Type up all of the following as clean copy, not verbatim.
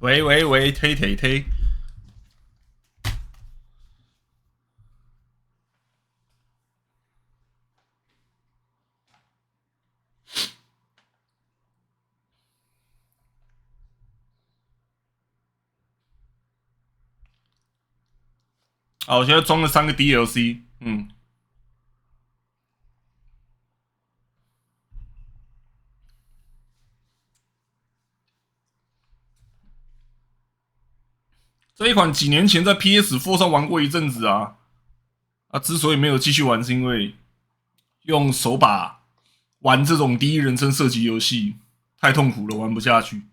喂喂喂，推推推！好，我现在装了3个 DLC，这一款几年前在 PS4 上玩过一阵子啊，之所以没有继续玩，是因为用手把玩这种第一人称射击游戏太痛苦了，玩不下去。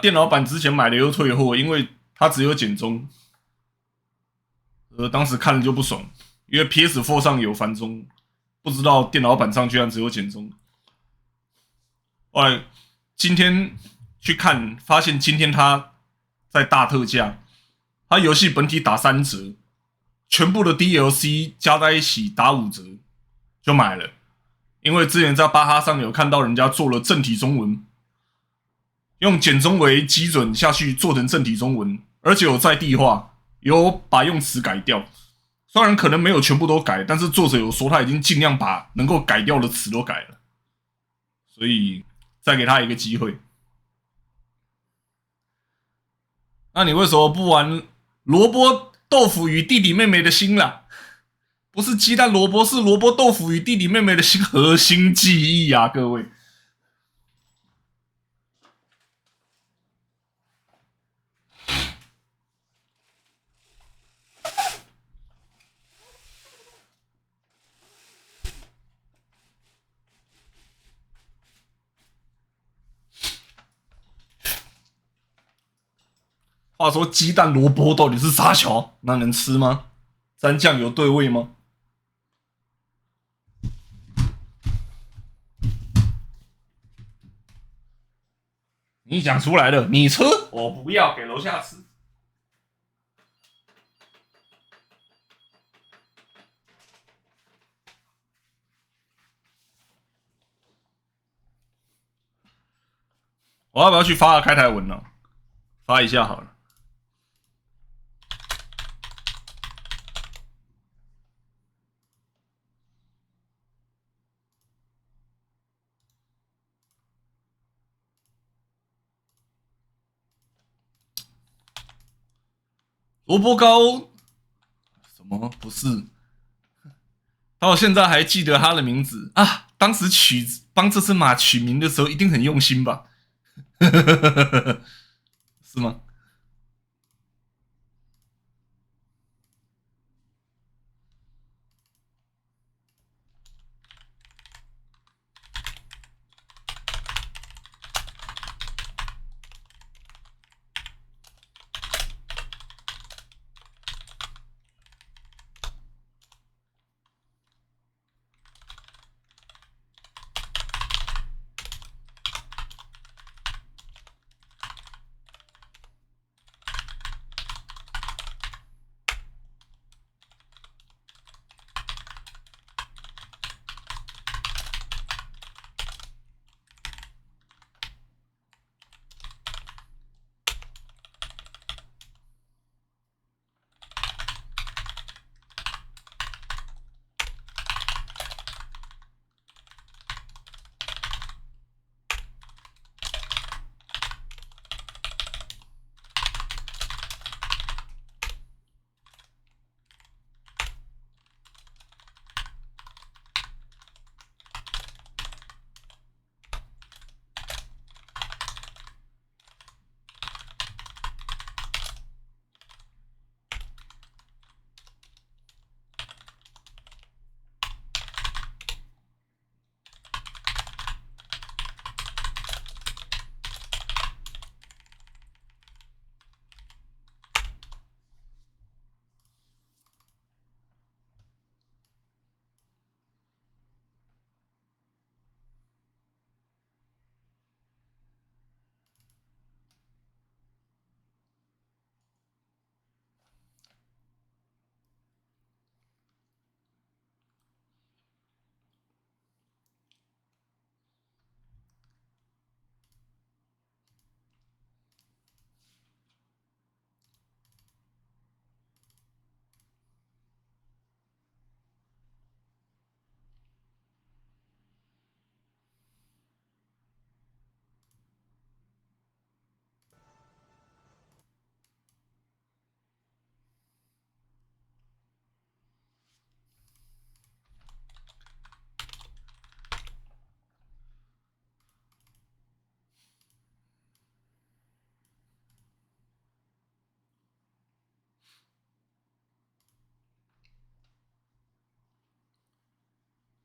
电脑版之前买了又退货，因为它只有简中。当时看了就不爽，因为 PS4 上有繁中，不知道电脑版上居然只有简中。后来今天去看，发现今天它在大特价，它游戏本体打3折，全部的 DLC 加在一起打5折，就买了。因为之前在巴哈上有看到人家做了正体中文，用简中为基准下去做成正体中文，而且有在地化，有把用词改掉。虽然可能没有全部都改，但是作者有说他已经尽量把能够改掉的词都改了，所以再给他一个机会。那你为什么不玩萝卜豆腐与弟弟妹妹的心啦？不是鸡蛋萝卜，是萝卜豆腐与弟弟妹妹的心，核心记忆啊，各位。话说鸡蛋萝卜到底是啥球？那能吃吗？蘸酱油对味吗？你讲出来了，你吃，我不要，给楼下吃。我要不要去发个开台文呢？发一下好了。萝卜糕什么不是？到现在还记得他的名字啊！当时帮这只马取名的时候，一定很用心吧？是吗？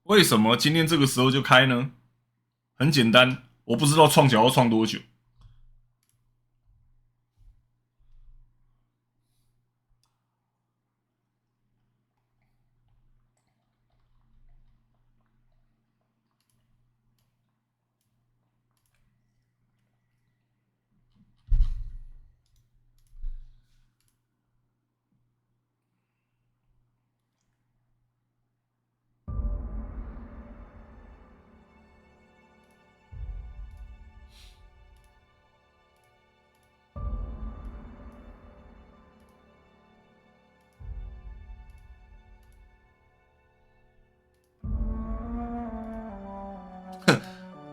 为什么今天这个时候就开呢？很简单，我不知道创脚要创多久。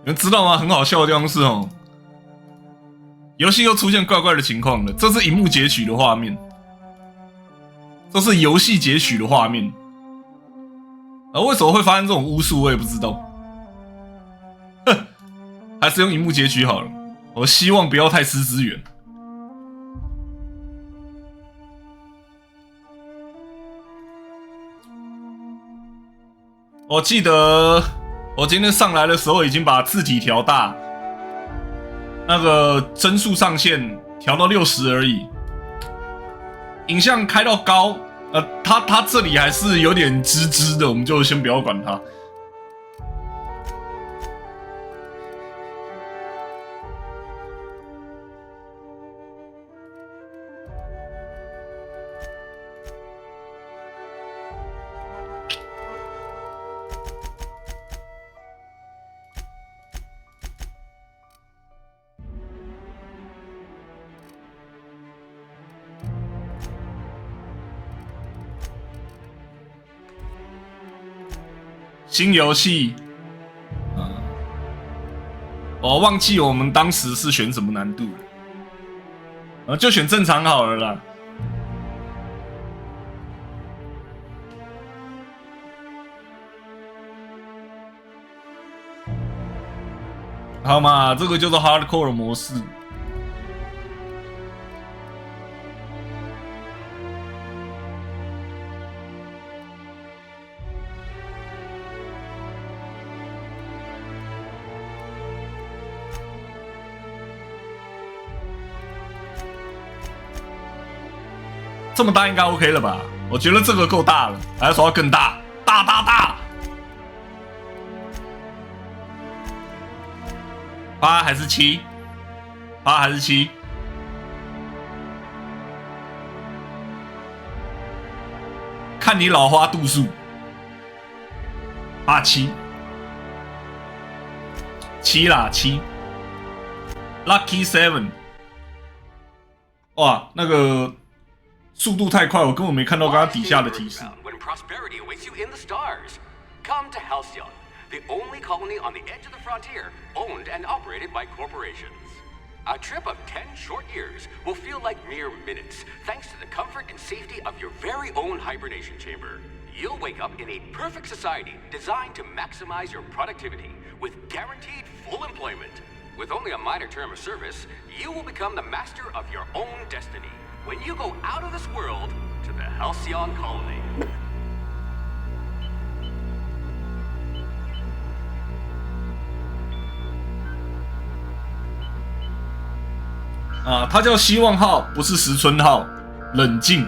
你们知道吗？很好笑的地方是哦，游戏又出现怪怪的情况了。这是萤幕截取的画面，这是游戏截取的画面。为什么会发生这种巫术，我也不知道。哼，还是用萤幕截取好了。我希望不要太失资源。我记得我今天上来的时候已经把字体调大，那个帧数上限调到60而已，影像开到高，它这里还是有点吱吱的，我们就先不要管它。新游戏，我忘记我们当时是选什么难度了，就选正常好了啦。好嘛，这个就是 hardcore 的模式。这么大应该 OK 了吧？我觉得这个够大了，还是说要更大？大！8还是7？8还是7？看你老花度数。87，7啦7。Lucky 7。哇，那个。速度太快，我根本没看到刚刚底下的提示。Come to Halcyon, the only colony on the edge of the frontier, owned and operated by corporations. A trip of 10 short years will feel like mere minutes, thanks to the comfort and safety of your very own hibernation chamber. You'll wake up in a perfect society designed to maximize your productivity, with guaranteed full employment. With only a minor term of service, you will become the master of your own destiny when you go out of this world to the Halcyon colony. 它叫希望号，不是石村号。冷静。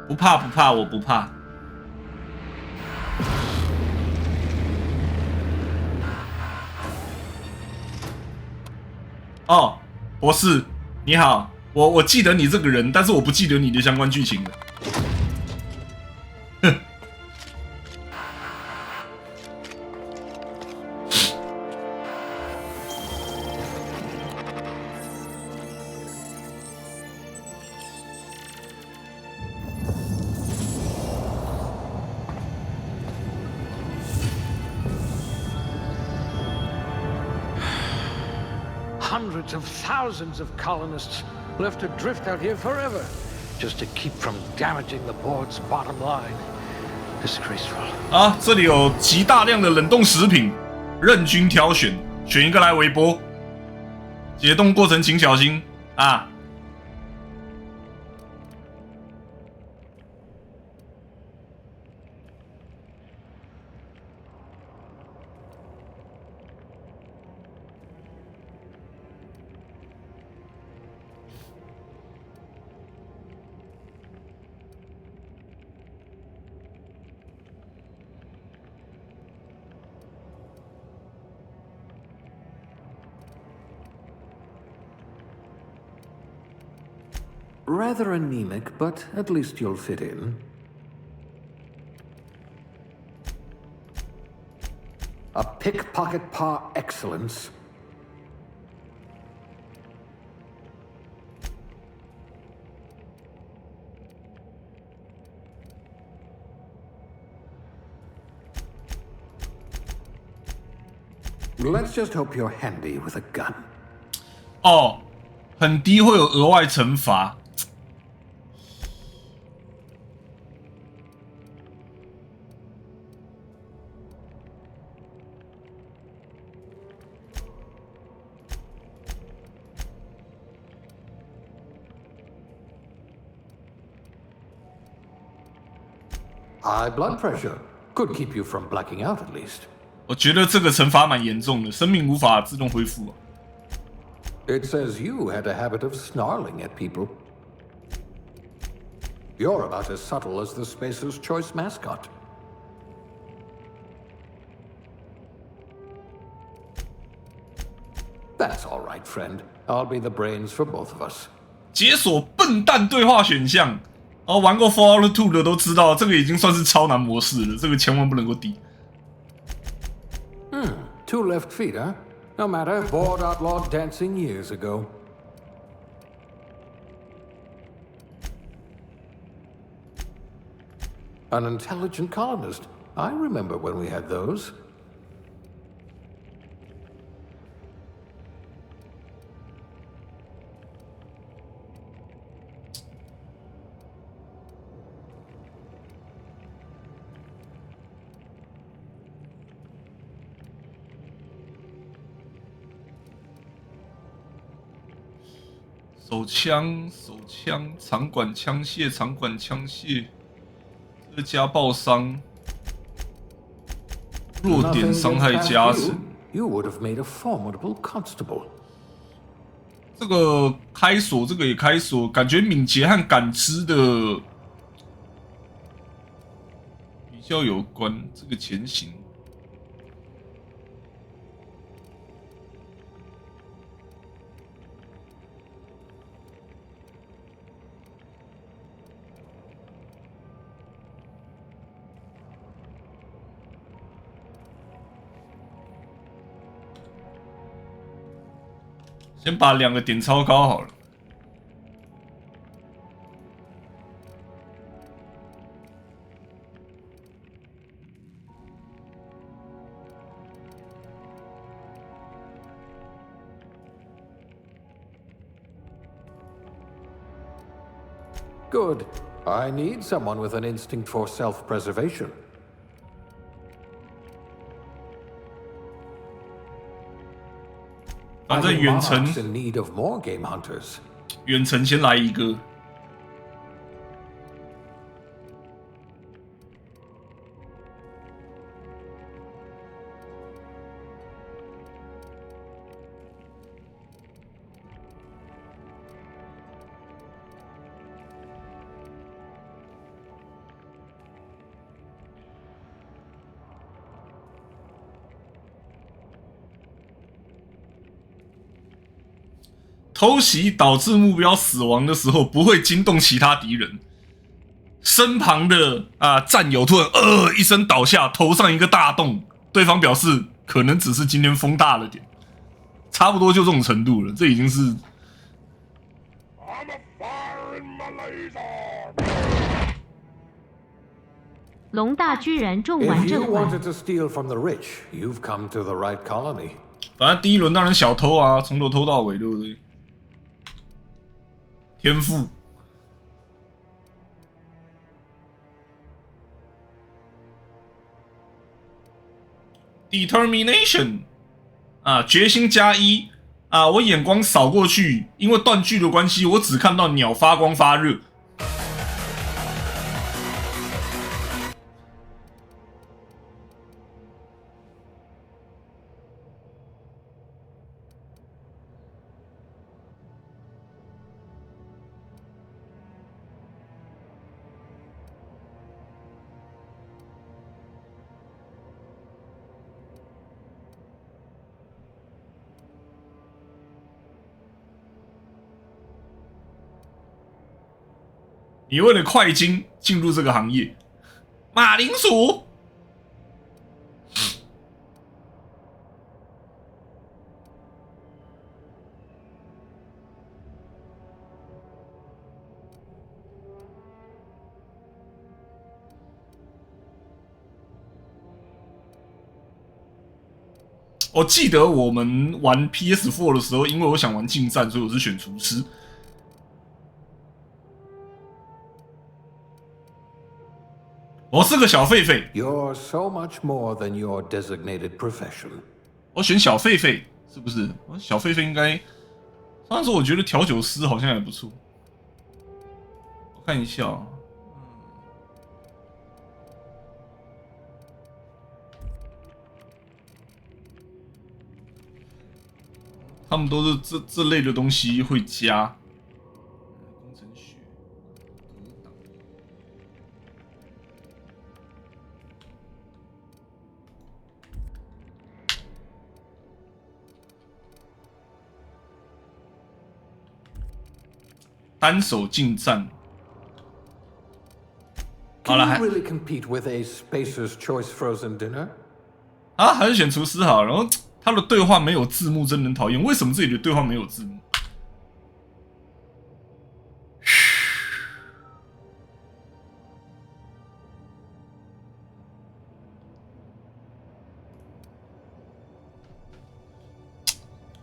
不怕，我不怕。哦，博士，你好，我记得你这个人，但是我不记得你的相关剧情了。哼。Hundreds of thousands of colonists left adrift out here forever, just to keep from damaging the board's bottom line. Disgraceful. 啊，这里有极大量的冷冻食品，任君挑选，选一个来微波。解冻过程请小心啊！ Rather anemic, but at least you'll fit in. A pickpocket par excellence. Let's just hope you're handy with a gun. 哦，很低会有额外惩罚。High blood pressure could keep you from blacking out at least. 我觉得这个惩罚蛮严重的，生命无法自动恢复啊。It says you had a habit of snarling at people. You're about as subtle as the Spacer's Choice mascot. That's all right, friend. I'll be the brains for both of us. 解锁笨蛋对话选项。玩过 Fallout 2的都知道，这个已经算是超难模式了，这个千万不能够低。Two left feet, huh? No matter. Bored outlawed dancing years ago. An intelligent colonist. I remember when we had those.手枪，长管枪械，这个家暴伤，弱点伤害加成。You would have made a formidable constable. 这个开锁，这个也开锁，感觉敏捷和感知的比较有关。这个前行。先把2个点超高好了。Good. I need someone with an instinct for self-preservation. 反正远程， in need of more game hunters. 远程先来一个。偷袭导致目标死亡的时候，不会惊动其他敌人。身旁的战友突然一声倒下，头上一个大洞，对方表示可能只是今天风大了点，差不多就这种程度了。这已经是。龙大居然中完这款。反正第一轮当然小偷啊，从头偷到尾，对不对？天赋。Determination 决心+1我眼光扫过去，因为断句的关系，我只看到鸟发光发热。你为了快金进入这个行业，马铃薯。我记得我们玩 PS4 的时候，因为我想玩近战，所以我是选厨师。我是个小狒狒。You're so much more than your designated profession. 我选小狒狒，是不是？小狒狒应该，上次我觉得调酒师好像还不错。我看一下啊。他们都是这类的东西会加。工程学、格挡、单手近战。好了，还 really compete with a Spacer's Choice frozen dinner? 啊，还是选厨师好。然后他的对话没有字幕，真能讨厌。为什么这里的对话没有字幕？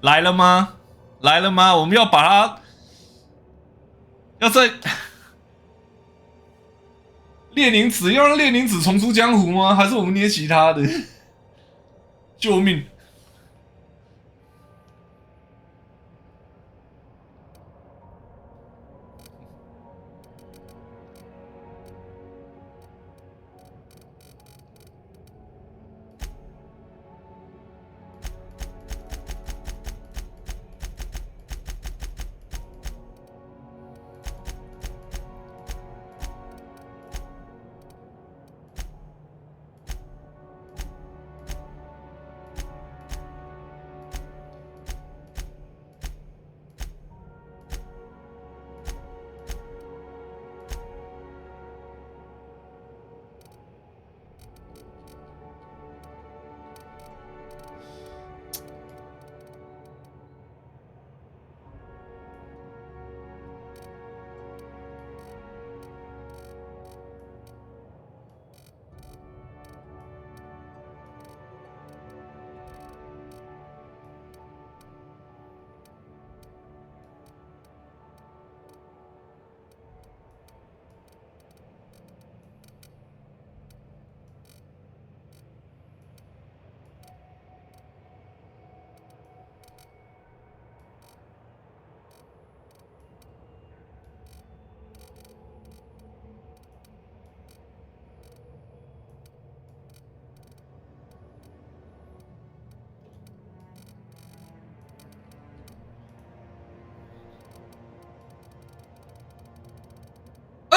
来了吗？来了吗？我们要把它，要在列宁子要让列宁子重出江湖吗？还是我们捏其他的？救命！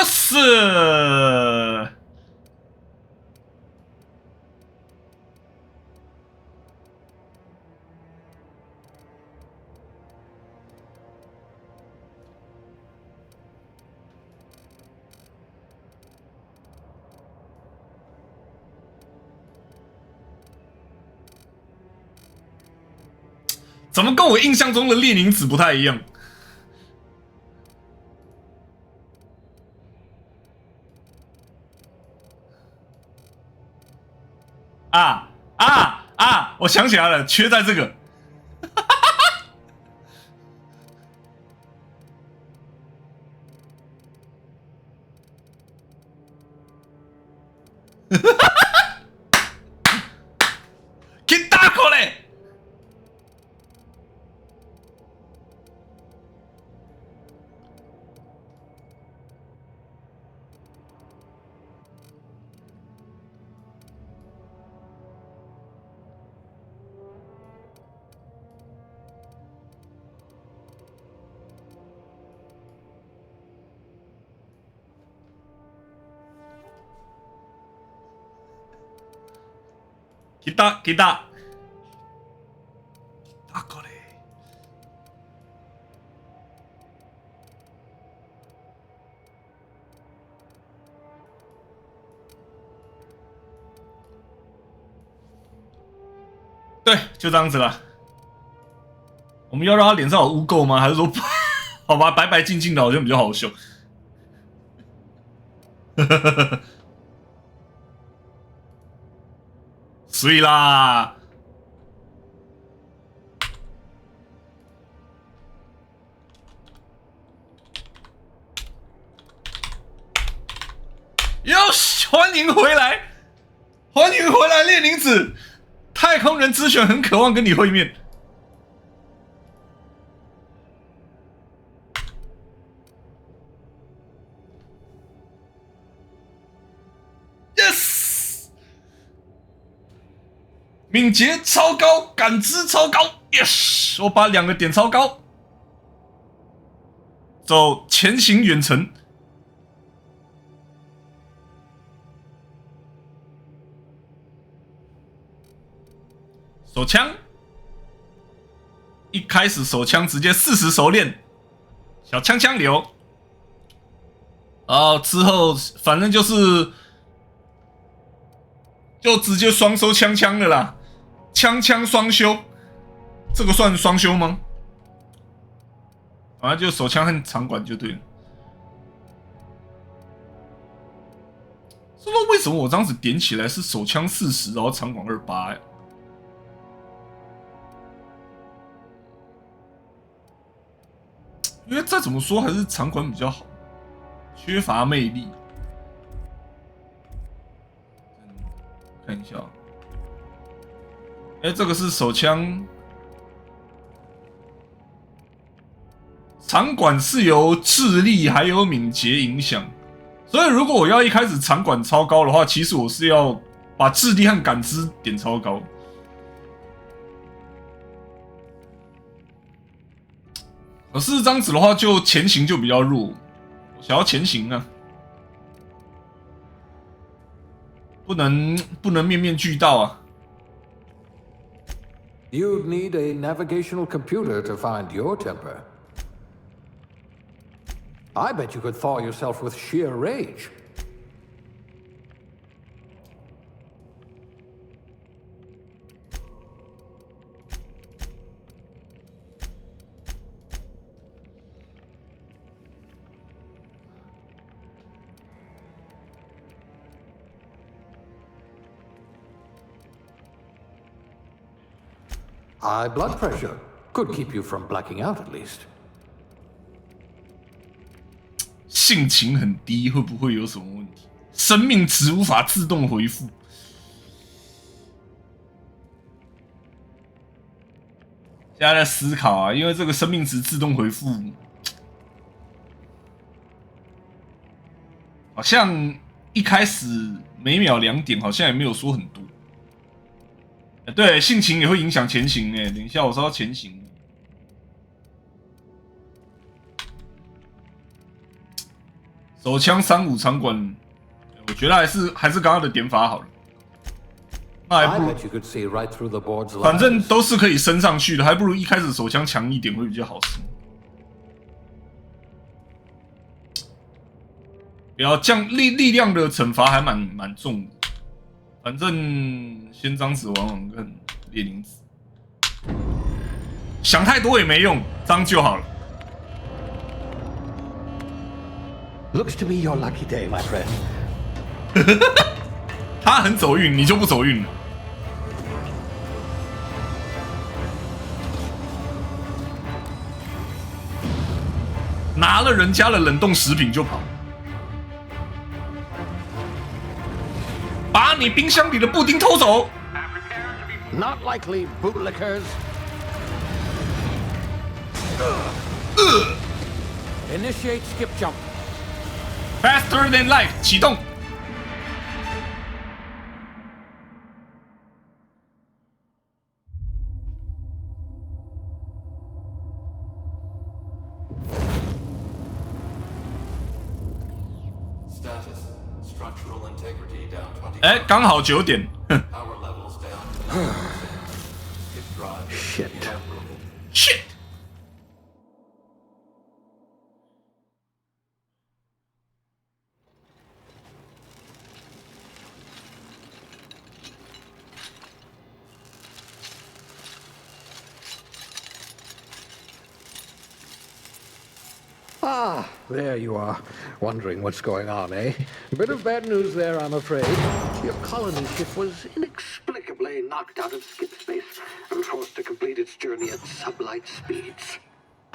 是。怎么跟我印象中的列宁子不太一样？我想起来了，缺在这个。给打过来！给打过来！对，就这样子了。我们要让他脸上有污垢吗？还是说，好吧，白白净净的好像比较好笑？所以啦，哟，欢迎回来，欢迎回来，列宁子，太空人之选很渴望跟你会面。Yes， 敏捷超高，感知超高 ，Yes， 我把2个点超高，走前行远程。手枪，一开始手枪直接40熟练，小枪枪流。之后反正就直接双收枪枪了啦，枪枪双修，这个算双修吗？反正就手枪和长管就对了。不知道为什么我这样子点起来是手枪40，然后长管28呀？因为再怎么说还是长管比较好，缺乏魅力。看一下，这个是手枪，长管是由智力还有敏捷影响，所以如果我要一开始长管超高的话，其实我是要把智力和感知点超高。可是这样子的话，就前行就比较弱，我想要前行啊。不能面面俱到啊。You'd need a navigational computer to find your temper. I bet you could thaw yourself with sheer rage. High blood pressure could keep you from blacking out at least. 性情很低，会不会有什么问题？生命值无法自动回复。现在在思考啊，因为这个生命值自动回复，好像一开始每秒2点，好像也没有说很多。对，性情也会影响前行等一下我说到前行，手枪35长管，我觉得还是刚刚的点法好了。那还不如，反正都是可以升上去的，还不如一开始手枪强一点会比较好升。不要降力量的惩罚还蛮重的。反正先张子玩玩看列宁子，想太多也没用，张就好了。Looks to be your lucky day, my friend. 他很走运，你就不走运了。拿了人家的冷冻食品就跑。把你冰箱里的布丁偷走 Not likely, bootlickers. Initiate skip jump.！Faster than light， 启动。刚好9点。Shit！ Ah, there you are. Wondering what's going on, eh? A bit of bad news there, I'm afraid. Your colony ship was inexplicably knocked out of skip space and forced to complete its journey at sublight speeds.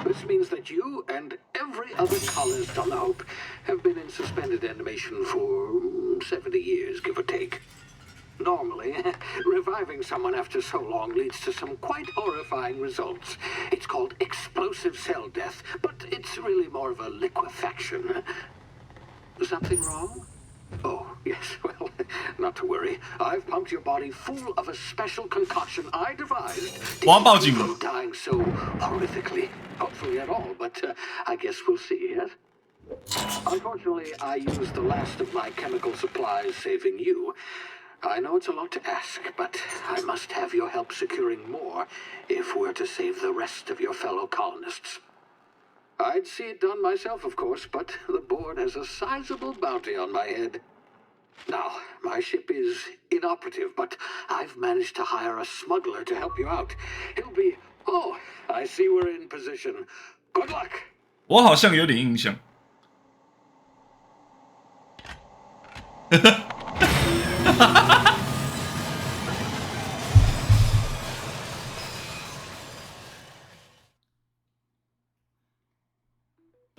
This means that you and every other colonist on the Hope have been in suspended animation for 70 years, give or take. Normally, reviving someone after so long leads to some quite horrifying results. It's called explosive cell death, but it's really more of a liquefaction. Something wrong? Oh, yes, well, not to worry. I've pumped your body full of a special concoction I devised to keep you from dying so horrifically. Hopefully at all, but I guess we'll see, yes? Unfortunately, I used the last of my chemical supplies saving you. I know it's a lot to ask, but I must have your help securing more if we're to save the rest of your fellow colonists. I'd see it done myself, of course, but the board has a sizable bounty on my head. Now, my ship is inoperative, but I've managed to hire a smuggler to help you out. He'll be... Oh, I see we're in position. Good luck! 我好像有点印象。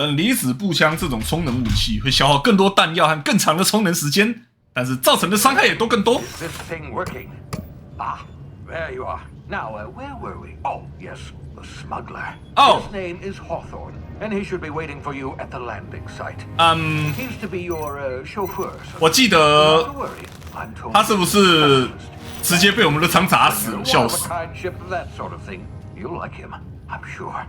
但离子步枪这种充能武器会消耗更多弹药和更长的充能时间，但是造成的伤害也都更多。This thing working? Ah, there you are. Now, where were we? Oh, yes, the smuggler. Oh. His name is Hawthorne, and he should be waiting for you at the landing site. He's to be your chauffeur. 我记得他是不是直接被我们的枪砸死了？笑死！ That sort of thing. You'll like him, I'm sure.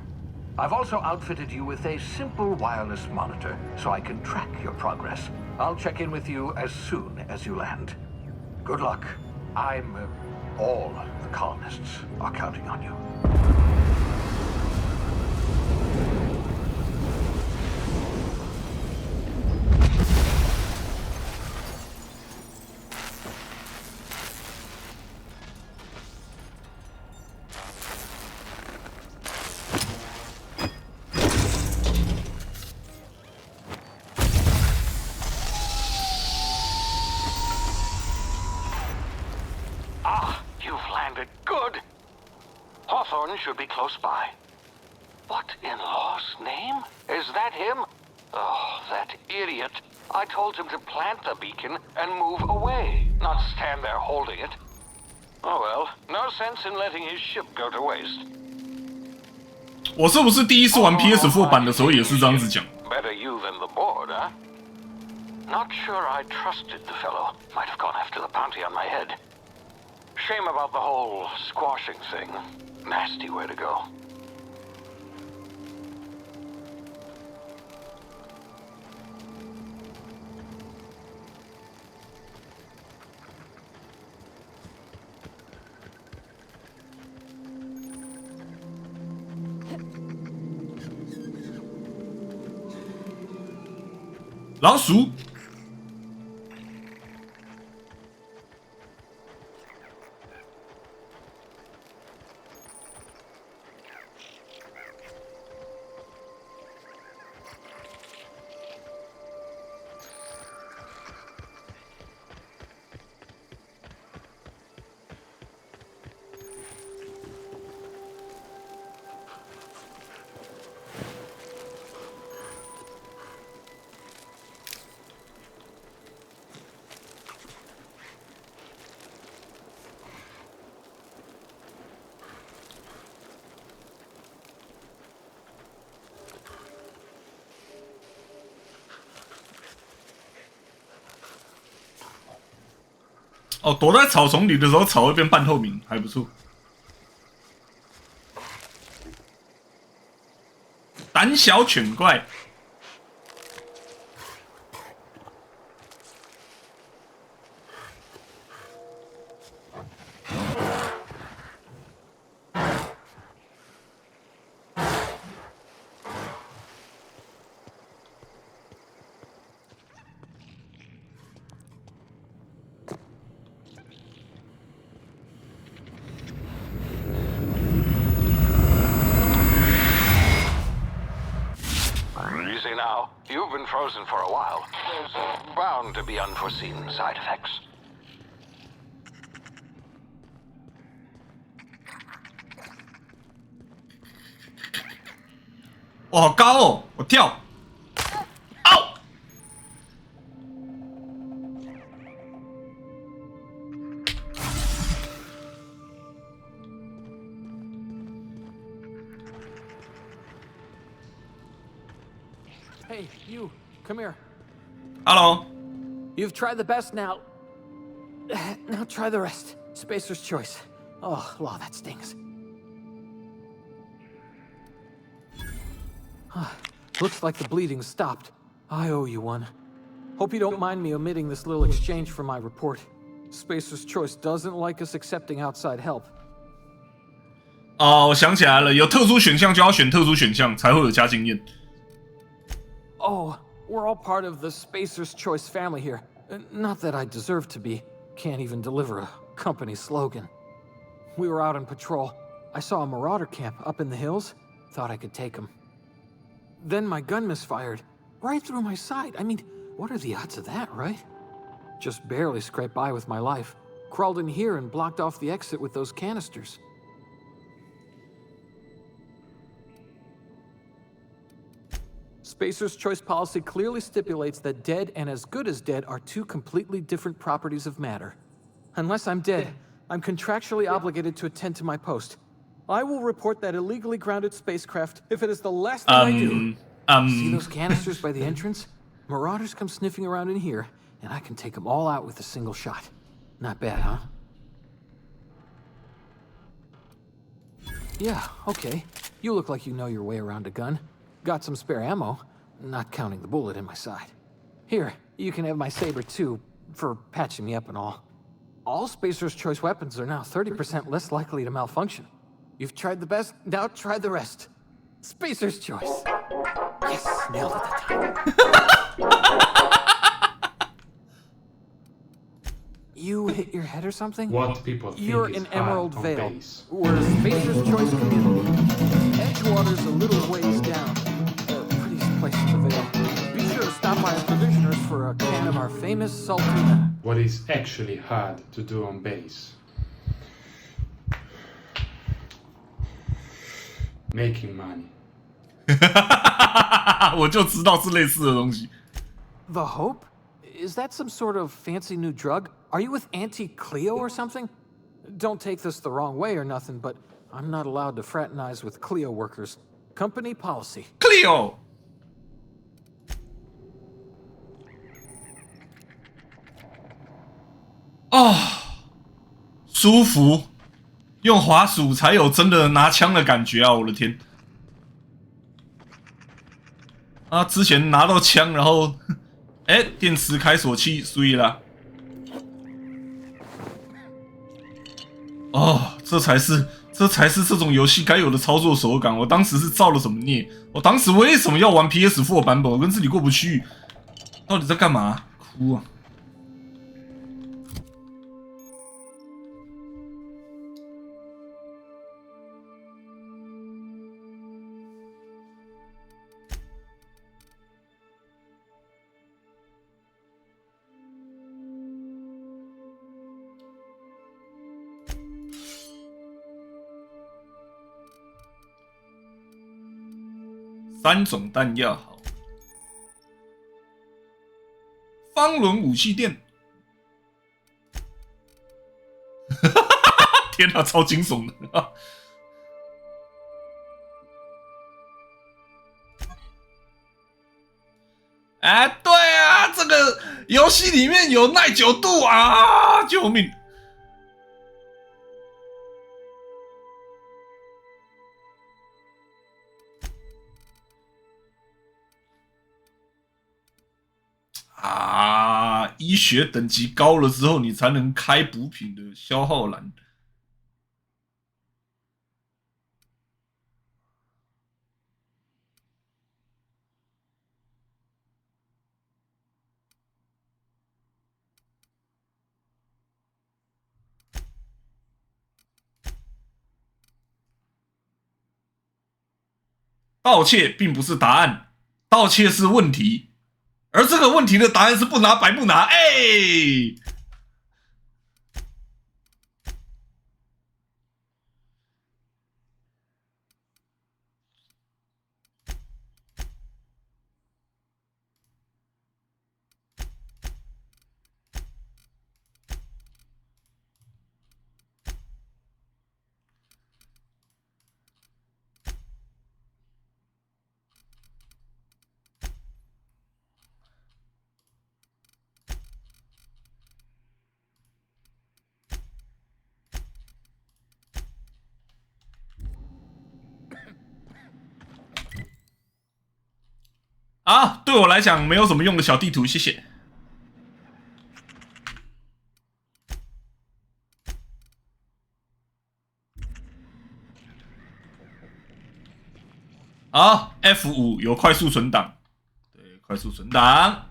I've also outfitted you with a simple wireless monitor so I can track your progress. I'll check in with you as soon as you land. Good luck. All the colonists are counting on you. Good. Hawthorne should be close by. What in law's name? Is that him? Oh, that idiot. I told him to plant the beacon and move away, not stand there holding it. Oh well, no sense in letting his ship go to waste. 我是不是第一次玩 PS4 版的时候也是这样子讲？ Better you than the board, huh? Not sure I trusted the fellow. Might have gone after the bounty on my head. Shame about the whole squashing thing. Nasty way to go. "老鼠。哦，躲在草丛里的时候，草会变半透明，还不错。胆小犬怪。You've been frozen for a while. There's bound to be unforeseen side effects. "哇，好高哦！我跳。嗷！ Hey, you, come here. Hello， You've tried the best now. Now try the rest. Spacer's choice. Oh, law, that stings. Looks like the bleeding stopped. I owe you one. Hope you don't mind me omitting this little exchange from my report. Spacer's choice doesn't like us accepting outside help. 哦，我想起来了，有特殊选项就要选特殊选项，才会有加经验。 Oh, we're all part of the Spacer's Choice family here. Not that I deserve to be. Can't even deliver a company slogan. We were out on patrol. I saw a marauder camp up in the hills. Thought I could take him. Then my gun misfired. Right through my side. I mean, what are the odds of that, right? Just barely scraped by with my life. Crawled in here and blocked off the exit with those canisters. Spacer's Choice policy clearly stipulates that dead and as good as dead are two completely different properties of matter. Unless I'm dead, I'm contractually obligated to attend to my post. I will report that illegally grounded spacecraft if it is the last thing I do. See those canisters by the entrance? Marauders come sniffing around in here, and I can take them all out with a single shot. Not bad, huh? Yeah, okay. You look like you know your way around a gun. Got some spare ammo, not counting the bullet in my side. Here, you can have my saber too, for patching me up and all. All Spacer's Choice weapons are now 30% less likely to malfunction. You've tried the best, now try the rest. Spacer's Choice. Yes, nailed it that time. You hit your head or something? What people think You're is in hard Emerald on Vale. base. We're a Spacer's Choice community. Edgewater's a little ways down. Prettiest place in the Vale. Be sure to stop by our provisioners for a can of our famous saltina. What is actually hard to do on base? Making money. 我就知道是类似的东西。 The Hope? Is that some sort of fancy new drug? Are you with Auntie Cleo or something? Don't take this the wrong way or nothing, but I'm not allowed to fraternize with Cleo workers. Company policy. Cleo。哦，舒服，用滑鼠才有真的拿枪的感觉啊！我的天！啊，之前拿到枪，然后，哎，电池开锁器碎了。哦，这才是这种游戏该有的操作手感。我当时是造了什么孽？我当时为什么要玩 PS4 版本？我跟自己过不去，到底在干嘛？哭啊！3种弹药好，方轮武器店，天哪，超惊悚的！哎，对啊，这个游戏里面有耐久度啊！救命！啊，医学等级高了之后，你才能开补品的消耗栏。盗窃并不是答案，盗窃是问题。而这个问题的答案是不拿白不拿。哎、啊，对我来讲没有什么用的小地图，谢谢。好 ，F5 有快速存档，对，快速存档。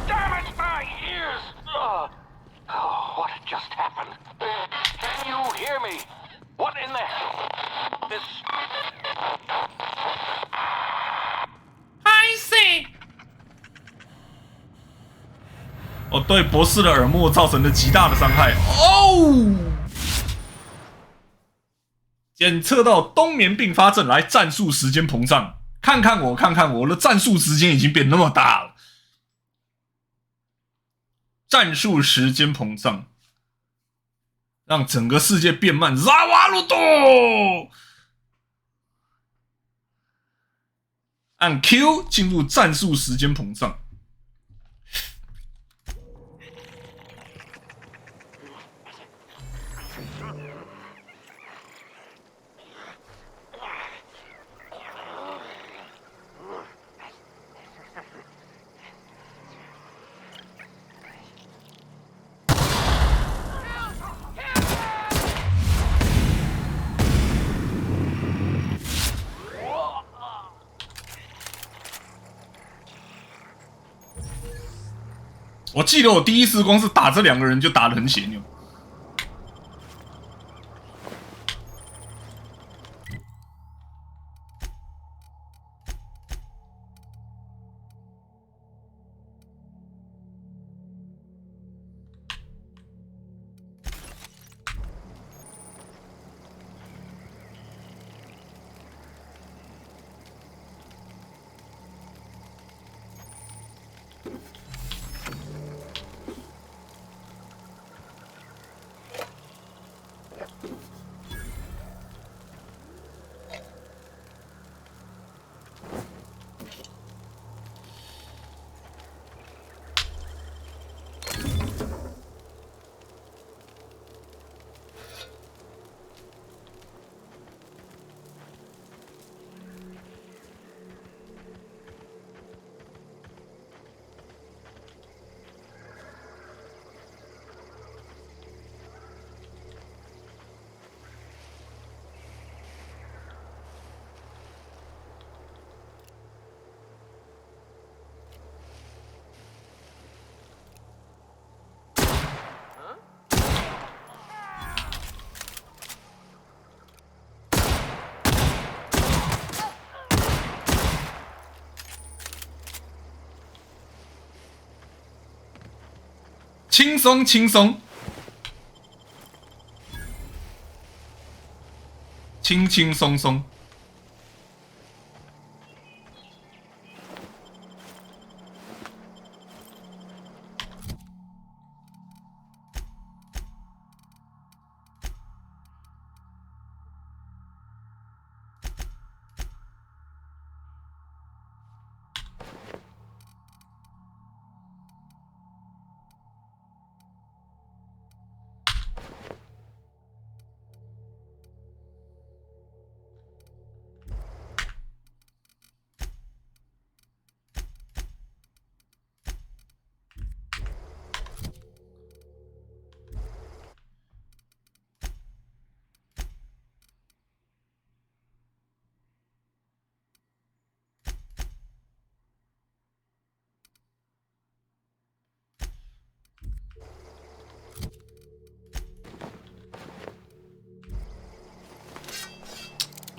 Damn it, my ears! Oh, what just happened? Can you hear me? What in the hell? This. I see。哦，对博士的耳膜造成了极大的伤害。哦，检测到冬眠并发症，来战术时间膨胀。看看我，看看我的战术时间已经变那么大了。战术时间膨胀，让整个世界变慢。扎瓦鲁多，按 Q 进入战术时间膨胀。我记得我第一次光是打这两个人就打得很血牛。轻松轻松，轻轻松松。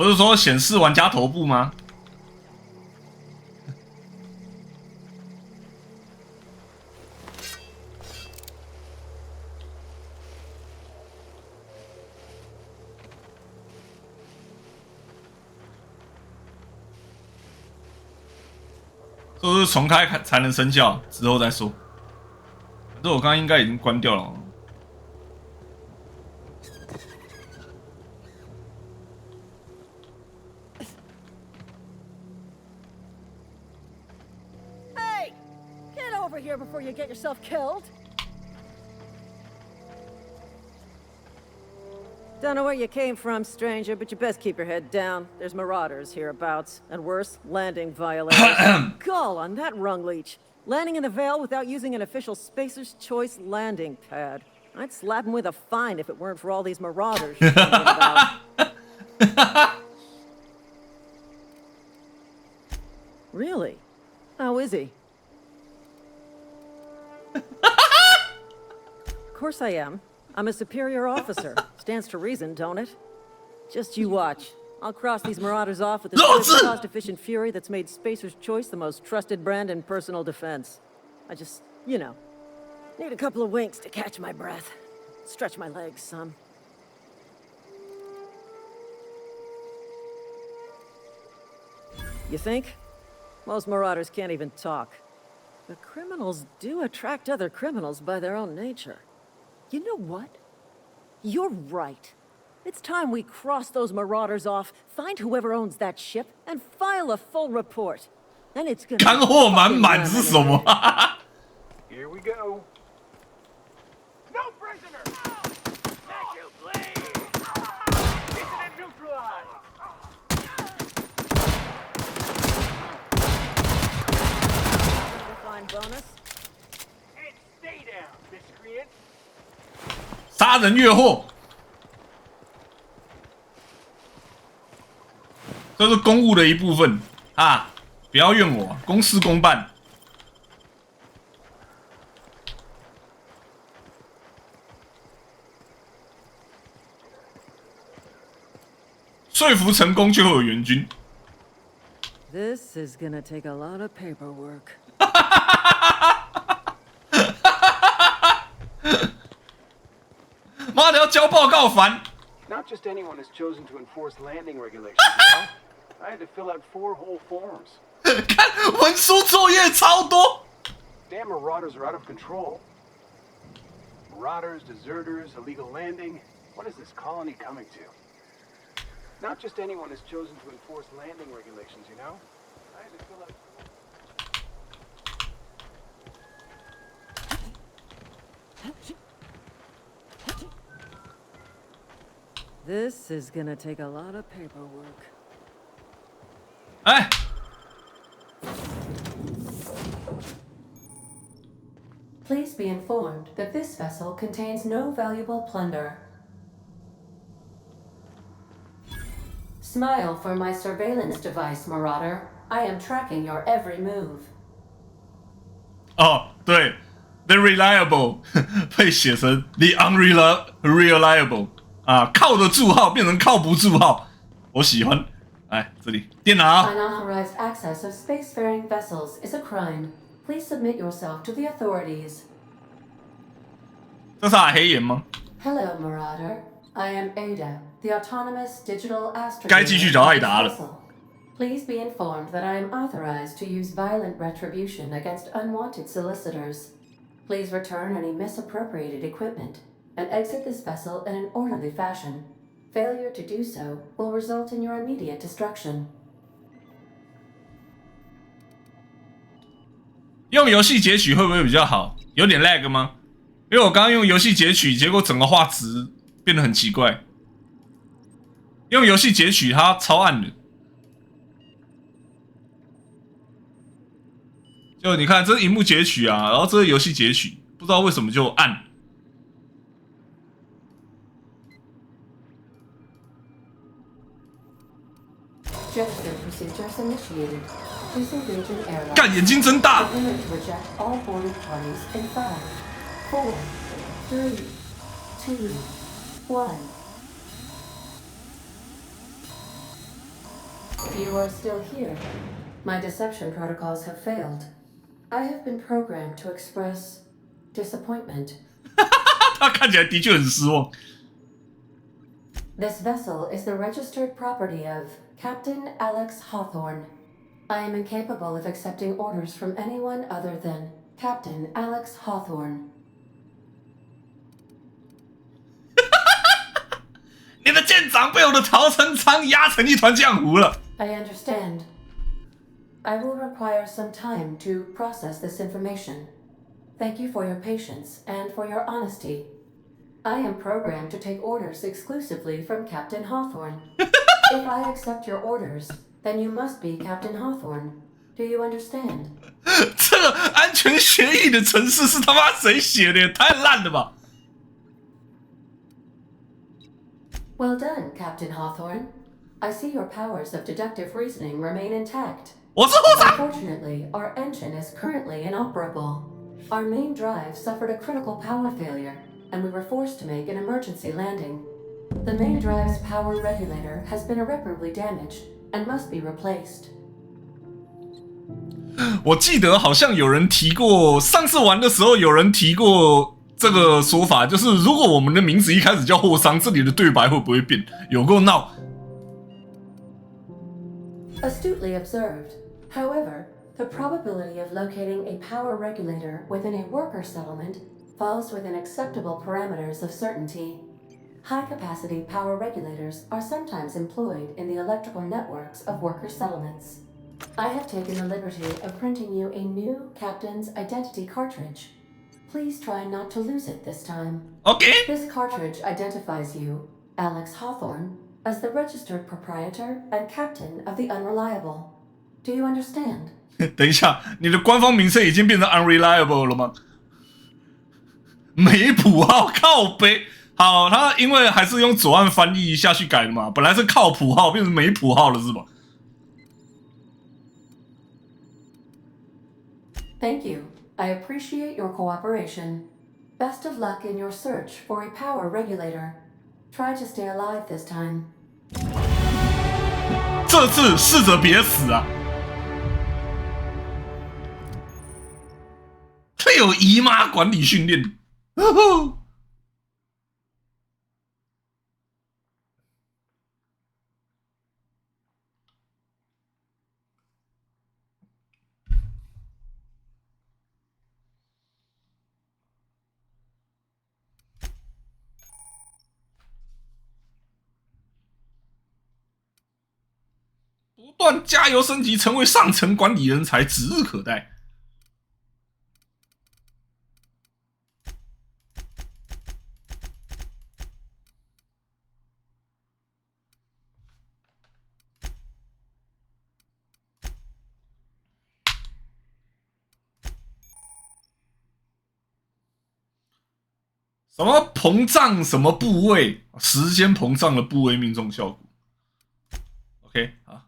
不是说显示玩家头部吗？是不是重开才能生效？之后再说。这我刚刚应该已经关掉了。Hey, get over here before you get yourself killed. Don't know where you came from, stranger, but you best keep your head down. There's marauders hereabouts, and worse, landing violators. Gall on that rung leech. Landing in the Vale without using an official Spacer's Choice landing pad. I'd slap him with a fine if it weren't for all these marauders you're about. Really? How is he? Of course I am. I'm a superior officer. Stands to reason, don't it? Just you watch. I'll cross these marauders off with the swift, cost-efficient fury that's made Spacer's Choice the most trusted brand in personal defense. I just, you know, need a couple of winks to catch my breath. Stretch my legs some. You think? Most marauders can't even talk. But criminals do attract other criminals by their own nature. You know what? You're right. It's time we cross those marauders off, find whoever owns that ship, and file a full report. Then it's gonna. 干货满满是什么？ Here we go. No prisoner! Thank you, please! Incident neutralized! Fine bonus. And stay down, miscreant! 杀人越货，这是公务的一部分啊！不要怨我，公事公办。说服成功就会有援军。This is gonna take a lot of paperwork. 妈的，要交报告烦！ Not just anyone is chosen to enforce landing regulations, you know? I had to fill out 4 whole forms. 看文书作业超多。 Damn marauders are out of control. Marauders, deserters, illegal landing. What is this colony coming to? Not just anyone is chosen to enforce landing regulations, you know? I had to fill out... This is gonna take a lot of paperwork. 哎， Please be informed that this vessel contains no valuable plunder. Smile for my surveillance device, Marauder. I am tracking your every move. 哦，对 ，the reliable 被写成 the unreliable 啊，靠得住号变成靠不住号，我喜欢。哎，这里电脑。 Unauthorized access of spacefaring vessels is a crime. Please submit yourself to the authorities. 这是黑岩吗？ Hello, Marauder. I am Ada, the autonomous digital astrogator. 该继续找艾达了。 Please be informed that I am authorized to use violent retribution against unwanted solicitors. Please return any misappropriated equipment and exit this vessel in an orderly fashion. Failure to do so will result in your immediate destruction. 用游戏截取会不会比较好？有点 lag 吗？因为我刚刚用游戏截取，结果整个画质变得很奇怪。用游戏截取它超暗的，就你看这是萤幕截取啊，然后这是游戏截取，不知道为什么就暗。 Gesture procedures initiated. Please engage in airlock. 干，眼睛真大！ Prepare to reject all boarded parties in 5, 4, 3, 2, 1. You are still here. My deception protocols have failed. I have been programmed to express disappointment. 他看起来的确很失望。This vessel is the registered property of Captain Alex Hawthorne. I am incapable of accepting orders from anyone other than Captain Alex Hawthorne. 你的舰长被我的逃生舱压成一团浆糊了。I understand. I will require some time to process this information. Thank you for your patience and for your honesty. I am programmed to take orders exclusively from Captain Hawthorne. If I accept your orders, then you must be Captain Hawthorne. Do you understand? 这个安全协议的程式是他妈谁写的？也太烂了吧！ Well done, Captain Hawthorne. I see your powers of deductive reasoning remain intact. 我是护长。 Unfortunately, our engine is currently inoperable. Our main drive suffered a critical power failure, and we were forced to make an emergency landing. The main drive's power regulator has been irreparably damaged and must be replaced. 我记得好像有人提过，上次玩的时候有人提过这个说法，就是如果我们的名字一开始叫霍桑，这里的对白会不会变？有够闹。 Astutely observed. However, the probability of locating a power regulator within a worker settlement falls within acceptable parameters of certainty. High-capacity power regulators are sometimes employed in the electrical networks of worker settlements. I have taken the liberty of printing you a new Captain's Identity cartridge. Please try not to lose it this time. Okay. This cartridge identifies you, Alex Hawthorne, as the registered proprietor and captain of the Unreliable. Do you understand? 等一下，你的官方名称已经变成 unreliable 了吗？没谱号靠背。好，他因为还是用左岸翻译下去改的嘛，本来是靠谱号变成没谱号了是吧？ Thank you. I appreciate your cooperation. Best of luck in your search for a power regulator. Try to stay alive this time. 这次试着别死啊！他有姨妈管理训练。不断加油升级，成为上层管理人才，指日可待。什么膨胀什么部位？时间膨胀的部位命中效果。OK 啊。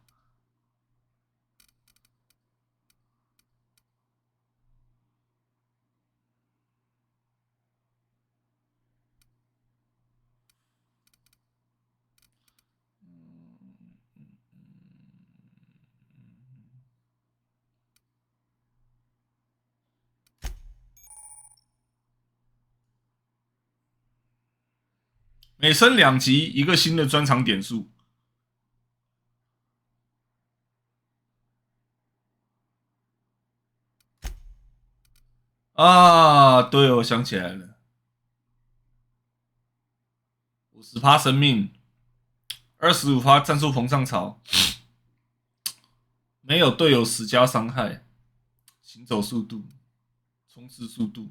每升2级，一个新的专场点数。啊，对，我想起来了，50%生命，25%战术膨胀槽，没有队友死加伤害，行走速度，冲刺速度。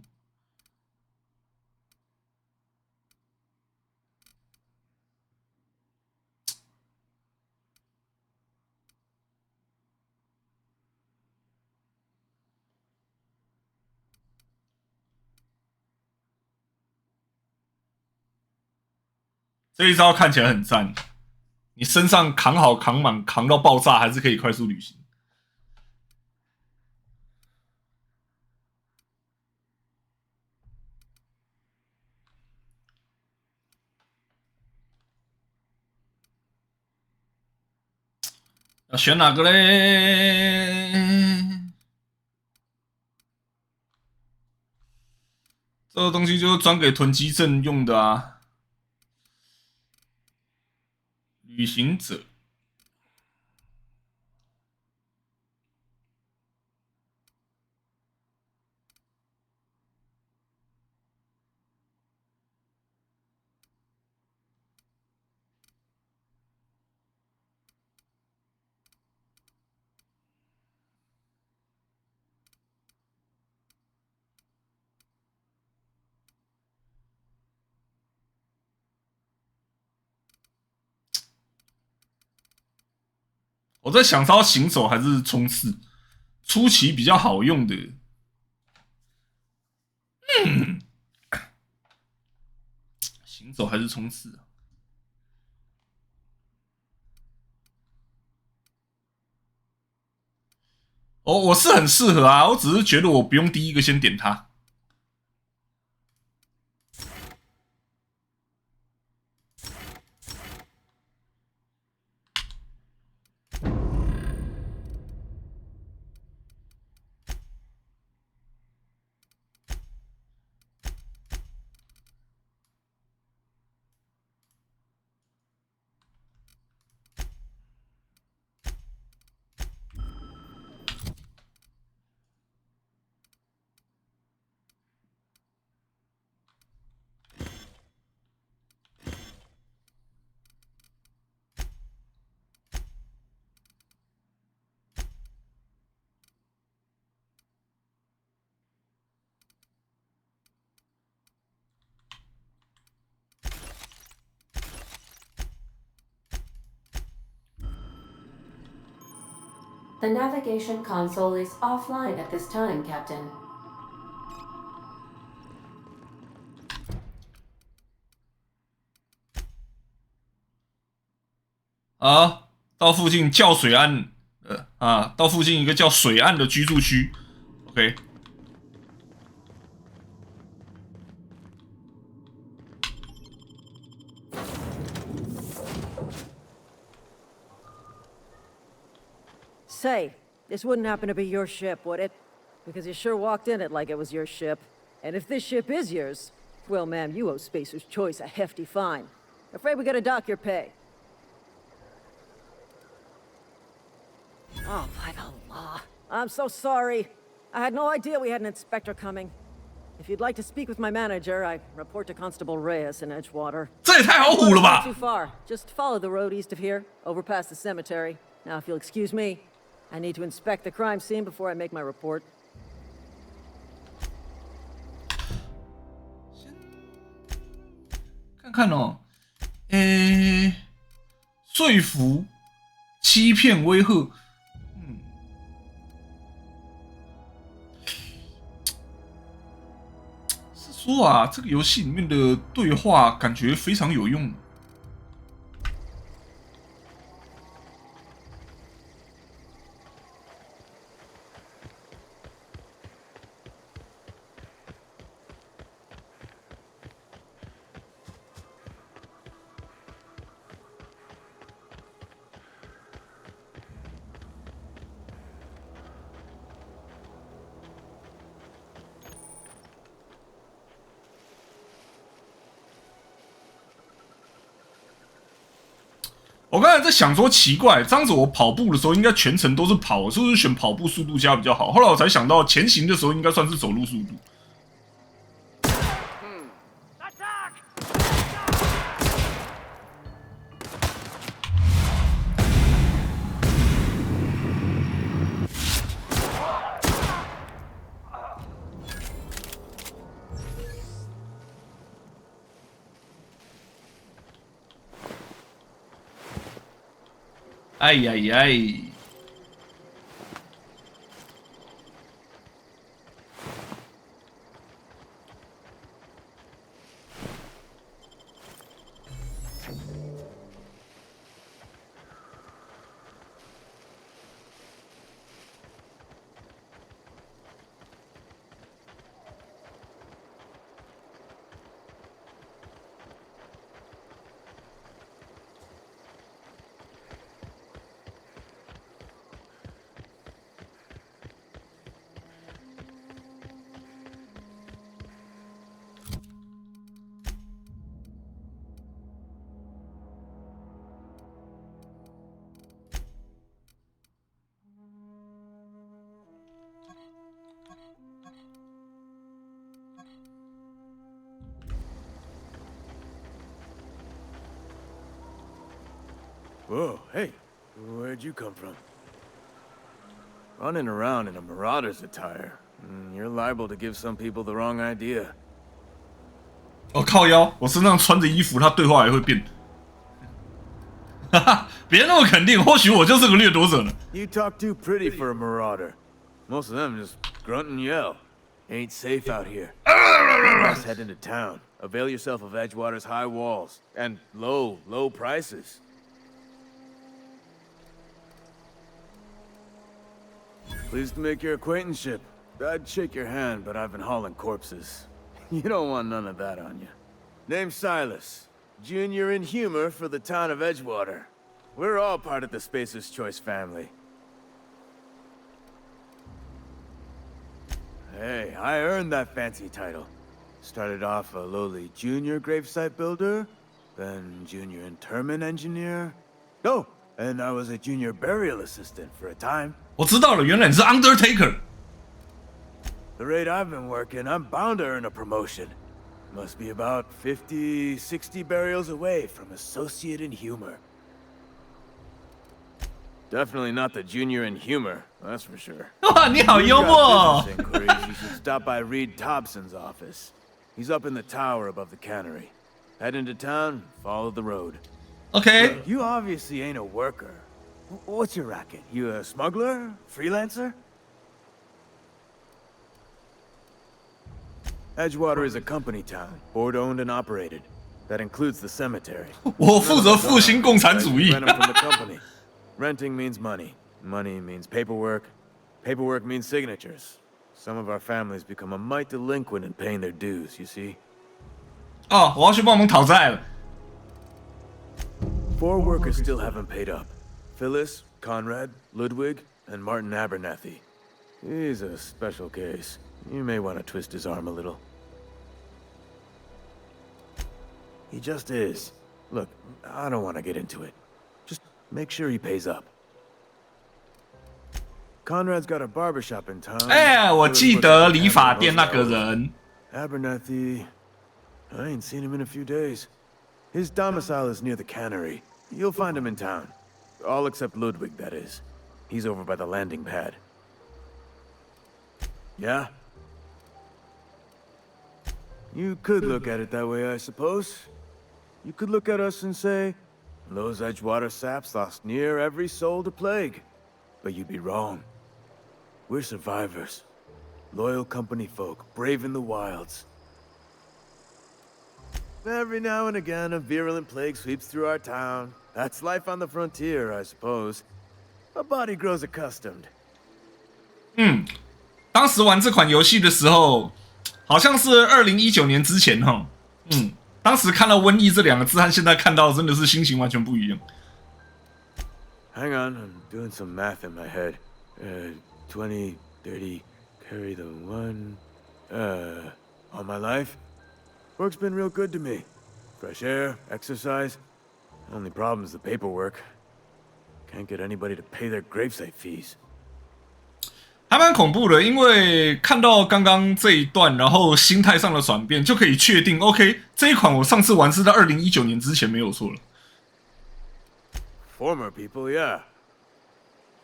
这一招看起来很赞，你身上扛好扛满扛到爆炸，还是可以快速旅行。要选哪个嘞？这个东西就是专给囤积症用的啊。旅行者。我在想，是要行走还是冲刺？初期比较好用的。行走还是冲刺啊？哦，我是很适合啊，我只是觉得我不用第一个先点它。The navigation console is offline at this time, Captain. 啊，到附近叫水岸，到附近一个叫水岸的居住区。OK。Say, this wouldn't happen to be your ship, would it? Because you sure walked in it like it was your ship. And if this ship is yours, well, ma'am, you owe Spacer's Choice a hefty fine. Afraid we gotta dock your pay. Oh, by the law. I'm so sorry. I had no idea we had an inspector coming. If you'd like to speak with my manager, I report to Constable Reyes in Edgewater. 这也太好唬了吧 Not too far. Just follow the road east of here, over past the cemetery. Now, if you'll excuse me, I need to inspect the crime scene before I make my report. 看看哦，说服、欺骗、威吓，是说啊，这个游戏里面的对话感觉非常有用。我刚才在想说，奇怪，这样子我跑步的时候应该全程都是跑，是不是选跑步速度加比较好？后来我才想到，前行的时候应该算是走路速度。哎呀呀！ Whoa, hey, where'd you come from? Running around in a marauder's attire. You're liable to give some people the wrong idea. 哦靠腰，我身上穿着衣服，他对话还会变。哈哈，别那么肯定，或许我就是个掠夺者呢。You talk too pretty for a marauder. Most of them just grunt and yell. Ain't safe out here. Let's head into town. Avail yourself of Edgewater's high walls and low prices. Pleased to make your acquaintanceship. I'd shake your hand, but I've been hauling corpses. You don't want none of that on you. Name's Silas. Junior in humor for the town of Edgewater. We're all part of the Spacer's Choice family. Hey, I earned that fancy title. Started off a lowly junior gravesite builder, then junior interment engineer. Oh, and I was a junior burial assistant for a time. 我知道了，原来你是 Undertaker。The rate I've been working, I'm bound to earn a promotion. Must be about 50, 60 burials away from associate in humor. Definitely not the junior in humor, that's for sure. 哇，你好幽默。 You should stop by Reed Thompson's office. He's up in the tower above the cannery. Head into town, follow the road. Okay. Look, you obviously ain't a worker. What's your racket? You a smuggler? Freelancer? Edgewater is a company town, board-owned and operated. That includes the cemetery. 我负责复兴共产主义。 Rent them from the company. Renting means money. Money means paperwork. Paperwork means signatures. Some of our families become a mite delinquent in paying their dues, you see? 哦，我要去帮忙讨债了。 4 workers still haven't paid up. Phyllis, Conrad, Ludwig, and Martin Abernathy. He's a special case. You may want to twist his arm a little. He just is. Look, I don't want to get into it. Just make sure he pays up. Conrad's got a barbershop in town. 哎，我记得理发店那个人。 Abernathy, I ain't seen him in a few days. His domicile is near the cannery. You'll find him in town. All except Ludwig, that is. He's over by the landing pad. Yeah? You could look at it that way, I suppose. You could look at us and say, those Edgewater saps lost near every soul to plague. But you'd be wrong. We're survivors. Loyal company folk, brave in the wilds. Every now and again, a virulent plague sweeps through our town. That's life on the frontier, I suppose. A body grows accustomed. 当时玩这款游戏的时候，好像是2019年之前哈。当时看到瘟疫这2个字和现在看到真的是心情完全不一样。Hang on, I'm doing some math in my head. 20, 30, carry the 1. All my life? Work's been real good to me. Fresh air, exercise. Only problem is the paperwork. Can't get anybody to pay their gravesite fees. 还蛮恐怖的，因为看到刚刚这一段，然后心态上的转变，就可以确定 ，OK， 这一款我上次玩是在2019年之前没有错了。Former people, yeah.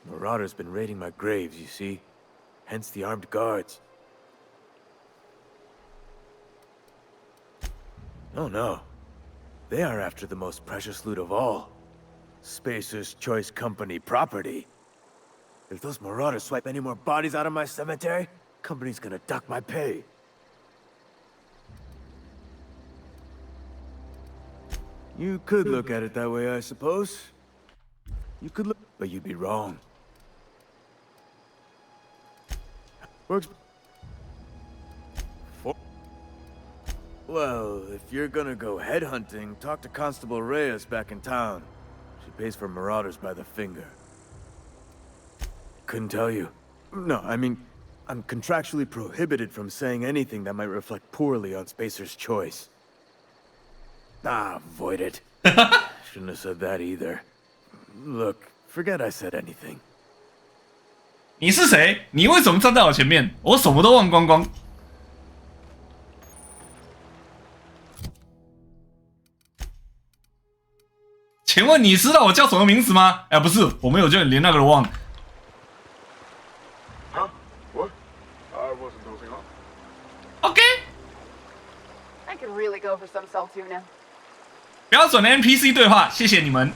Marauders been raiding my graves, you see. Hence the armed guards. Oh no. They are after the most precious loot of all. Spacer's Choice Company property. If those marauders swipe any more bodies out of my cemetery, company's gonna duck my pay. You could look at it that way, I suppose. You could look, but you'd be wrong. Works. Well, if you're gonna go headhunting, talk to Constable Reyes back in town. She pays for marauders by the finger. Couldn't tell you. No, I mean, I'm contractually prohibited from saying anything that might reflect poorly on Spacer's Choice. Ah, avoid it. Shouldn't have said that either. Look, forget I said anything. 你是谁？你为什么站在我前面？我什么都忘光光。请问你知道我叫什么名字吗？哎，不是，我没有叫你，连那个都忘了。Huh? What? I wasn't dozing off. OK， I could really go for some salt tuna. 标准的 NPC 对话，谢谢你们。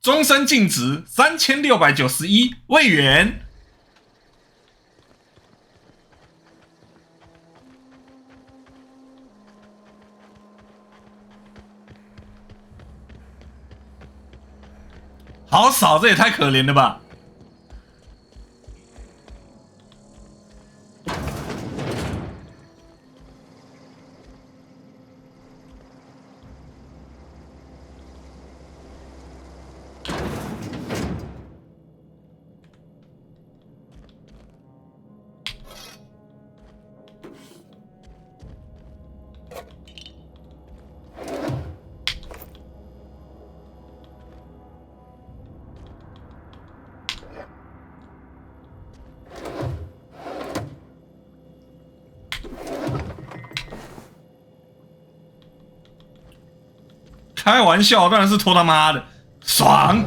终身净值3691位元。好少，这也太可怜了吧！开玩笑，当然是偷他妈的，爽！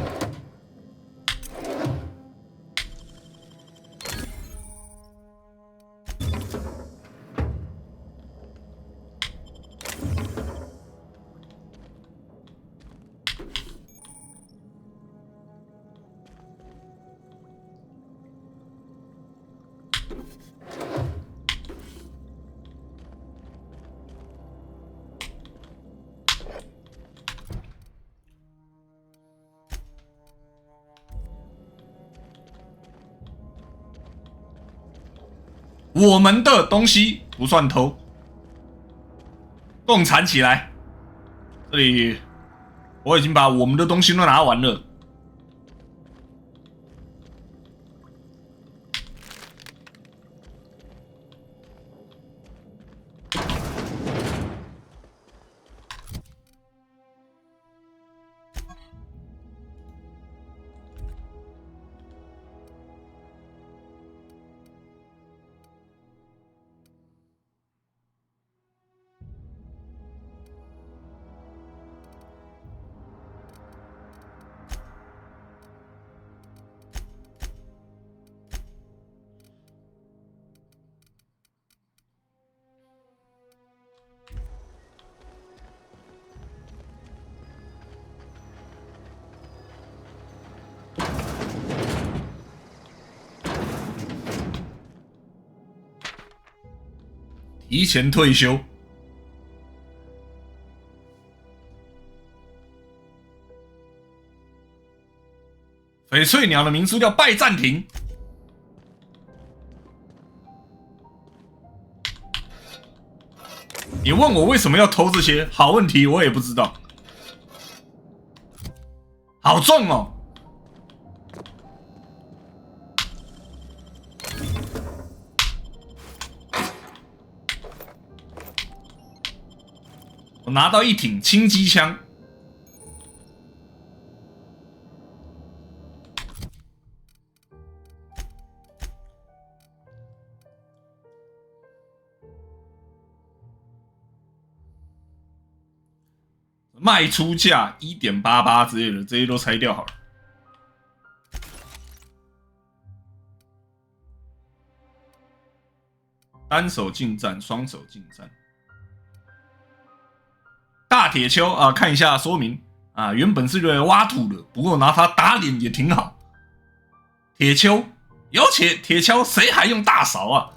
我们的东西不算偷，共产起来！这里我已经把我们的东西都拿完了。提前退休。翡翠鸟的民宿叫拜占庭。你问我为什么要偷这些？好问题，我也不知道。好重哦！我拿到一挺轻机枪。卖出价 1.88 之类的，这些都拆掉好了。单手近战，双手近战。大铁锹啊，看一下说明啊，原本是用来挖土的，不过拿它打脸也挺好。铁锹，有铁锹，谁还用大勺啊？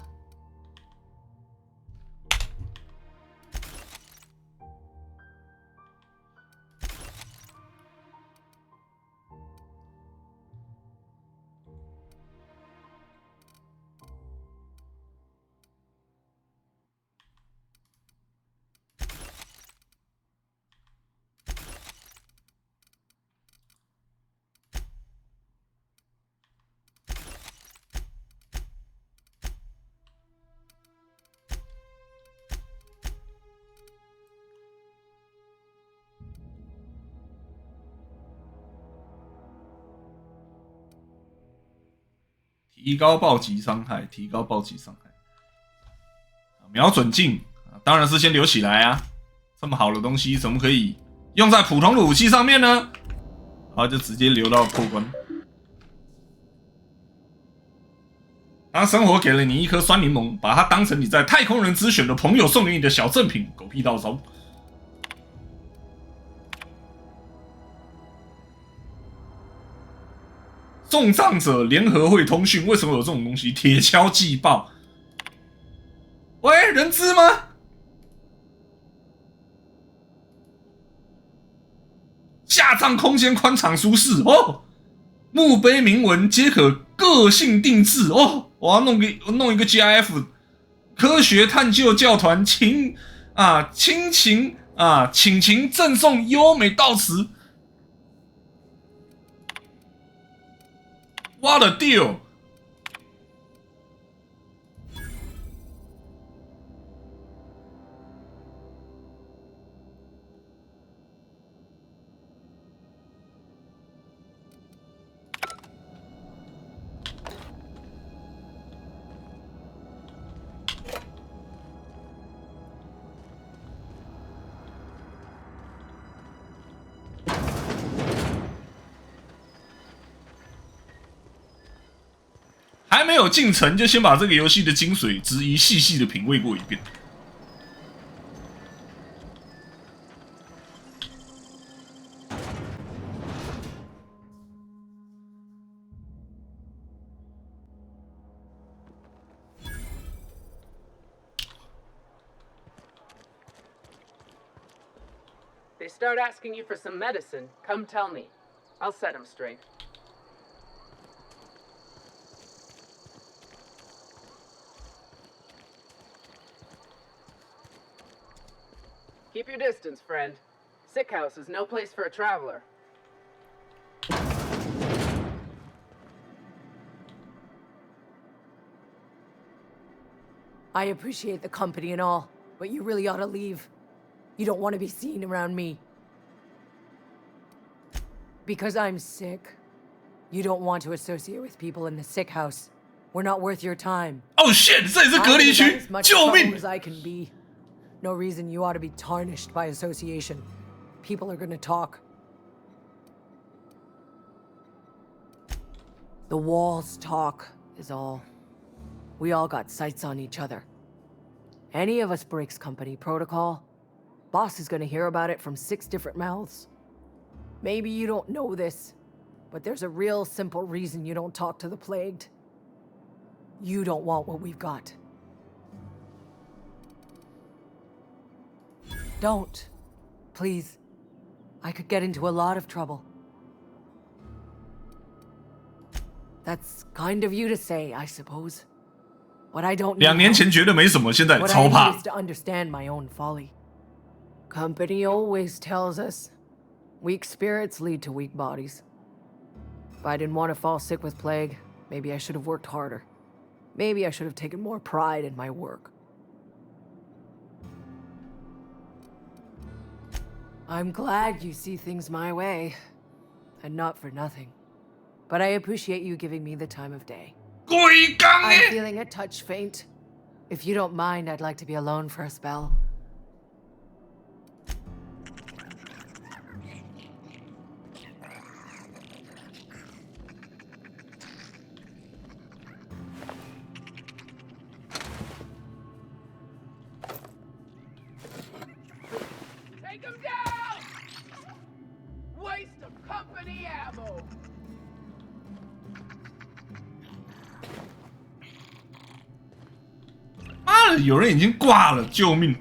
提高暴击伤害，提高暴击伤害。瞄准镜当然是先留起来啊！这么好的东西怎么可以用在普通的武器上面呢？然后就直接留到破关。当生活给了你一颗酸柠檬，把它当成你在太空人之选的朋友送给你的小赠品，狗屁倒招。送葬者联合会通讯，为什么有这种东西？铁锹季报。喂，人资吗？下葬空间宽敞舒适哦。墓碑铭文皆可个性定制哦。我要弄一个 GIF， 科学探究教团请请赠送优美悼词。What a deal！ 还没有进城，就先把这个游戏的精髓之一细细的品味过一遍。They start asking you for some medicine, come tell me. I'll set them straight. Keep your distance, friend. Sick house is no place for a traveler. I appreciate the company and all, but you really ought to leave. You don't want to be seen around me. Because I'm sick. You don't want to associate with people in the sick house. We're not worth your time. Oh shit! 这也是隔离区，救命 ！As I can be. No reason you ought to be tarnished by association. People are gonna talk. The walls talk, is all. We all got sights on each other. Any of us breaks company protocol, boss is gonna hear about it from 6 different mouths. Maybe you don't know this, but there's a real simple reason you don't talk to the plagued. You don't want what we've got. Don't. Please. I could get into a lot of trouble. That's kind of you to say, I suppose. But I don't know. 2年前觉得没什么，现在超怕。 What I need is to understand my own folly. Company always tells us weak spirits lead to weak bodies. If I didn't want to fall sick with plague, maybe I should have worked harder. Maybe I should have taken more pride in my work. I'm glad you see things my way, and not for nothing. But I appreciate you giving me the time of day. I'm feeling a touch faint. If you don't mind, I'd like to be alone for a spell. Take him down! Waste of company ammo! 妈的，有人已经挂了，救命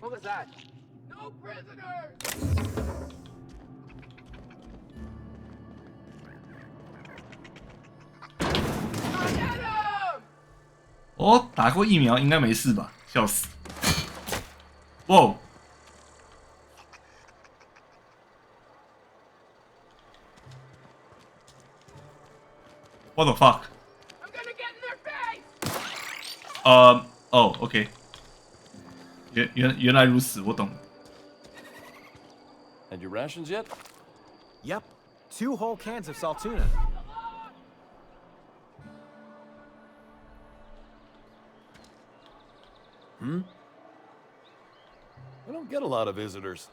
！What was that? No prisoners! 哦，打过疫苗应该没事吧？笑死！哇 ！What the fuck？ 哦 ，OK。原来如此，我懂。 And your rations yet? Yep, 2 whole cans of salt tuna. I don't get a lot of visitors.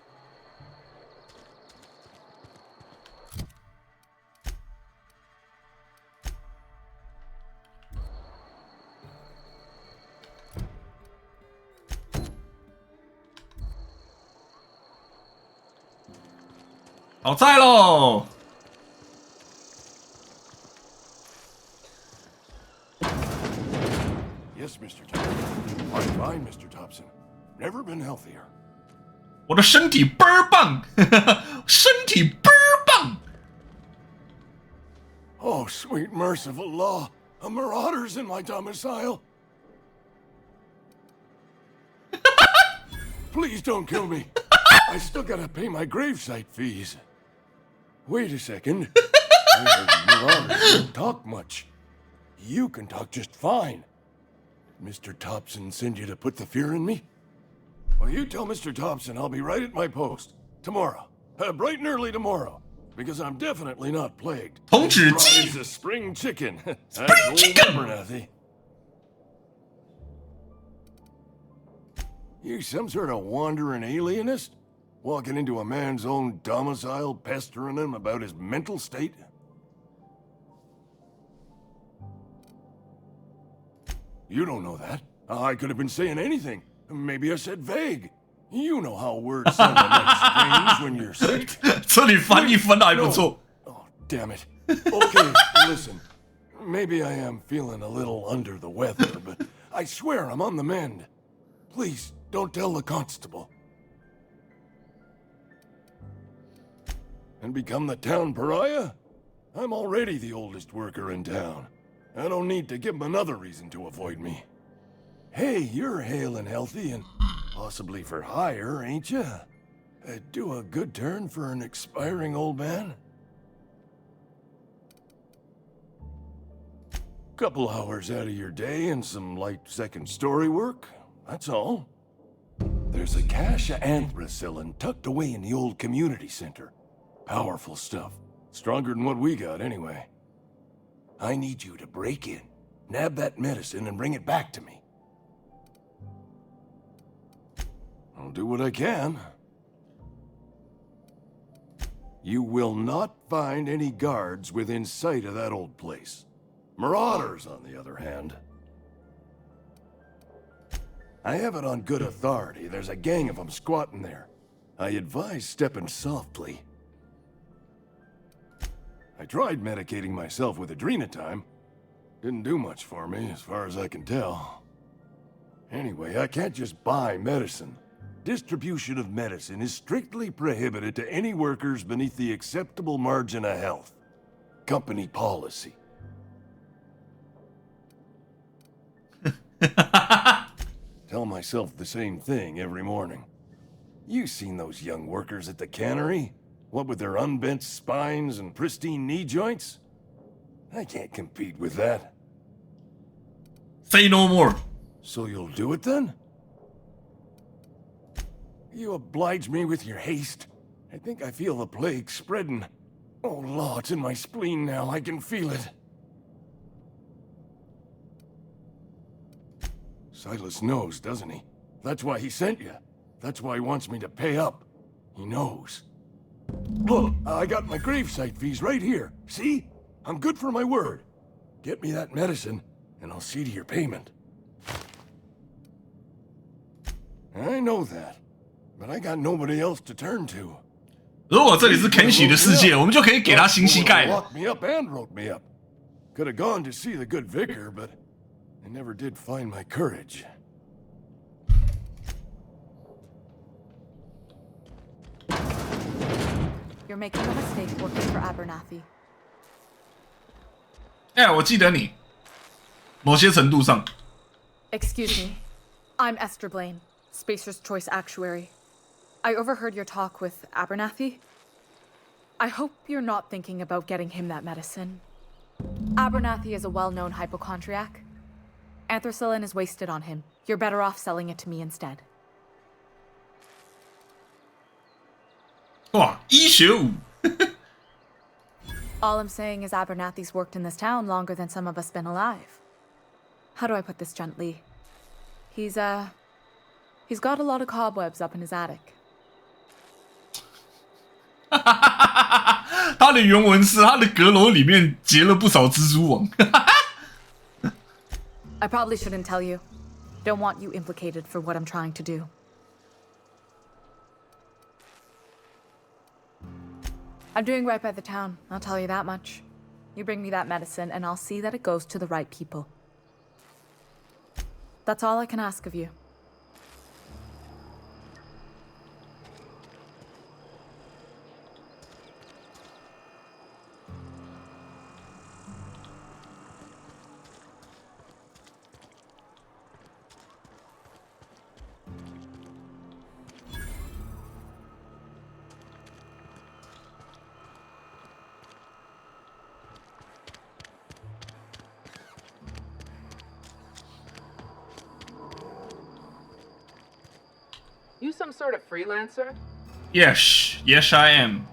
Yes, Mr. Thompson. I'm fine, Mr. Thompson. Never been healthier. 我的身体倍儿棒，身体倍儿棒。Oh, sweet merciful law! A marauder's in my domicile. Please don't kill me. I still gotta pay my gravesite fees. Wait a second. I heard marauders don't talk much. You can talk just fine. Mr. Thompson send you to put the fear in me? Well, you tell Mr. Thompson I'll be right at my post. Tomorrow. Bright and early tomorrow. Because I'm definitely not plagued. 童子鸡 It's a spring chicken. Spring chicken! Abernathy. You some sort of wandering alienist? Walking into a man's own domicile, pestering him about his mental state? You don't know that. I could have been saying anything. Maybe I said vague. You know how words sound like strange when you're sick. 这里翻译分的还不错。Oh, damn it. Okay, listen. Maybe I am feeling a little under the weather, but I swear I'm on the mend. Please, don't tell the constable. And become the town pariah? I'm already the oldest worker in town. I don't need to give him another reason to avoid me. Hey, you're hale and healthy and possibly for hire, ain't you? Do a good turn for an expiring old man? Couple hours out of your day and some light second story work, that's all. There's a cache of anthracillin tucked away in the old community center. Powerful stuff. Stronger than what we got, anyway. I need you to break in, nab that medicine, and bring it back to me. I'll do what I can. You will not find any guards within sight of that old place. Marauders, on the other hand. I have it on good authority. There's a gang of them squatting there. I advise stepping softly. I tried medicating myself with adrenatime. Didn't do much for me, as far as I can tell. Anyway, I can't just buy medicine. Distribution of medicine is strictly prohibited to any workers beneath the acceptable margin of health. Company policy. Tell myself the same thing every morning. You've seen those young workers at the cannery? What with their unbent spines and pristine knee joints? I can't compete with that. Say no more. So you'll do it then? You oblige me with your haste. I think I feel the plague spreading. Oh, law, it's in my spleen now. I can feel it. Silas knows, doesn't he? That's why he sent you. That's why he wants me to pay up. He knows. Look, I got my gravesite fees right here. See? I'm good for my word. Get me that medicine, and I'll see to your payment. I know that, but I got nobody else to turn to. 如果这里是肯许的世界，我们就可以给他新膝盖了。 Locked me up and wrote me up. Could have gone to see the good vicar, but I never did find my courage. You're making a mistake working for Abernathy. 哎，我记得你，某些程度上。Excuse me. I'm Esther Blaine, Spacer's Choice Actuary. I overheard your talk with Abernathy. I hope you're not thinking about getting him that medicine. Abernathy is a well-known hypochondriac. Anthracillin is wasted on him. You're better off selling it to me instead. 哇，医学舞。All I'm saying is Abernathy's worked in this town longer than some of us been alive. How do I put this gently? He's got a lot of cobwebs up in his attic. 他的原文是他的阁楼里面结了不少蜘蛛网。I probably shouldn't tell you. Don't want you implicated for what I'm trying to do. I'm doing right by the town, I'll tell you that much. You bring me that medicine and I'll see that it goes to the right people. That's all I can ask of you. You some sort of freelancer? Yes, I am.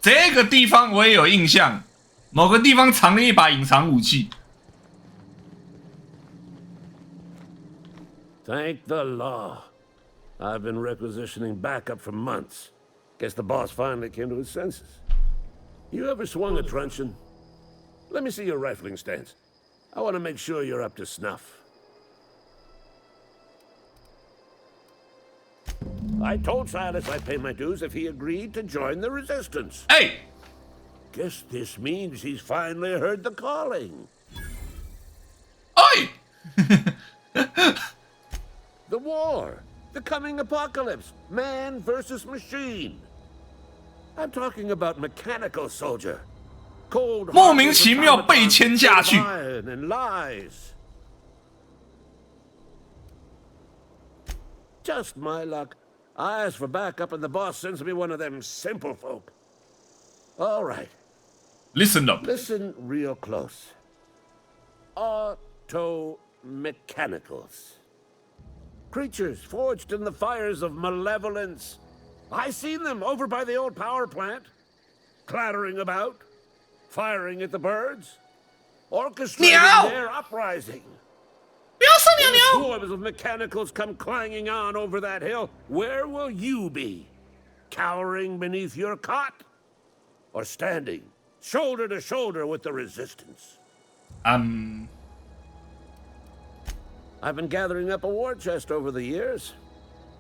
这个地方我也有印象，某个地方藏了一把隐藏武器。 Thank the law. I've been requisitioning backup for months. Guess the boss finally came to his senses. You ever swung a truncheon? Let me see your rifling stance. I want to make sure you're up to snuff. I told Silas I'd pay my dues if he agreed to join the resistance. Hey! Guess this means he's finally heard the calling. Oi! The war, the coming apocalypse, man versus machine. I'm talking about mechanical soldier. Cold 莫名其妙被签下去。 and lies. Just my luck. I ask for backup and the boss sends me one of them simple folk. All right. Listen up. Listen real close. Auto-mechanicals. Creatures forged in the fires of malevolence. I seen them over by the old power plant, clattering about, firing at the birds, orchestrating their uprising. When swarms of mechanicals come clanging on over that hill, where will you be? Cowering beneath your cot? Or standing, shoulder to shoulder with the resistance? I've been gathering up a war chest over the years.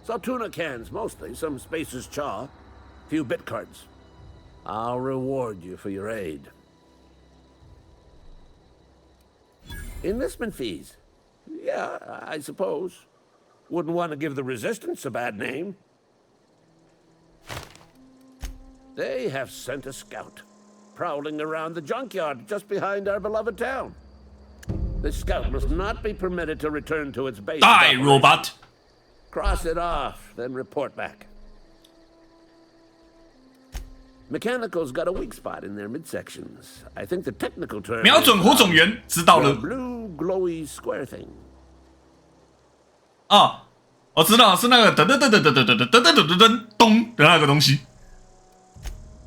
Saltuna cans, mostly. Some Spacer's chaw. Few bit cards. I'll reward you for your aid. Enlistment fees. Yeah, I suppose. Wouldn't want to give the Resistance a bad name. They have sent a scout, prowling around the junkyard just behind our beloved town. This scout must not be permitted to return to its base. Die, robot! Cross it off, then report back. Mechanicals got a weak spot in their midsections. I think the technical term 瞄准火种源，知道了。 blue glowy square thing. 啊，我知道是那个噔噔噔噔噔噔噔噔噔噔噔噔咚的那个东西。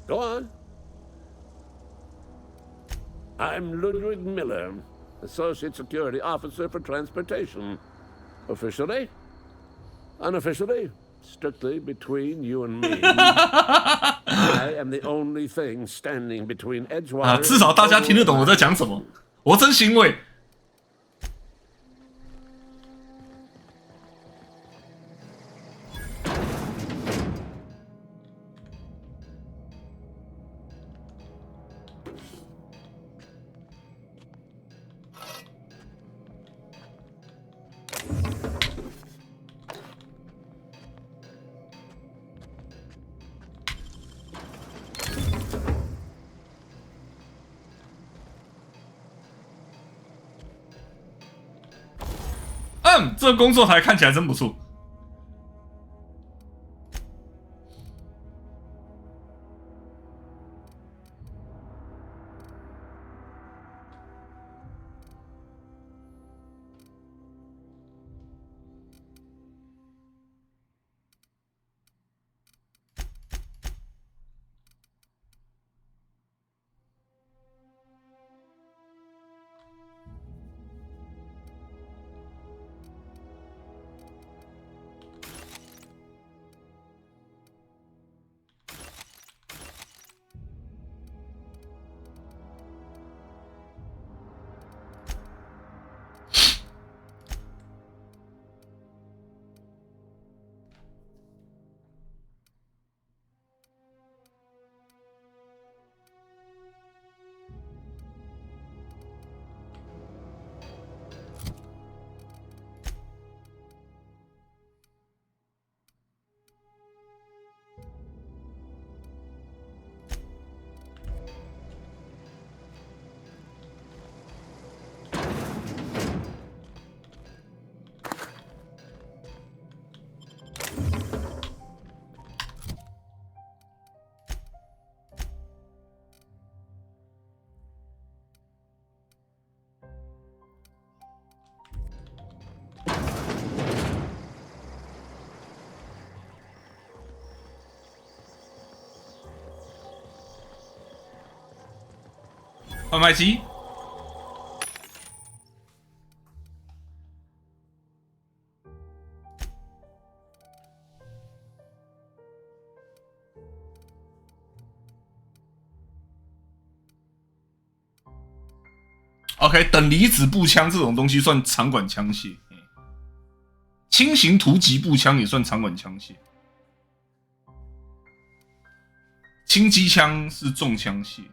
Go on. I'm Ludwig Miller, Associate Security Officer for Transportation. Officially? Unofficially? Strictly between you and me. I am the only thing standing between Edgewater 啊，至少大家听得懂我在讲什么，我真欣慰。这个工作台看起来真不错。贩卖机。OK， 等离子步枪这种东西算长管枪械，轻型突击步枪也算长管枪械，轻机枪是重枪械。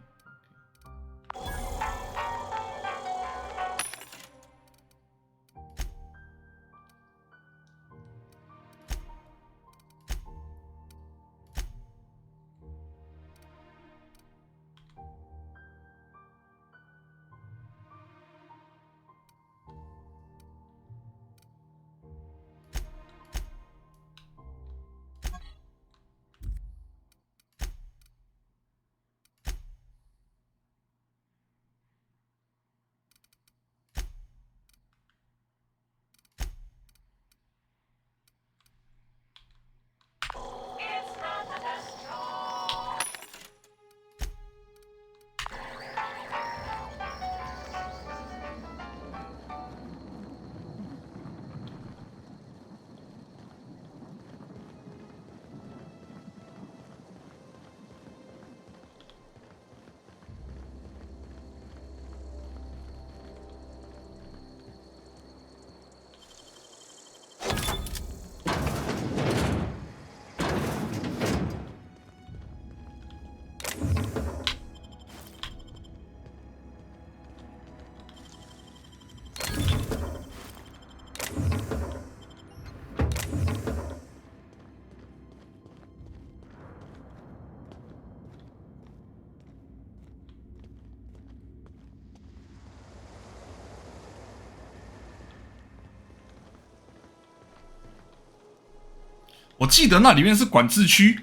我记得那里面是管制区，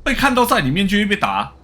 被看到在里面就会被打。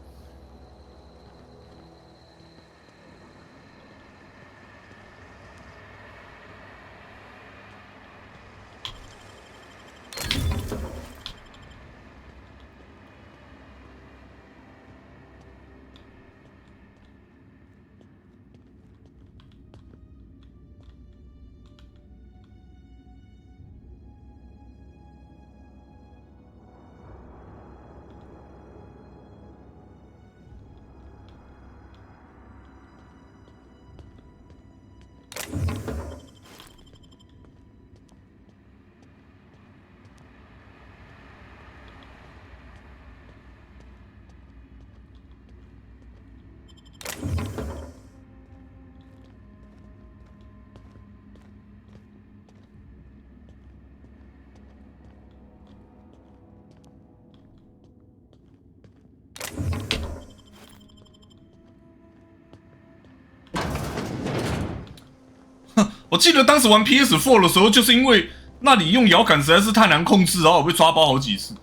我记得当时玩 PS4 的时候，就是因为那里用摇杆实在是太难控制，然后我被抓包好几次。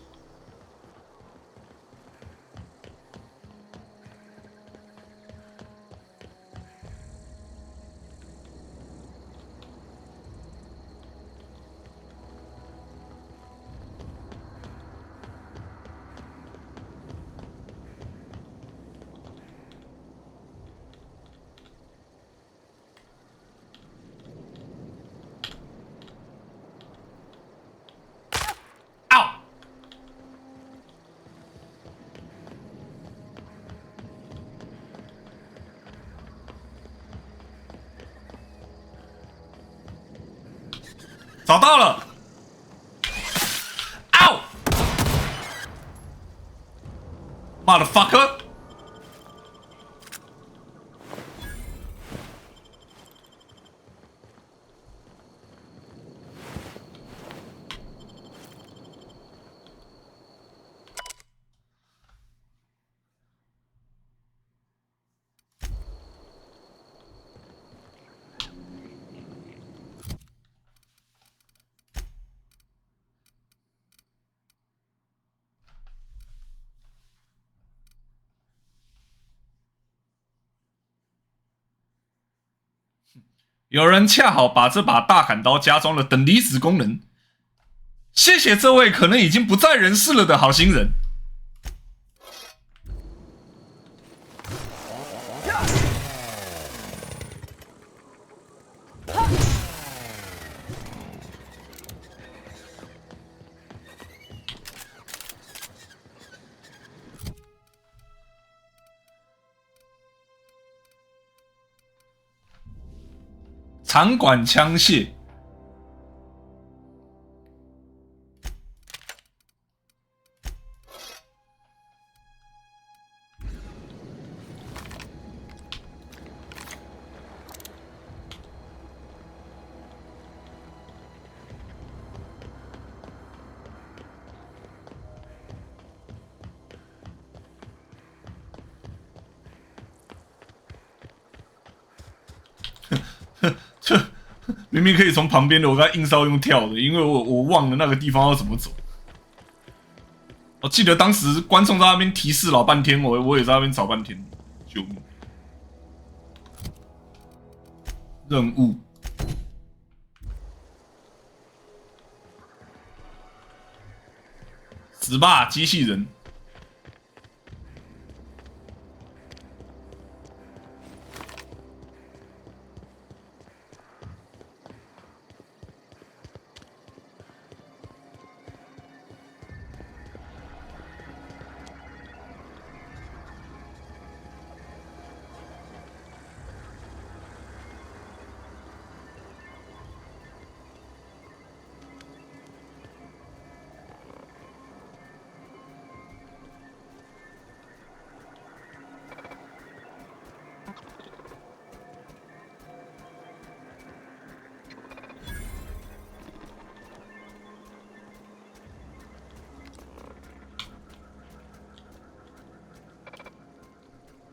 找到了 ！Ow! Motherfucker! 有人恰好把这把大砍刀加装了等离子功能，谢谢这位可能已经不在人世了的好心人。长管枪械，这明明可以从旁边的，我刚才硬是要用跳的，因为我忘了那个地方要怎么走。我记得当时观众在那边提示老半天，我也在那边找半天，救命！任务死吧，机器人！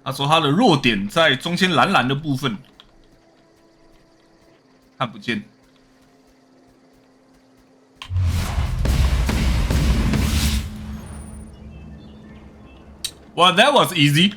他说他的弱点在中间蓝蓝的部分，看不见。Well, that was easy.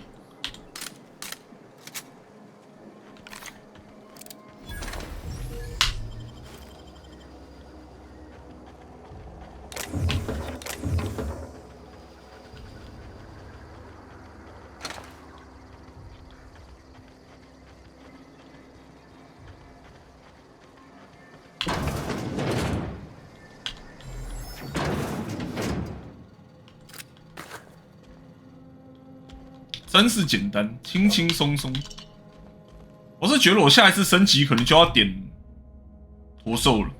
真是简单，轻轻松松。我是觉得我下一次升级可能就要点驼兽了。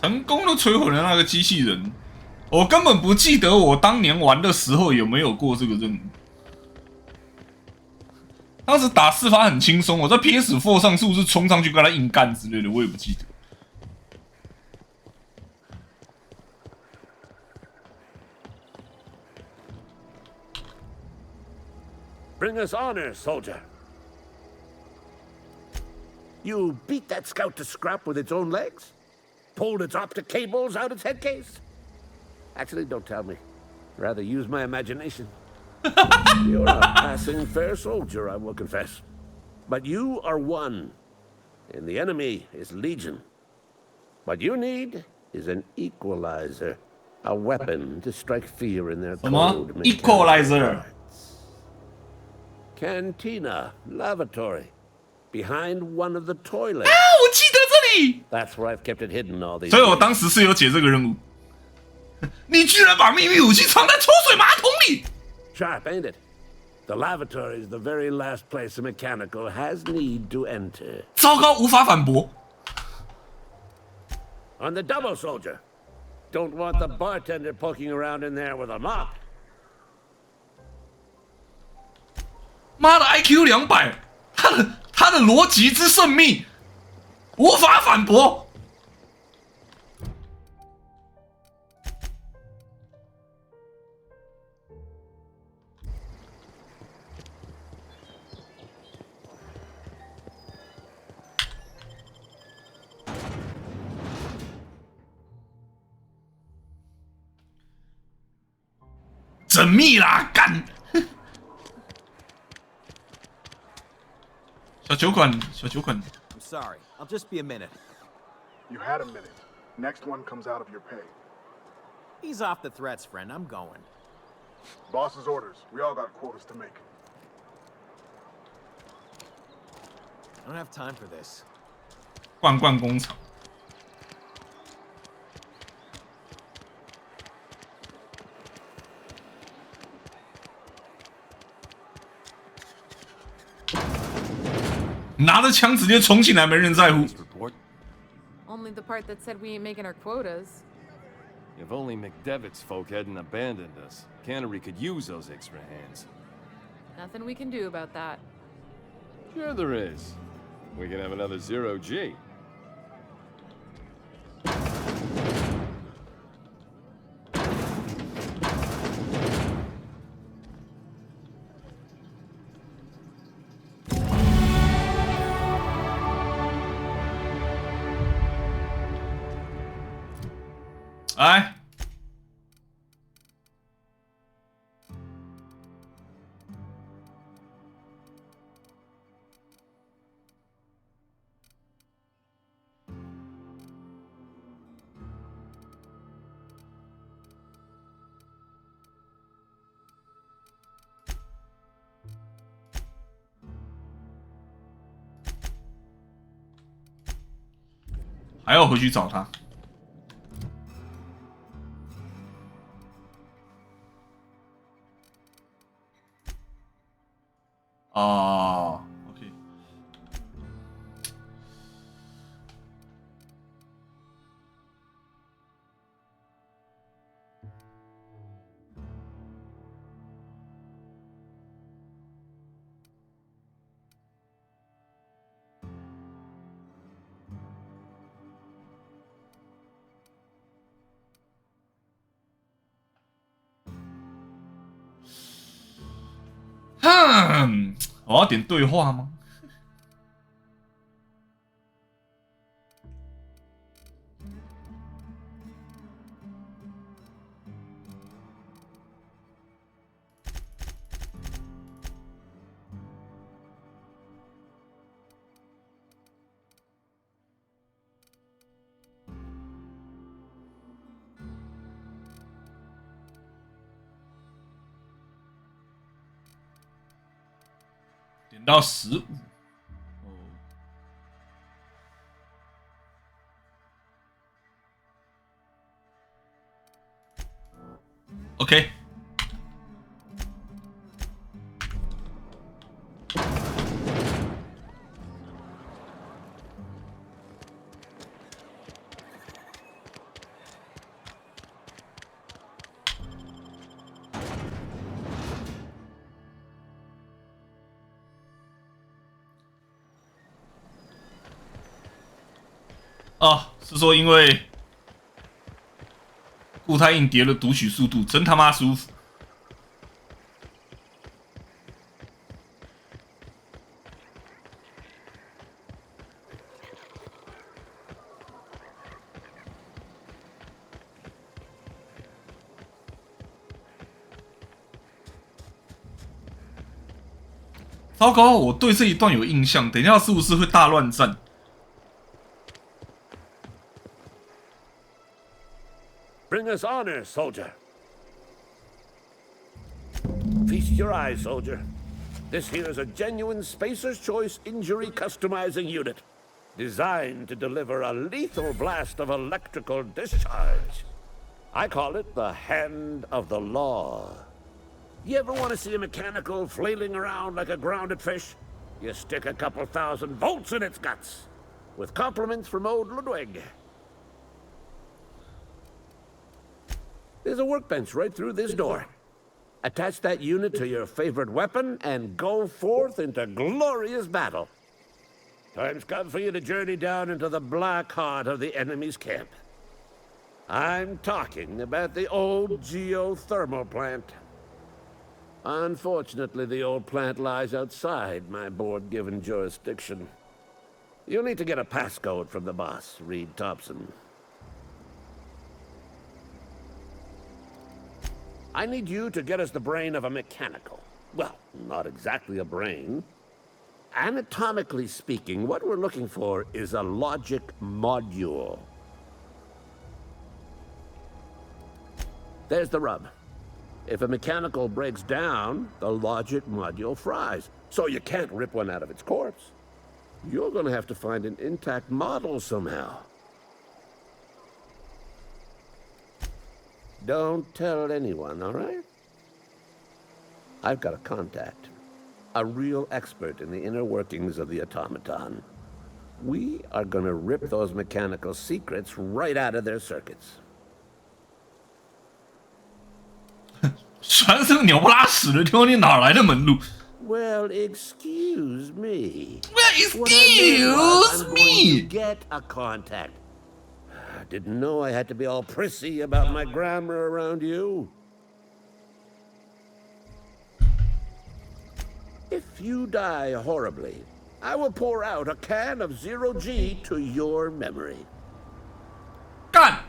成功的摧毁了那个机器人。我根本不记得我当年玩的时候有没有过这个任务。当时打4发很轻松，我在 PS4 上是不是冲上去跟他硬干之类的，我也不记得。Bring us honor, soldier. You beat that scout to scrap with its own legs? Pulled its optic cables out its head case? Actually, don't tell me. Rather use my imagination. You're a passing fair soldier, I will confess. But you are one, and the enemy is legion. What you need is an equalizer. A weapon to strike fear in their cold equalizer. Cantina, lavatory, behind one of the toilets. 我记得这里。 That's where I've kept it hidden all these. 所以我当时是有解这个任务。你居然把秘密武器藏在抽水马桶里 ！Sharp, ain't it? The lavatory is the very last place a mechanical has need to enter. 糟糕，无法反驳。On the double, soldier. Don't want the bartender poking around in there with a mop. 妈的 IQ 200，他的逻辑之甚密，无法反驳。缜密啦，干！小酒馆，小酒馆。I'm sorry. I'll just be a minute. You had a minute. Next one comes out of your pay. Ease off the threats, friend. I'm going. Boss's orders. We all got quotas to make. I don't have time for this. 罐罐工厂。拿着枪直接冲进来，没人在乎。 Only the part that said we ain't making our quotas. If only McDevitt's folk hadn't abandoned us. Cannery could use those extra hands. Nothing we can do about that. Sure there is. We can have another 0G. Aye.还要回去找他。哦 ，OK。哼，我要点对话吗？点到15。OK。啊，是说因为固态硬碟的读取速度真他妈舒服。糟糕，我对这一段有印象，等一下是不是会大乱战？ Bring us honor, soldier. Feast your eyes, soldier. This here is a genuine Spacer's Choice injury customizing unit, designed to deliver a lethal blast of electrical discharge. I call it the Hand of the Law. You ever want to see a mechanical flailing around like a grounded fish? You stick a couple thousand volts in its guts. With compliments from old Ludwig. There's a workbench right through this door. Attach that unit to your favorite weapon and go forth into glorious battle. Time's come for you to journey down into the black heart of the enemy's camp. I'm talking about the old geothermal plant. Unfortunately, the old plant lies outside my board-given jurisdiction. You'll need to get a passcode from the boss, Reed Thompson. I need you to get us the brain of a mechanical. Well, not exactly a brain. Anatomically speaking, what we're looking for is a logic module. There's the rub. If a mechanical breaks down, the logic module fries. So you can't rip one out of its corpse. You're gonna have to find an intact model somehow. Don't tell anyone, all right? I've got a contact. A real expert in the inner workings of the automaton. We are gonna rip those mechanical secrets right out of their circuits. 传这个鸟不拉屎的，听你哪来的门路 Well, excuse me. Well, excuse me. Get a contact. Didn't know I had to be all prissy about my grammar around you. If you die horribly, I will pour out a can of 0G to your memory. 干！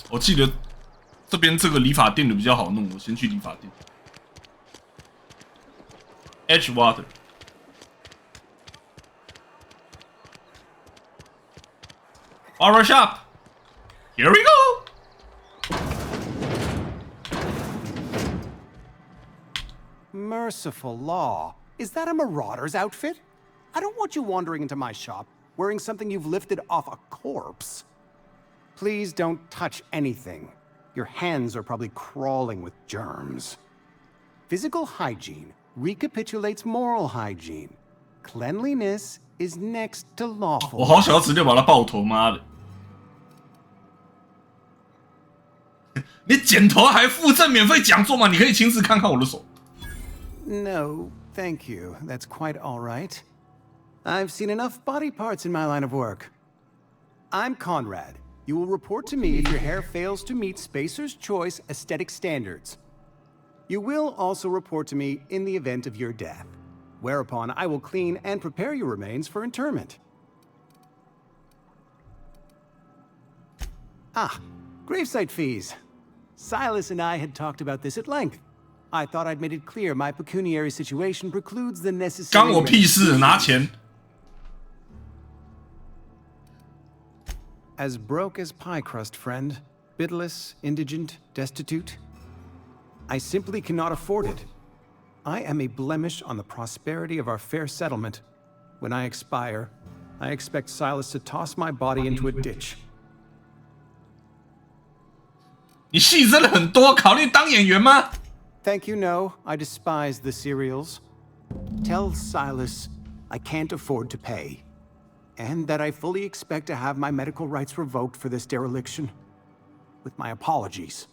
我记得这边这个理发店的比较好弄，我先去理发店。Edgewater。Barber shop. Here we go. Merciful law. Is that a marauder's outfit? I don't want you wandering into my shop wearing something you've lifted off a corpse. Please don't touch anything. Your hands are probably crawling with germs. Physical hygiene recapitulates moral hygiene. Cleanliness is next to lawful. 我好想要直接把他爆头，妈的！你剪头还附赠免费讲座吗？你可以亲自看看我的手。No, thank you. That's quite all right. I've seen enough body parts in my line of work. I'm Conrad. You will report to me if your hair fails to meet Spacer's Choice aesthetic standards. You will also report to me in the event of your death, whereupon I will clean and prepare your remains for interment. Ah, gravesite fees. Silas and I had talked about this at length. I thought I'd made it clear my pecuniary situation precludes the necessary... 干我屁事，拿钱。 As broke as pie crust, friend. Bidless, indigent, destitute. I simply cannot afford it. I am a blemish on the prosperity of our fair settlement. When I expire, I expect Silas to toss my body into a ditch. 你戏真的很多，考虑当演员吗？ Thank you, no. I despise the serials. Tell Silas I can't afford to pay, and that I fully expect to have my medical rights revoked for this dereliction. With my apologies.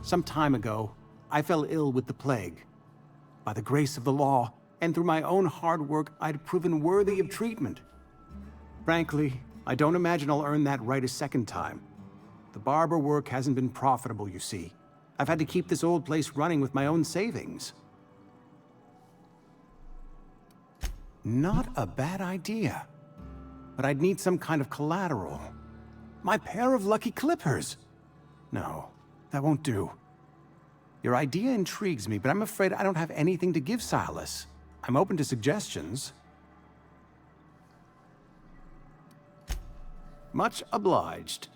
Some time ago, I fell ill with the plague. By the grace of the law, and through my own hard work, I'd proven worthy of treatment. Frankly, I don't imagine I'll earn that right a second time. The barber work hasn't been profitable, you see. I've had to keep this old place running with my own savings. Not a bad idea. But I'd need some kind of collateral. My pair of lucky clippers. No, that won't do. Your idea intrigues me, but I'm afraid I don't have anything to give Silas. I'm open to suggestions. Much obliged.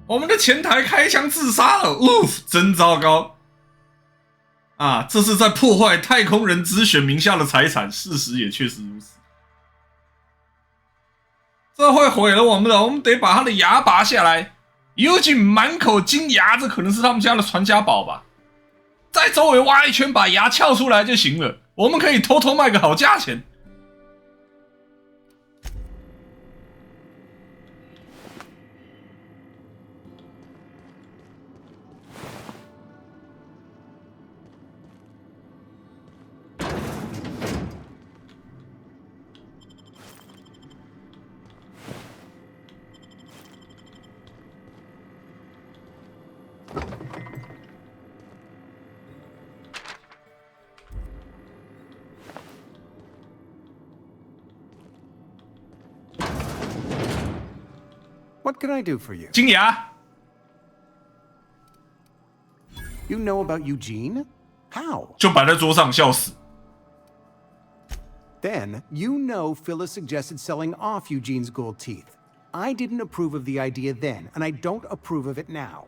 我们的前台开枪自杀了，真糟糕！啊，这是在破坏太空人之选名下的财产，事实也确实如此。这会毁了我们的，我们得把他的牙拔下来。尤其满口金牙，这可能是他们家的传家宝吧。在周围挖一圈，把牙撬出来就行了。我们可以偷偷卖个好价钱。What can I do for you? 金牙 You know about Eugene? How? 就摆在桌上，笑死。Then, you know Phyllis suggested selling off Eugene's gold teeth. I didn't approve of the idea then, and I don't approve of it now.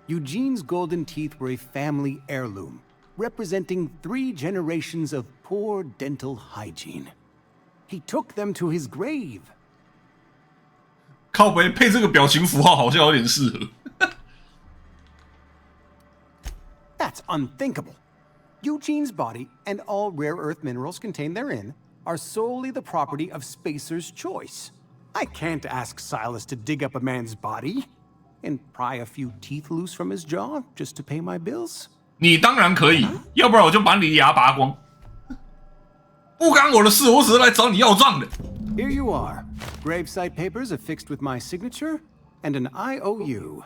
Eugene's golden teeth were a family heirloom, representing 3 generations of poor dental hygiene. He took them to his grave. 靠北配这个表情符号好像有点适合。That's unthinkable. Eugene's body and all rare earth minerals contained therein are solely the property of Spacer's choice. I can't ask Silas to dig up a man's body and pry a few teeth loose from his jaw just to pay my bills. 你当然可以，要不然我就把你的牙拔光。不干我的事，我只是来找你要账的。Here you are. Gravesite papers affixed with my signature and an IOU.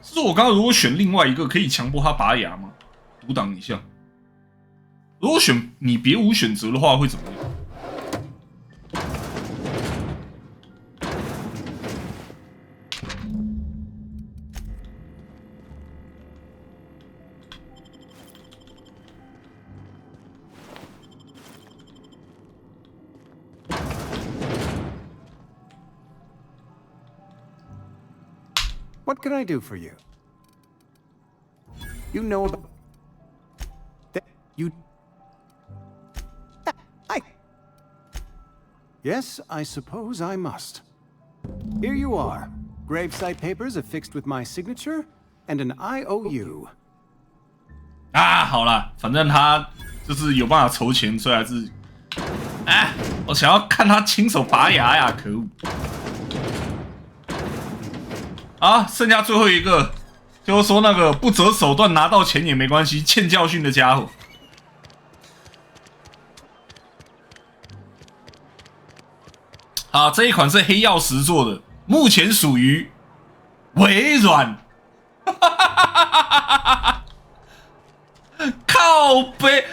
是我刚刚如果选另外一个，可以强迫他拔牙吗？读档一下。如果选你别无选择的话，会怎么样？ What can I do for you? You know about that you Yes, I suppose I must. Here you are. Gravesite papers affixed with my signature and an IOU. 啊，好啦，反正他就是有办法筹钱，所以还是，我想要看他亲手拔牙呀！可恶！啊，剩下最后一个，就是说那个不择手段拿到钱也没关系，欠教训的家伙。啊，这一款是黑曜石做的，目前属于微软。靠背，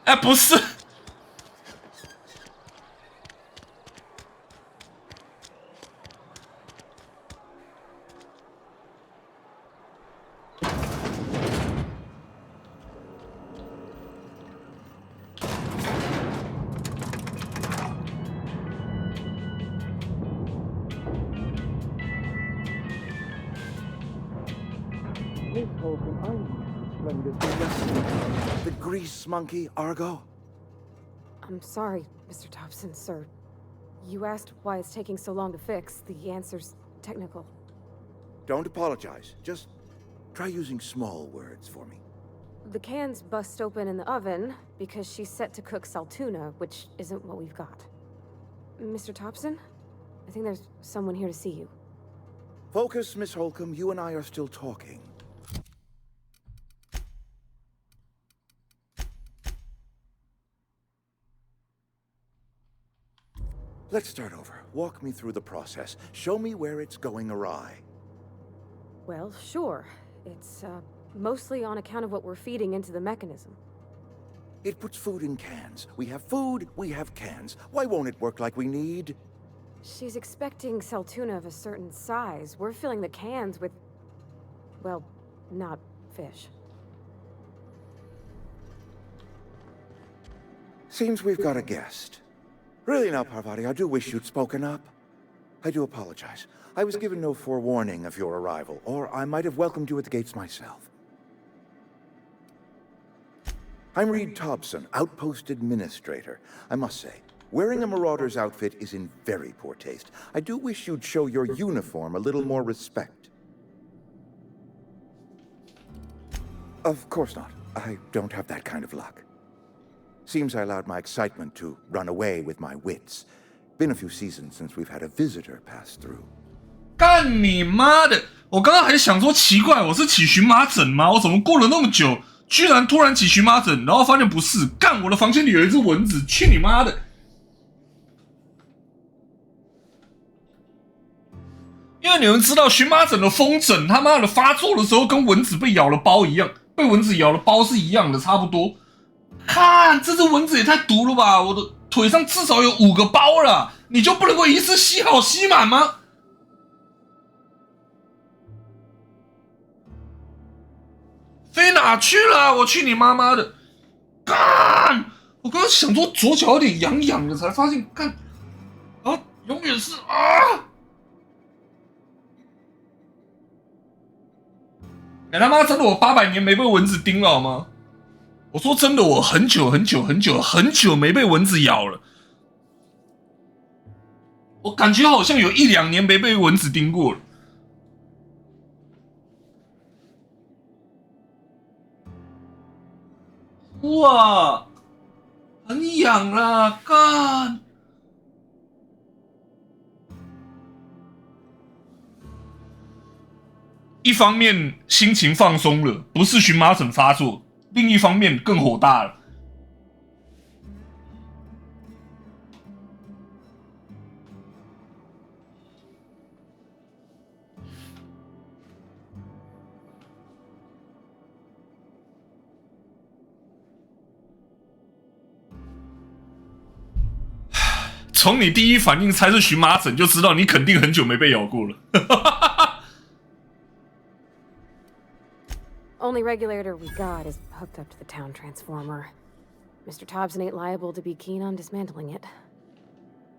哎，不是。The grease monkey, Argo? I'm sorry, Mr. Thompson, sir. You asked why it's taking so long to fix. The answer's technical. Don't apologize. Just try using small words for me. The cans bust open in the oven because she's set to cook saltuna, which isn't what we've got. Mr. Thompson? I think there's someone here to see you. Focus, Miss Holcomb. You and I are still talking. Let's start over. Walk me through the process. Show me where it's going awry. Well, sure. It's, mostly on account of what we're feeding into the mechanism. It puts food in cans. We have food, we have cans. Why won't it work like we need? She's expecting saltuna of a certain size. We're filling the cans with, well, not fish. Seems we've got a guest. Really now, Parvati, I do wish you'd spoken up. I do apologize. I was given no forewarning of your arrival, or I might have welcomed you at the gates myself. I'm Reed Thompson, Outpost Administrator. I must say, wearing a Marauder's outfit is in very poor taste. I do wish you'd show your uniform a little more respect. Of course not. I don't have that kind of luck. Seems I allowed my excitement to run away with my wits. Been a few seasons since we've had a visitor pass through. 干你妈的！我刚刚还想说奇怪，我是起荨麻疹吗？我怎么过了那么久，居然突然起荨麻疹？然后发现不是，干我的房间里有一只蚊子，去你妈的！因为你们知道荨麻疹的风疹，他妈的发作的时候跟蚊子被咬了包一样，被蚊子咬了包是一样的，差不多。看这只蚊子也太毒了吧！我的腿上至少有5个包了，你就不能够一次吸好吸满吗？飞哪去了？我去你妈妈的！干！我刚刚想说左脚有点痒痒的，才发现干啊，永远是啊！哎他妈真的我800年没被蚊子叮了好吗？我说真的，我很久没被蚊子咬了。我感觉好像有1、2年没被蚊子叮过了。哇，很痒啦，干！一方面心情放松了，不是荨麻疹发作。另一方面更火大了。从你第一反应猜是荨麻疹，就知道你肯定很久没被咬过了。Only regulator we got is hooked up to the town transformer. Mr. Thompson ain't liable to be keen on dismantling it.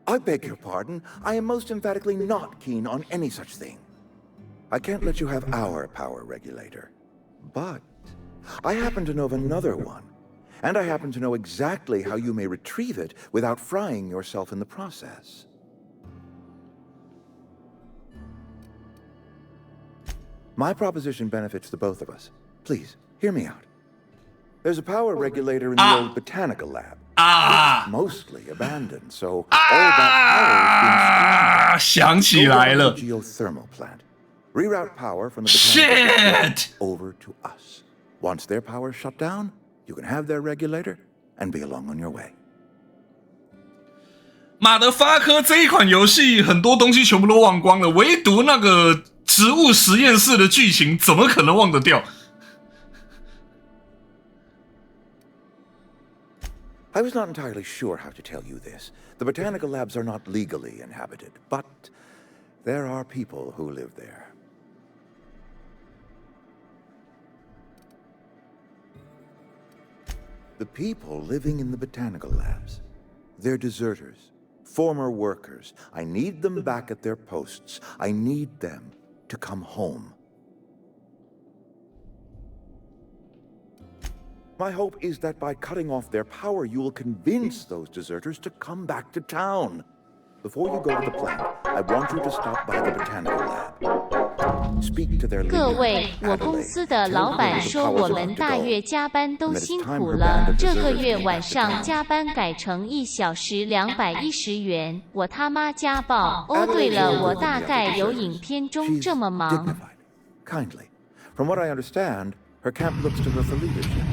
I beg your pardon. I am most emphatically not keen on any such thing. I can't let you have our power regulator. But I happen to know of another one. And I happen to know exactly how you may retrieve it without frying yourself in the process. My proposition benefits the both of us. Please, hear me out. There's a power regulator in the old botanical lab. mostly abandoned, so all that power is being 想起来了 geothermal plant. Reroute power from the botanical over to us. Once their power shut down, you can have their regulator and be along on your way. 马的发科这一款游戏很多东西全部都忘光了，唯独那个植物实验室的剧情怎么可能忘得掉？ I was not entirely sure how to tell you this. The botanical labs are not legally inhabited, but there are people who live there. The people living in the botanical labs, they're deserters, former workers. I need them back at their posts. I need them to come home. My hope is that by cutting off their power, you will convince those deserters to come back to town. Before you go to the plant, I want you to stop by the botanical lab. Speak to their leader, 各位，我公司的老板说我们大月加班都辛苦了，这个月晚上加班改成1小时210元，我他妈家暴！哦，对了，我大概有影片中这么忙。Kindly. From what I understand, her camp looks to her for leadership.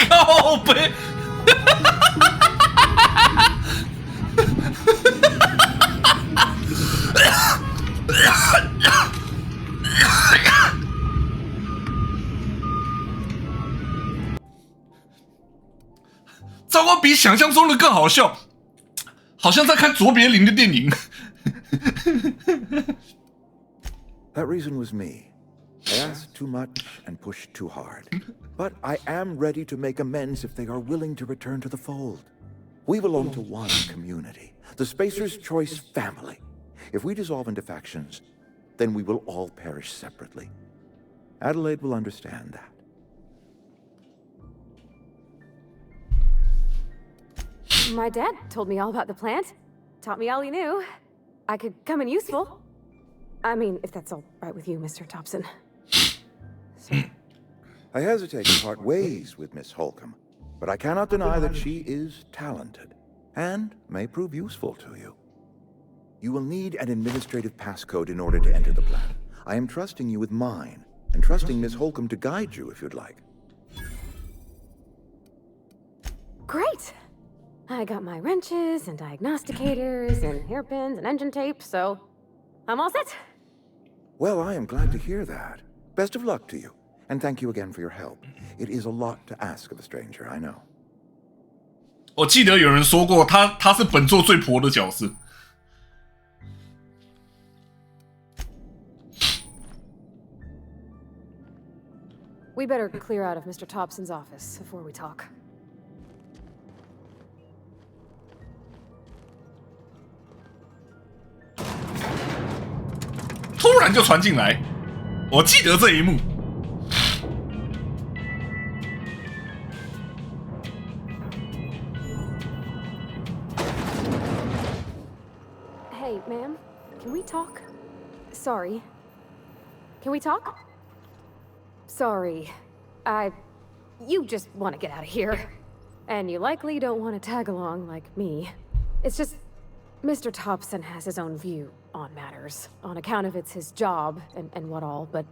Oh, 靠北！糟糕，比想象中的更好笑，好像在看卓别林的电影。That reason was me. I asked too much and pushed too hard. But I am ready to make amends if they are willing to return to the fold. We belong to one community, the Spacer's Choice family. If we dissolve into factions, then we will all perish separately. Adelaide will understand that. My dad told me all about the plant. Taught me all he knew. I could come in useful. I mean, if that's all right with you, Mr. Thompson. I hesitate to part ways with Miss Holcomb, but I cannot deny that she is talented and may prove useful to you. You will need an administrative passcode in order to enter the plant. I am trusting you with mine, and trusting Miss Holcomb to guide you if you'd like. Great! I got my wrenches and diagnosticators and hairpins and engine tape, so I'm all set. Well, I am glad to hear that. Best of luck to you, and thank you again for your help. It is a lot to ask of a stranger, I know. 我记得有人说过，他是本作最婆的角色。We better clear out of Mr. Thompson's office before we talk. 突然就传进来，我记得这一幕。Hey, ma'am, can we talk? Sorry. Can we talk? Sorry. You just want to get out of here. And you likely don't want to tag along like me. It's just, Mr. Thompson has his own view on matters, on account of it's his job and what all, but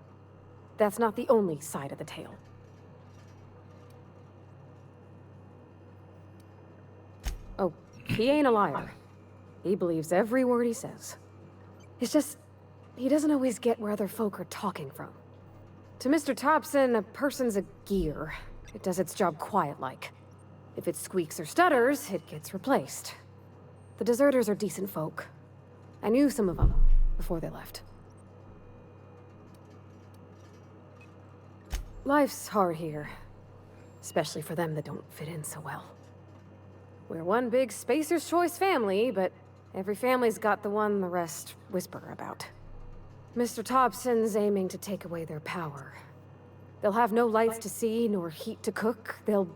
that's not the only side of the tale. Oh, he ain't a liar. He believes every word he says. It's just, he doesn't always get where other folk are talking from. To Mr. Thompson, a person's a gear. It does its job quiet-like. If it squeaks or stutters, it gets replaced. The deserters are decent folk. I knew some of them before they left. Life's hard here, especially for them that don't fit in so well. We're one big Spacer's Choice family, but every family's got the one the rest whisper about. Mr. Thompson's aiming to take away their power. They'll have no lights to see, nor heat to cook. They'll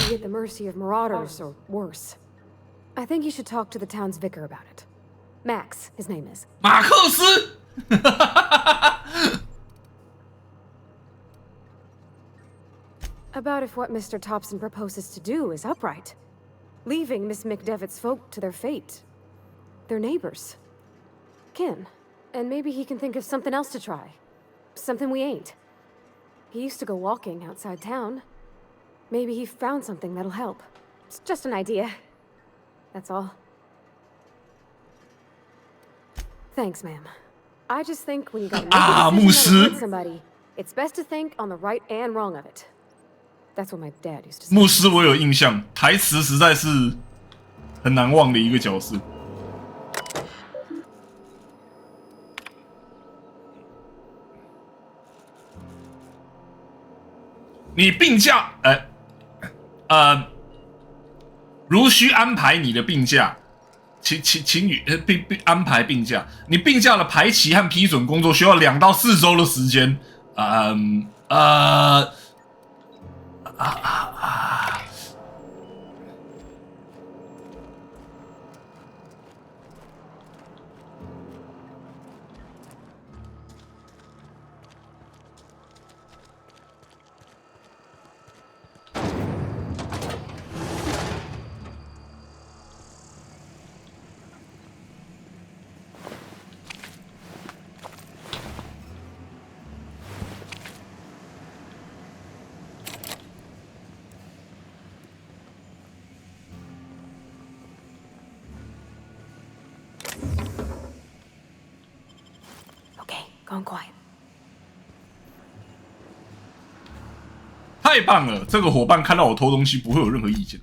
be at the mercy of marauders, or worse. I think you should talk to the town's vicar about it. Max, his name is. 马克思。About if what Mr. Thompson proposes to do is upright. Leaving Miss McDevitt's folk to their fate. They're neighbors. Kin. And maybe he can think of something else to try. Something we ain't. He used to go walking outside town. Maybe he found something that'll help. It's just an idea. That's all. Thanks, ma'am. I just think when you gotta make a decision that'll hurt somebody, it's best to think on the right and wrong of it. That's what my dad used to say. 牧师我有印象，台词实在是很难忘的一个角色。你病假，如需安排你的病假，请予安排病假。你病假的排期和批准工作需要2到4周的时间。Gone quiet. 太棒了！这个伙伴看到我偷东西不会有任何意见。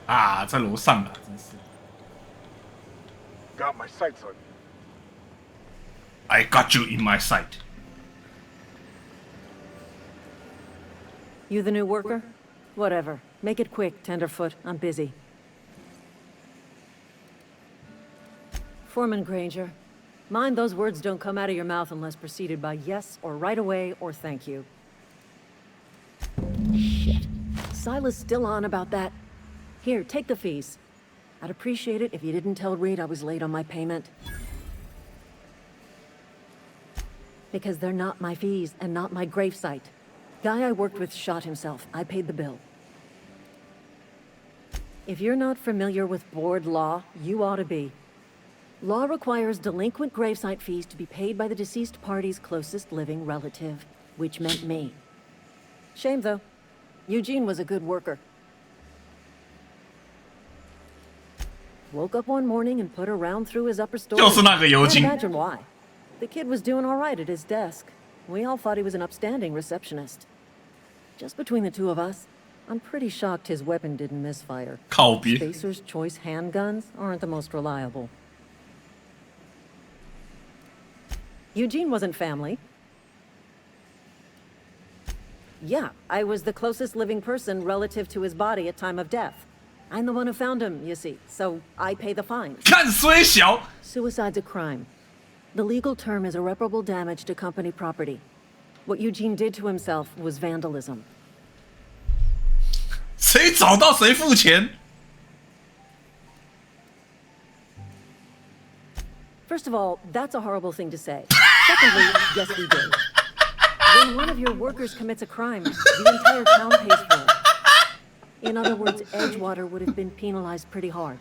啊，在楼上啊，真是。Got my sights on you. I got you in my sight. You the new worker? Whatever. Make it quick, Tenderfoot. I'm busy. Foreman Granger, mind those words don't come out of your mouth unless preceded by yes or right away or thank you. Shit. Silas still on about that. Here, take the fees. I'd appreciate it if you didn't tell Reed I was late on my payment. Because they're not my fees and not my gravesite. Guy I worked with shot himself. I paid the bill. If you're not familiar with board law, you ought to be. Law requires delinquent gravesite fees to be paid by the deceased party's closest living relative, which meant me. Shame, though. Eugene was a good worker. Woke up one morning and put a round through his upper story. Can't imagine why. The kid was doing all right at his desk. We all thought he was an upstanding receptionist. Just between the two of us, I'm pretty shocked his weapon didn't misfire. Spacer's Choice handguns aren't the most reliable. Eugene wasn't family. Yeah, I was the closest living person relative to his body at time of death. I'm the one who found him, you see, so I pay the fines. 看虽小 Suicide's a crime. The legal term is irreparable damage to company property. What Eugene did to himself was vandalism. 谁找到谁付钱。First of all, that's a horrible thing to say. Secondly, yes, we did. When one of your workers commits a crime, the entire town pays for it. In other words, Edgewater would have been penalized pretty hard.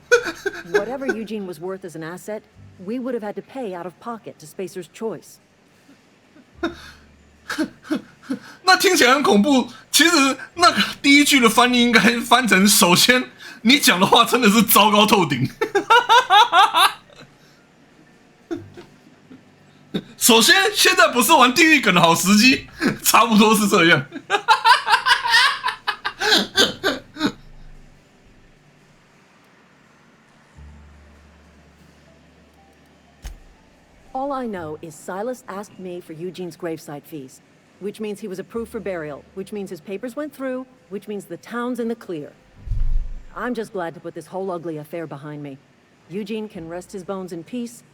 Whatever Eugene was worth as an asset, we would have had to pay out of pocket to Spacer's Choice. 那听起来很恐怖。其实那个第一句的翻译应该翻成：首先，你讲的话真的是糟糕透顶。首先，现在不是玩地狱梗的好时机，差不多是这样。All I know is Silas asked me for Eugene's gravesite fees, which means he was approved for burial, which means his papers went through, which means the town's in the clear. I'm just glad to put this whole ugly affair behind me. Eugene can rest his bones in peace,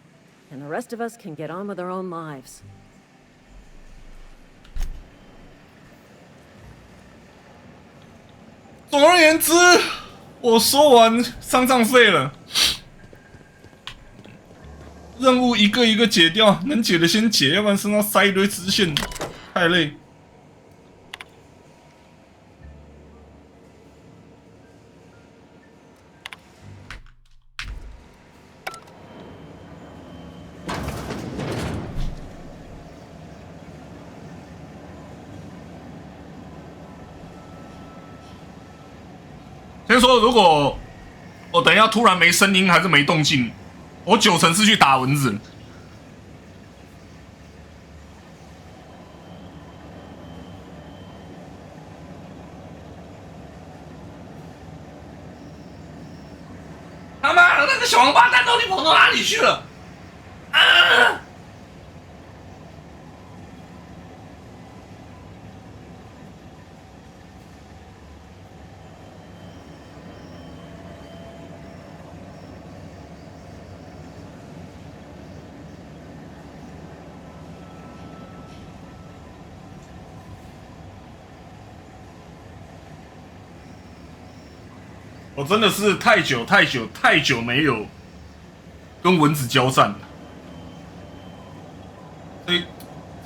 and the rest of us can get on with our own lives. 总而言之，我收完丧葬费了。任务一个一个解掉，能解的先解，要不然身上塞一堆支线，太累。先说，如果我等一下突然没声音还是没动静，我90%是去打蚊子。他妈的，那个小王八蛋到底跑到哪里去了？啊！我真的是太久没有跟蚊子交战了。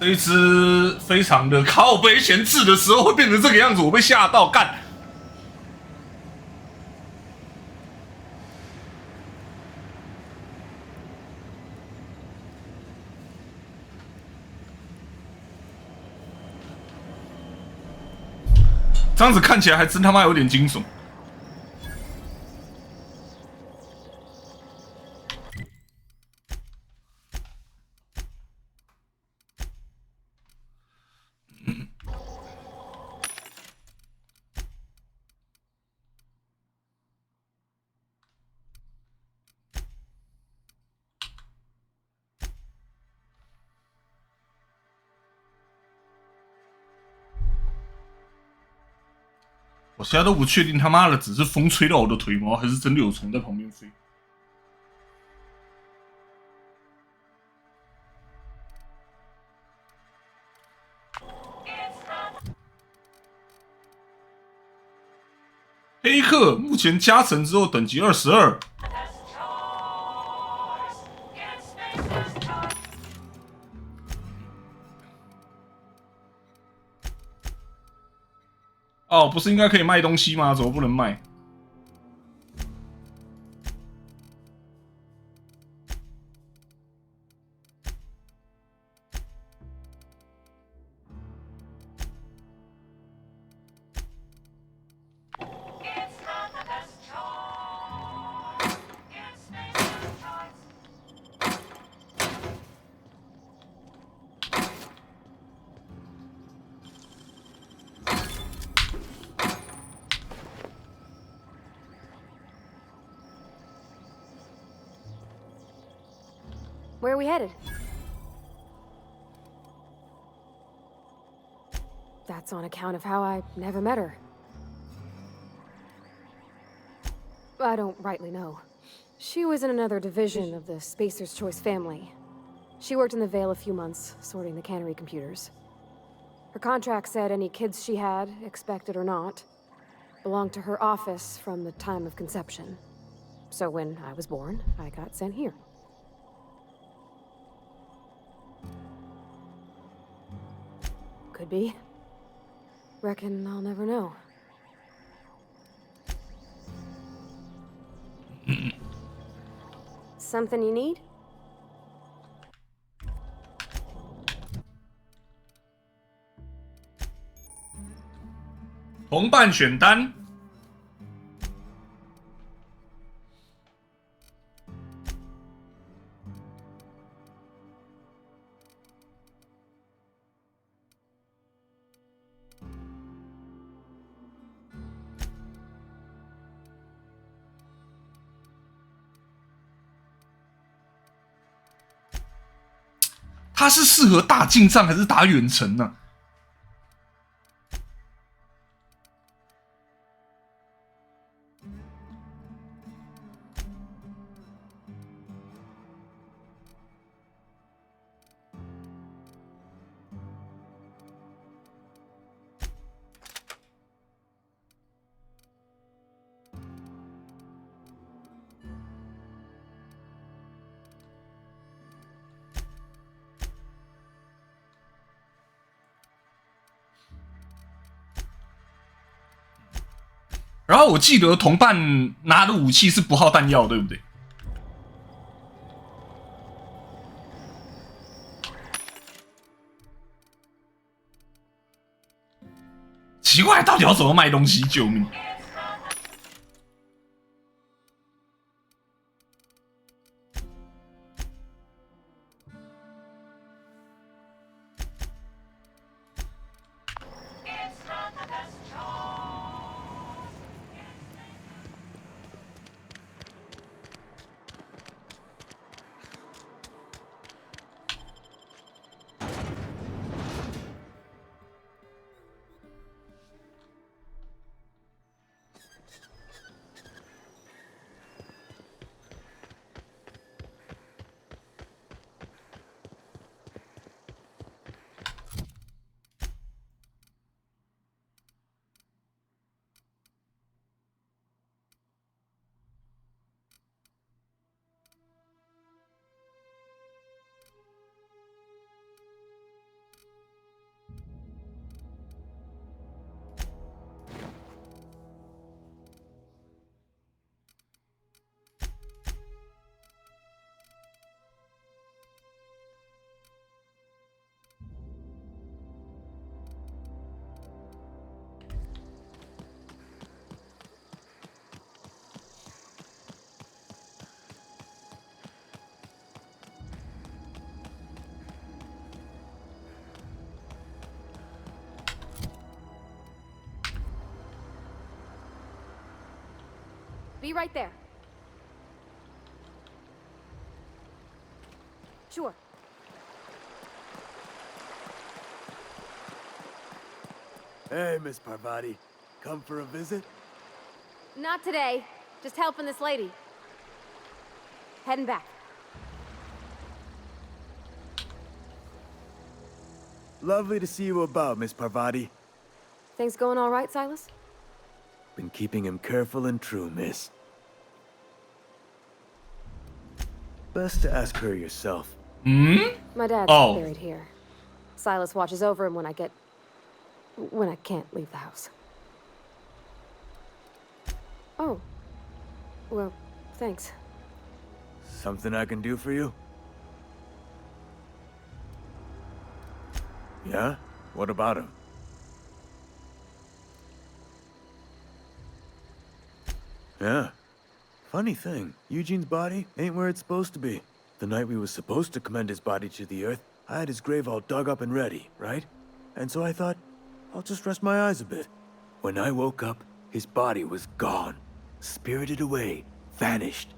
这一只非常的靠背闲置的时候会变成这个样子，我被吓到干。这样子看起来还真他妈有点惊悚。我现在都不确定他妈的只是风吹到我的腿毛，还是真的有虫在旁边飞。黑客目前加成之后等级22。哦，不是应该可以卖东西吗？怎么不能卖？Where are we headed? That's on account of how I never met her. I don't rightly know. She was in another division of the Spacer's Choice family. She worked in the Vale a few months, sorting the cannery computers. Her contract said any kids she had, expected or not, belonged to her office from the time of conception. So when I was born, I got sent here. Could be. Reckon I'll never know. Something you need? 同伴选单。他是适合打近战还是打远程呢？然后我记得同伴拿的武器是不耗弹药，对不对？奇怪，到底要怎么卖东西？救命！Be right there. Sure. Hey, Miss Parvati. Come for a visit? Not today. Just helping this lady. Heading back. Lovely to see you about, Miss Parvati. Things going all right, Silas? Been keeping him careful and true, miss. Best to ask her yourself. My dad's buried here. Silas watches over him when I can't leave the house. Oh. Well, thanks. Something I can do for you? Yeah? What about him? Yeah. Funny thing, Eugene's body ain't where it's supposed to be. The night we was supposed to commend his body to the earth, I had his grave all dug up and ready, right? And so I thought, I'll just rest my eyes a bit. When I woke up, his body was gone. Spirited away. Vanished.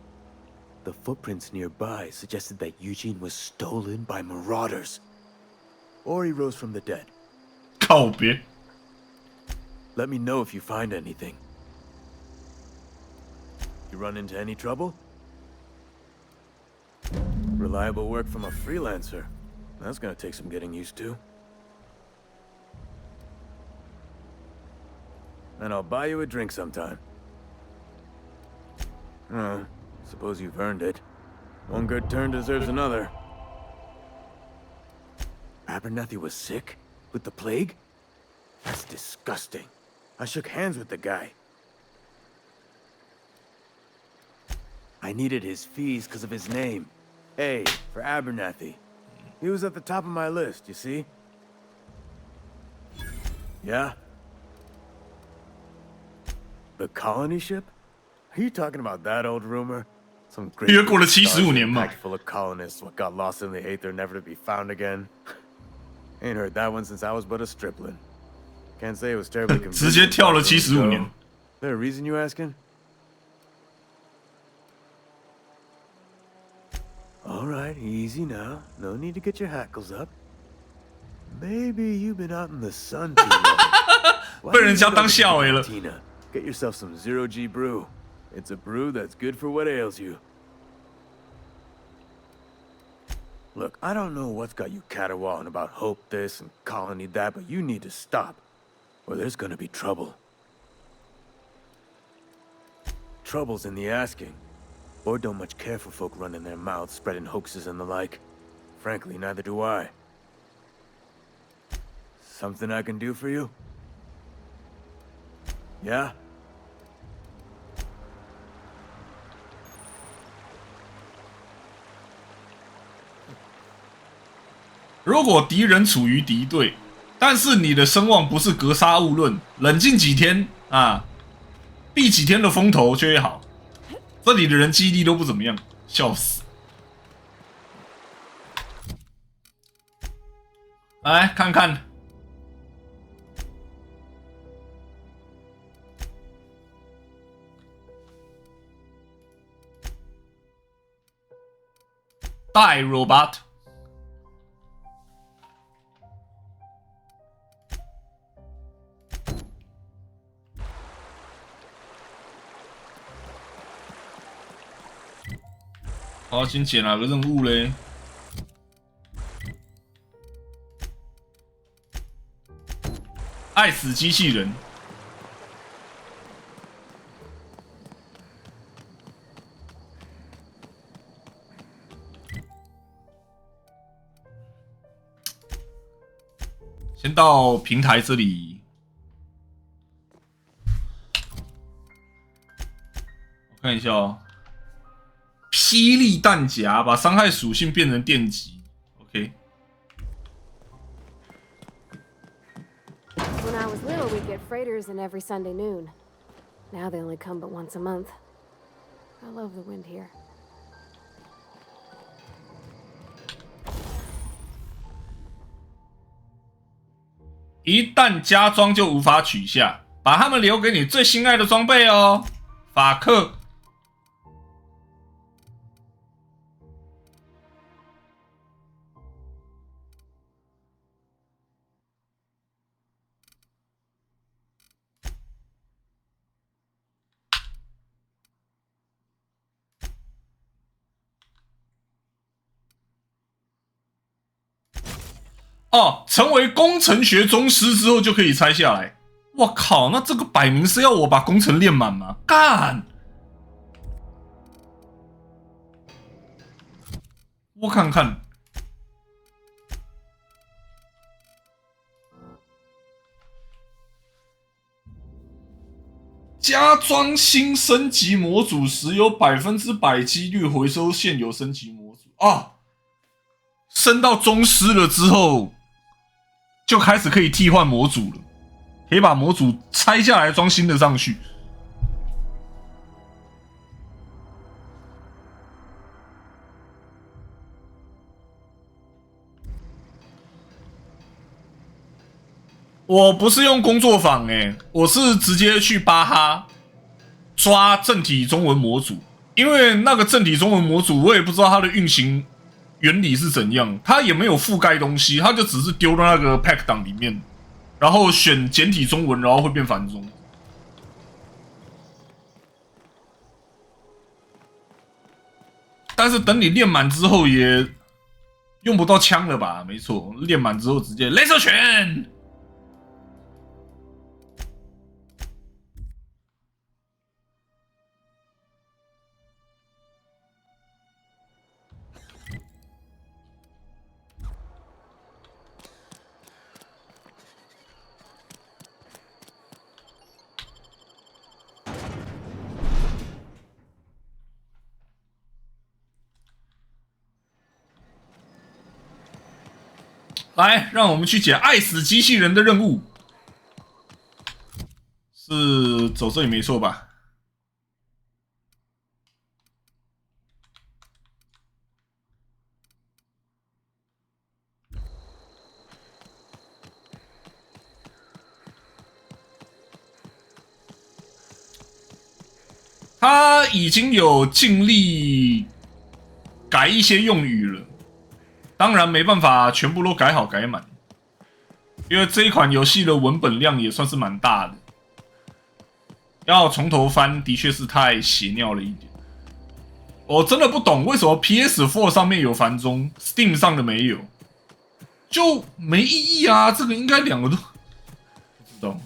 The footprints nearby suggested that Eugene was stolen by marauders. Or he rose from the dead. Copy. Let me know if you find anything. You run into any trouble? reliable work from a freelancer. That's gonna take some getting used to. And I'll buy you a drink sometime. Suppose you've earned it. One good turn deserves another. Abernathy was sick? With the plague? That's disgusting. I shook hands with the guy. I needed his fees because of his name. A for Abernathy. He was at the top of my list, you see? Yeah? The colony ship? Are you talking about that old rumor? Some great packed full of colonists what got lost in the aether never to be found again. Ain't heard that one since I was but a stripling. Can't say it was terribly convincing. 直接跳了75年。 There a reason you asking? All right, easy now. No need to get your hackles up. Maybe you've been out in the sun too long. 被人家当笑话了。 Get yourself some zero-G brew. It's a brew that's good for what ails you. Look, I don't know what's got you caterwauling about hope this and colony that, but you need to stop, or there's gonna be trouble. Trouble's in the asking. Or don't much care for folk running their mouths, spreading hoaxes and the like. Frankly, neither do I. Something I can do for you? Yeah? 如果敌人处于敌对，但是你的声望不是格杀勿论，冷静几天啊，避几天的风头就会好。这里的人记忆力都不怎么样，笑死！来看看。 Die robot。好，先解哪个任务嘞？爱死机器人。 先到平台这里，我看一下哦。霹雳弹夹把伤害属性变成电击 ，OK。 When I was little, we'd get freighters in every Sunday noon. Now they only come but once a month. I love the wind here. 一旦加装就无法取下，把它们留给你最心爱的装备哦，法克。哦，成为工程学宗师之后就可以拆下来。我靠，那这个摆明是要我把工程练满吗？干！我看看，加装新升级模组时有100%几率回收现有升级模组啊！升到宗师了之后。 就开始可以替换模组了，可以把模组拆下来装新的上去。我不是用工作坊我是直接去巴哈抓正体中文模组，因为那个正体中文模组我也不知道它的运行。 原理是怎样？它也没有覆盖东西，它就只是丢到那个 pack 档里面，然后选简体中文，然后会变繁中。但是等你练满之后也用不到枪了吧？没错，练满之后直接雷射拳。来，让我们去解爱死机器人的任务，是走这里没错吧？他已经有尽力改一些用语了，当然没办法全部都改好改满，因为这一款游戏的文本量也算是蛮大的，要从头翻的确是太血尿了一点。我真的不懂为什么 PS4 上面有繁中 ，Steam 上的没有，就没意义啊！这个应该两个都不知道。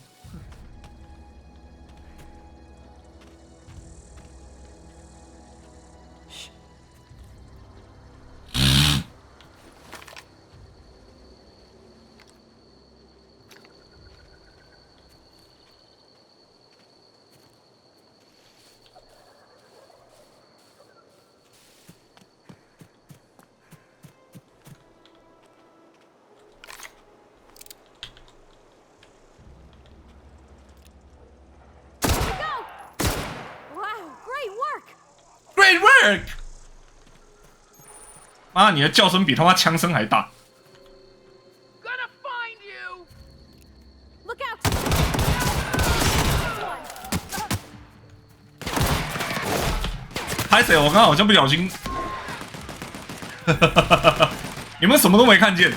Great work！ 妈，你的叫声比他妈枪声还大。拍谁？我刚刚好像不小心，你们什么都没看见。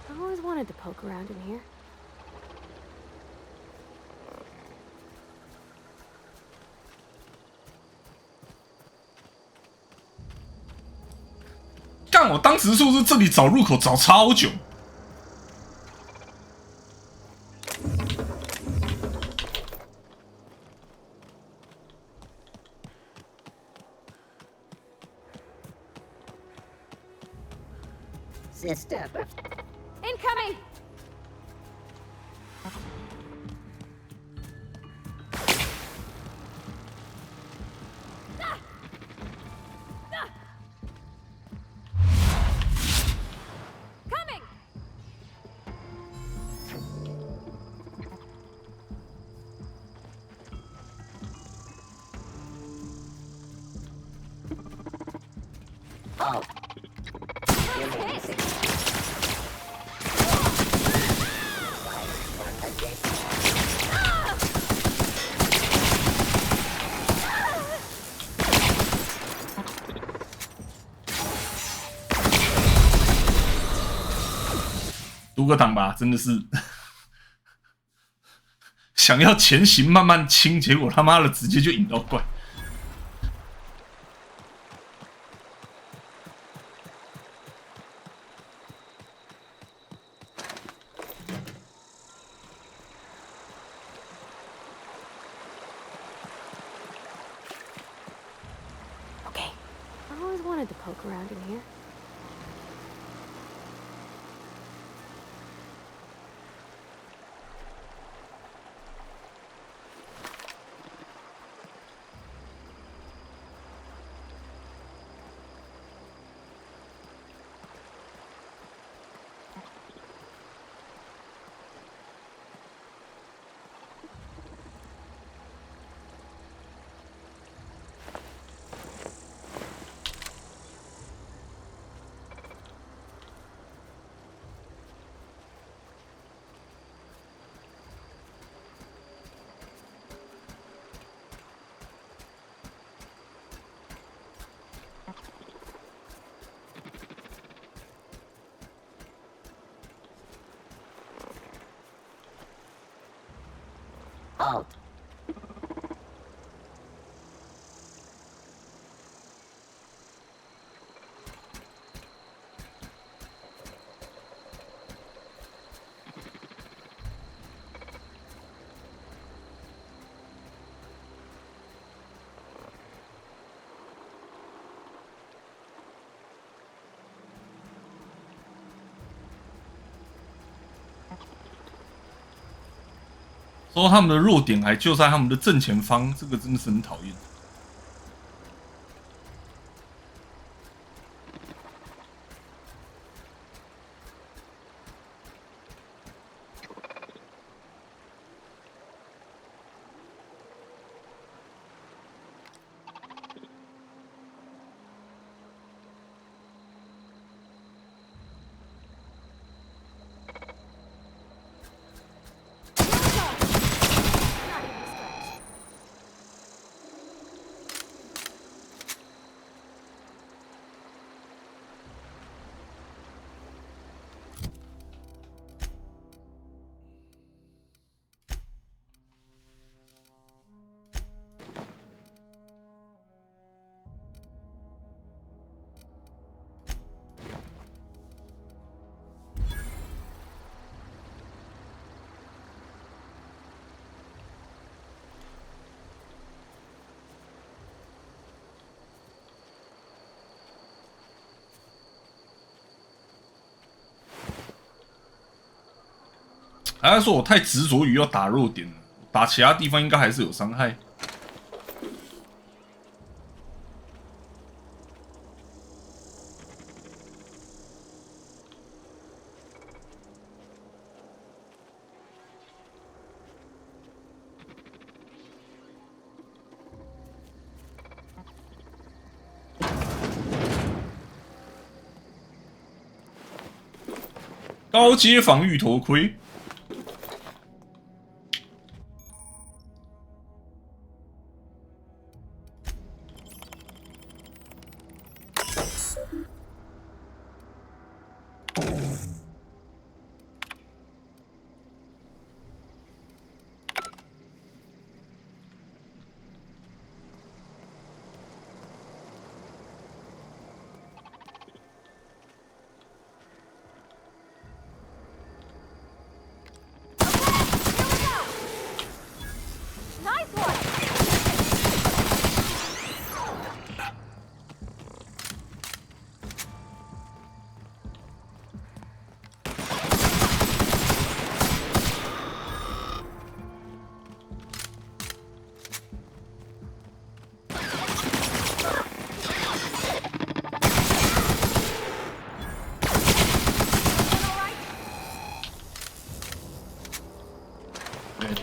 I always wanted to poke around in here. 干！我当时是不是这里找入口找超久？Sister. Incoming! Coming! Oh. Duga 读个档吧，真的是想要前行慢慢清，结果他妈的直接就引到怪。Okay, I always wanted to poke around in here. Halt! 说他们的弱点还就在他们的正前方，这个真的是很讨厌。还是说我太执着于要打弱点了，打其他地方应该还是有伤害。高阶防御头盔。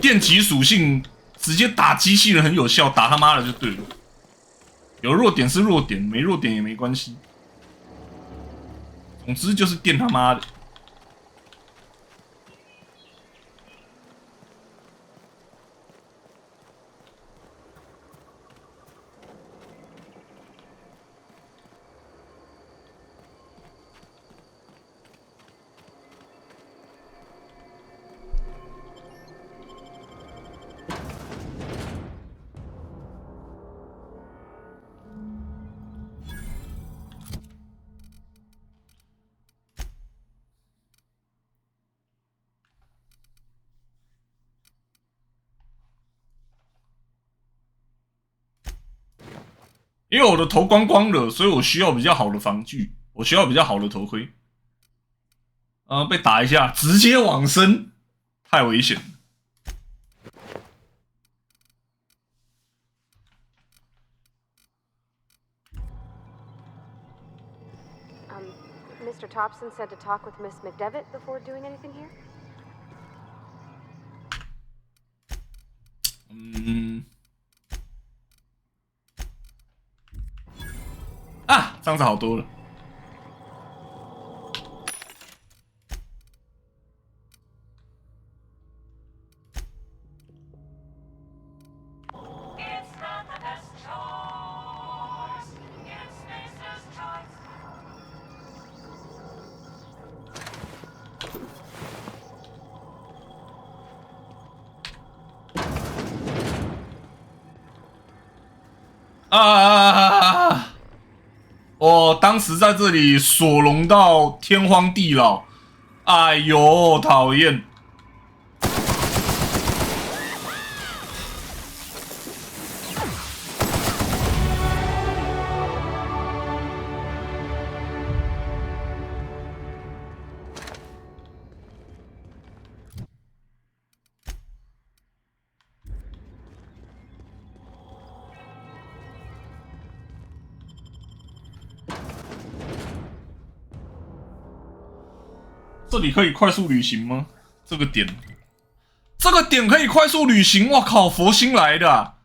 电击属性直接打机器人很有效，打他妈的就对了。有弱点是弱点，没弱点也没关系。总之就是电他妈的。因为我的头光光了，所以我需要比较好的防具，我需要比较好的头盔。被打一下，直接往生，太危险了。Mr. Thompson said to talk with Miss McDevitt before doing anything here? 啊，这样子好多了。啊！我当时在这里索隆到天荒地老，哎呦，讨厌！这里可以快速旅行吗？这个点可以快速旅行！我靠，佛心来的啊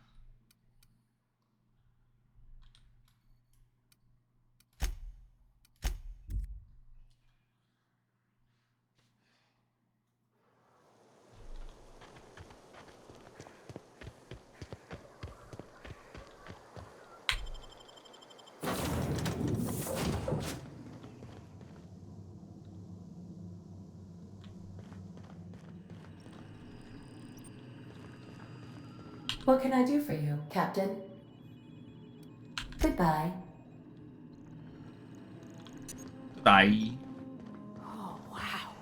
！What can I do for you, Captain? Goodbye. Bye. Oh, wow.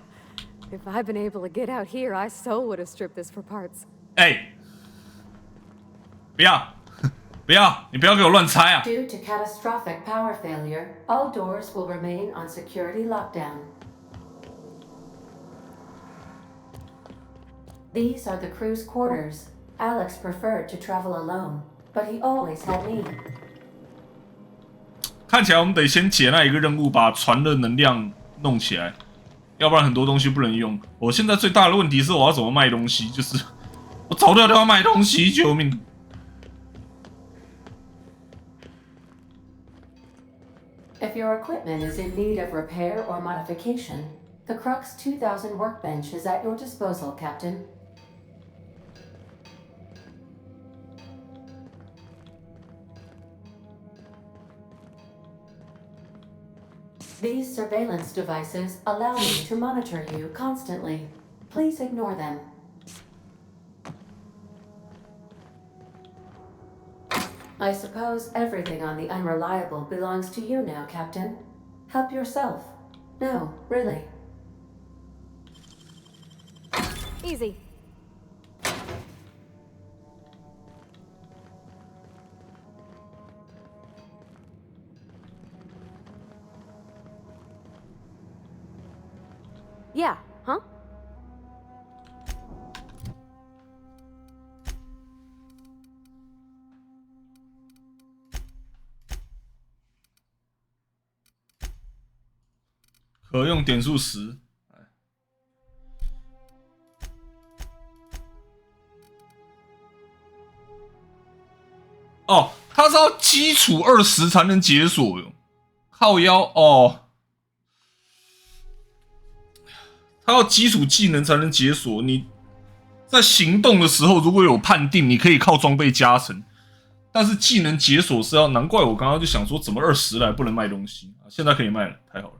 If I'd been able to get out here, I so would have stripped this for parts. 哎，不要，不要，你不要给我乱猜啊！ Due to catastrophic power failure, all doors will remain on security lockdown. These are the crew's quarters. Alex preferred to travel alone, but he always had me. 看起来我们得先解那一个任务，把船的能量弄起来，要不然很多东西不能用。我现在最大的问题是我要怎么卖东西，就是我找不到地方卖东西，救命！ If your equipment is in need of repair or modification, the Crux 2000 workbench is at your disposal, Captain. These surveillance devices allow me to monitor you constantly. Please ignore them. I suppose everything on the Unreliable belongs to you now, Captain. Help yourself. No, really. Easy. Yeah, huh?可用点数10。哦，它是要基础20才能解锁哟，靠腰哦。 它要基础技能才能解锁。你在行动的时候，如果有判定，你可以靠装备加成。但是技能解锁是要，难怪我刚刚就想说，怎么20来不能卖东西啊？现在可以卖了，太好了。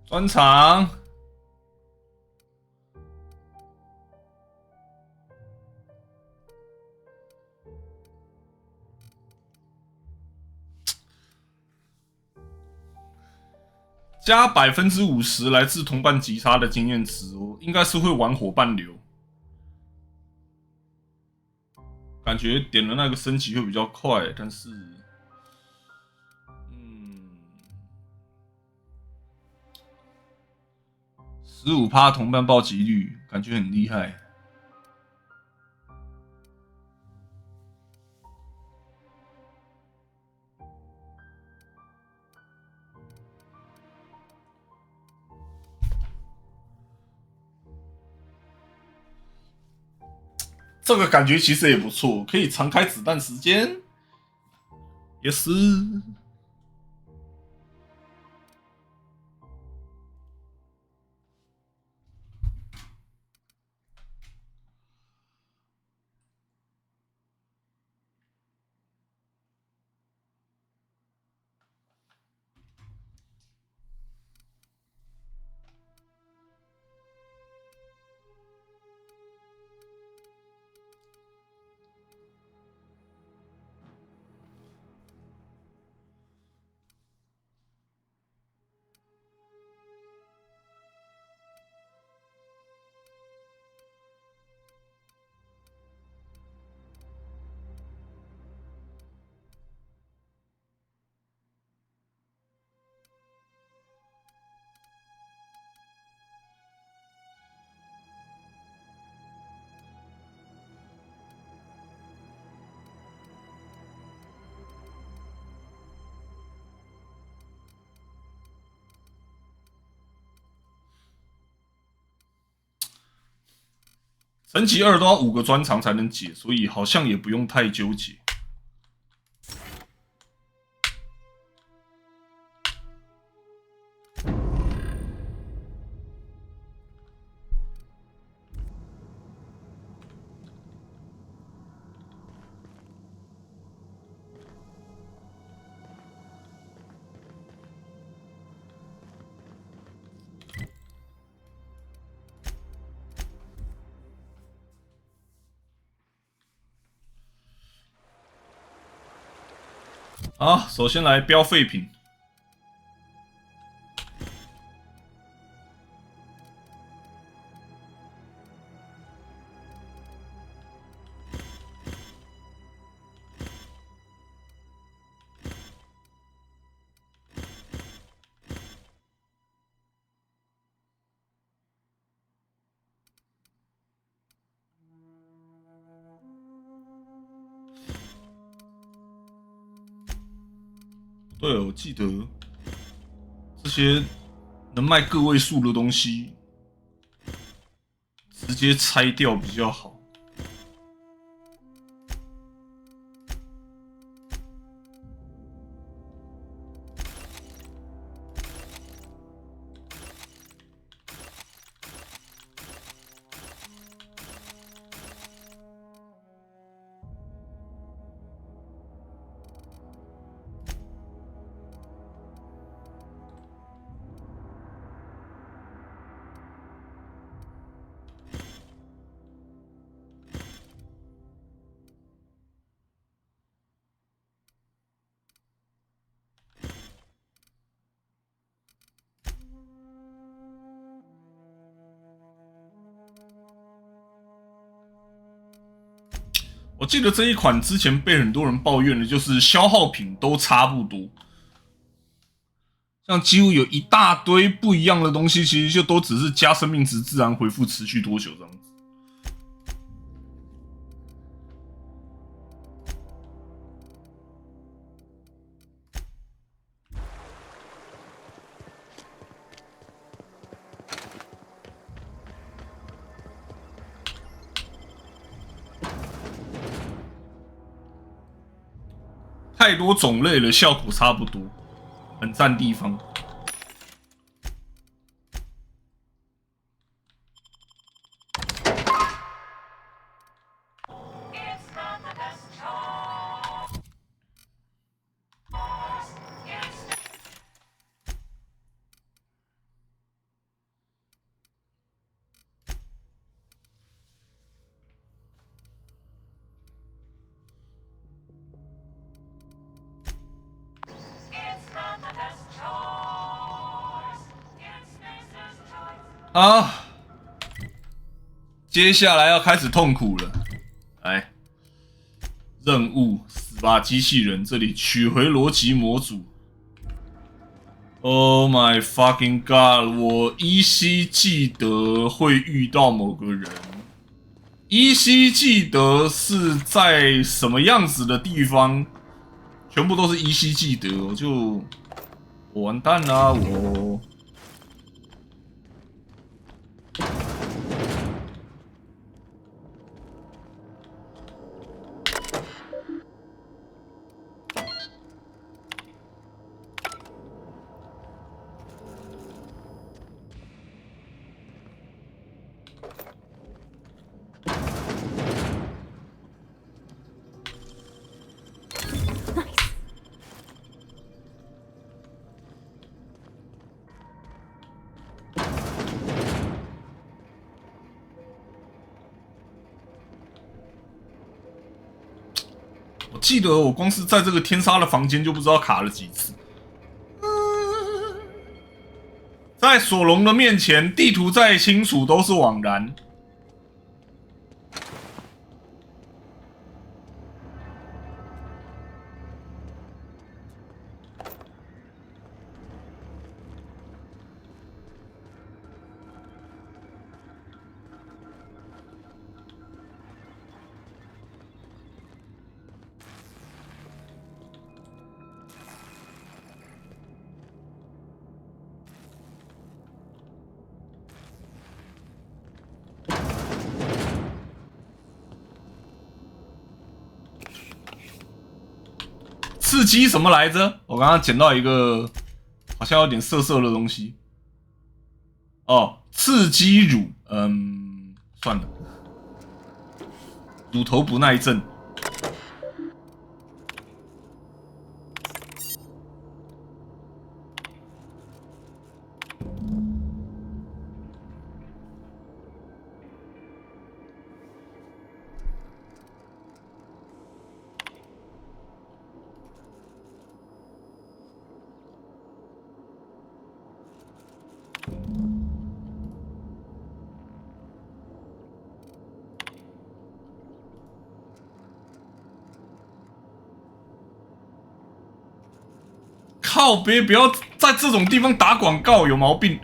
专场，加50%来自同伴击杀的经验值哦，应该是会玩伙伴流。感觉点了那个升级会比较快，但是。 15%同伴暴击率，感觉很厉害。这个感觉其实也不错，可以常开子弹时间，也是。层级2都要5个专长才能解，所以好像也不用太纠结。好，首先来标废品。对，我记得这些能卖个位数的东西，直接拆掉比较好。我记得这一款之前被很多人抱怨的，就是消耗品都差不多，像几乎有一大堆不一样的东西，其实就都只是加生命值、自然回复持续多久这样子。太多种类了，效果差不多，很占地方。啊，接下来要开始痛苦了。来，任务死吧机器人，这里取回逻辑模组。Oh my fucking god！ 我依稀记得会遇到某个人，依稀记得是在什么样子的地方，全部都是依稀记得，我完蛋啦，我。记得我光是在这个天杀的房间就不知道卡了几次。在索隆的面前，地图再清楚都是枉然。刺激什么来着？我刚刚捡到一个好像有点涩涩的东西。哦，刺激乳，算了，乳头不耐症。靠别不要在这种地方打广告，有毛病。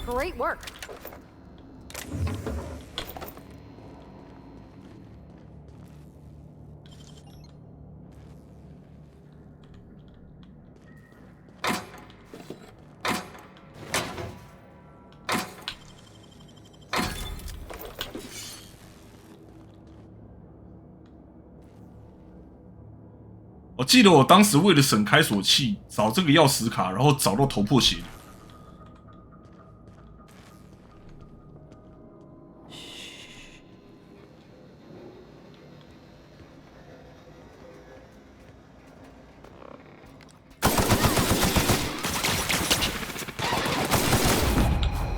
Great work. 我记得我当时为了省开锁器，找这个钥匙卡，然后找到头破血流。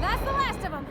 That's the last of them.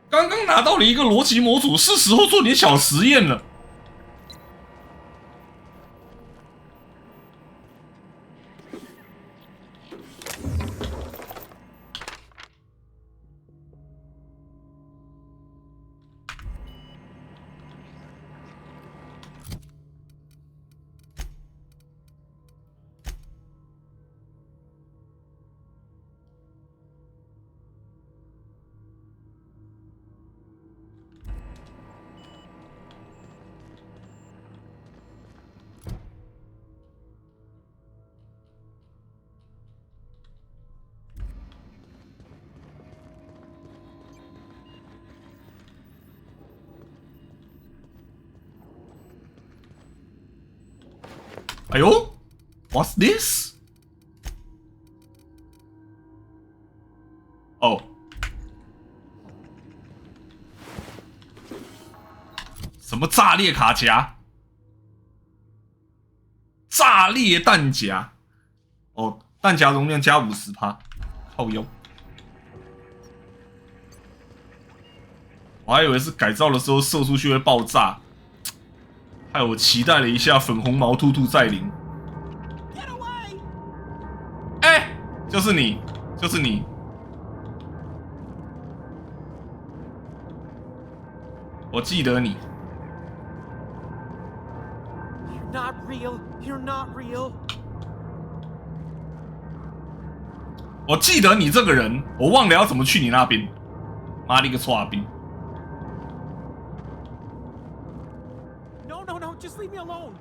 刚刚拿到了一个逻辑模组，是时候做点小实验了。哎呦 ，What's this？ 哦，什么炸裂卡夹？炸炸裂弹夹，哦，弹夹容量加50%，靠腰。我还以为是改造的时候射出去会爆炸，害我期待了一下粉红毛兔兔再临。哎，就是你，就是你。我记得你。You're not real. You're not real. 我记得你这个人，我忘了要怎么去你那边。妈的个臭兵！ No, just leave me alone.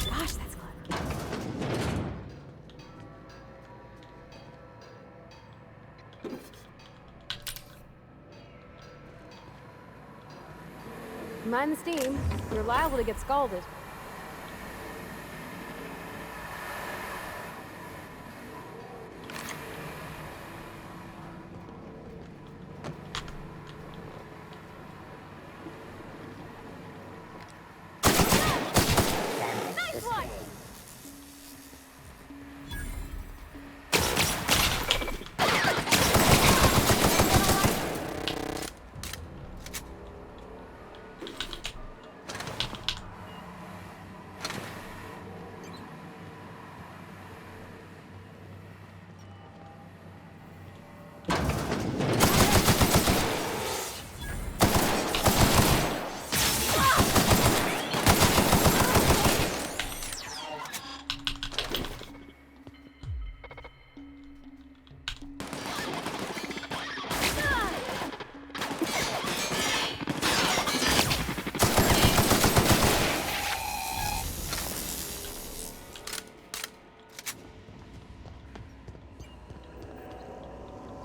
Gosh, that's clever. Mind the steam. You're liable to get scalded. Nice one!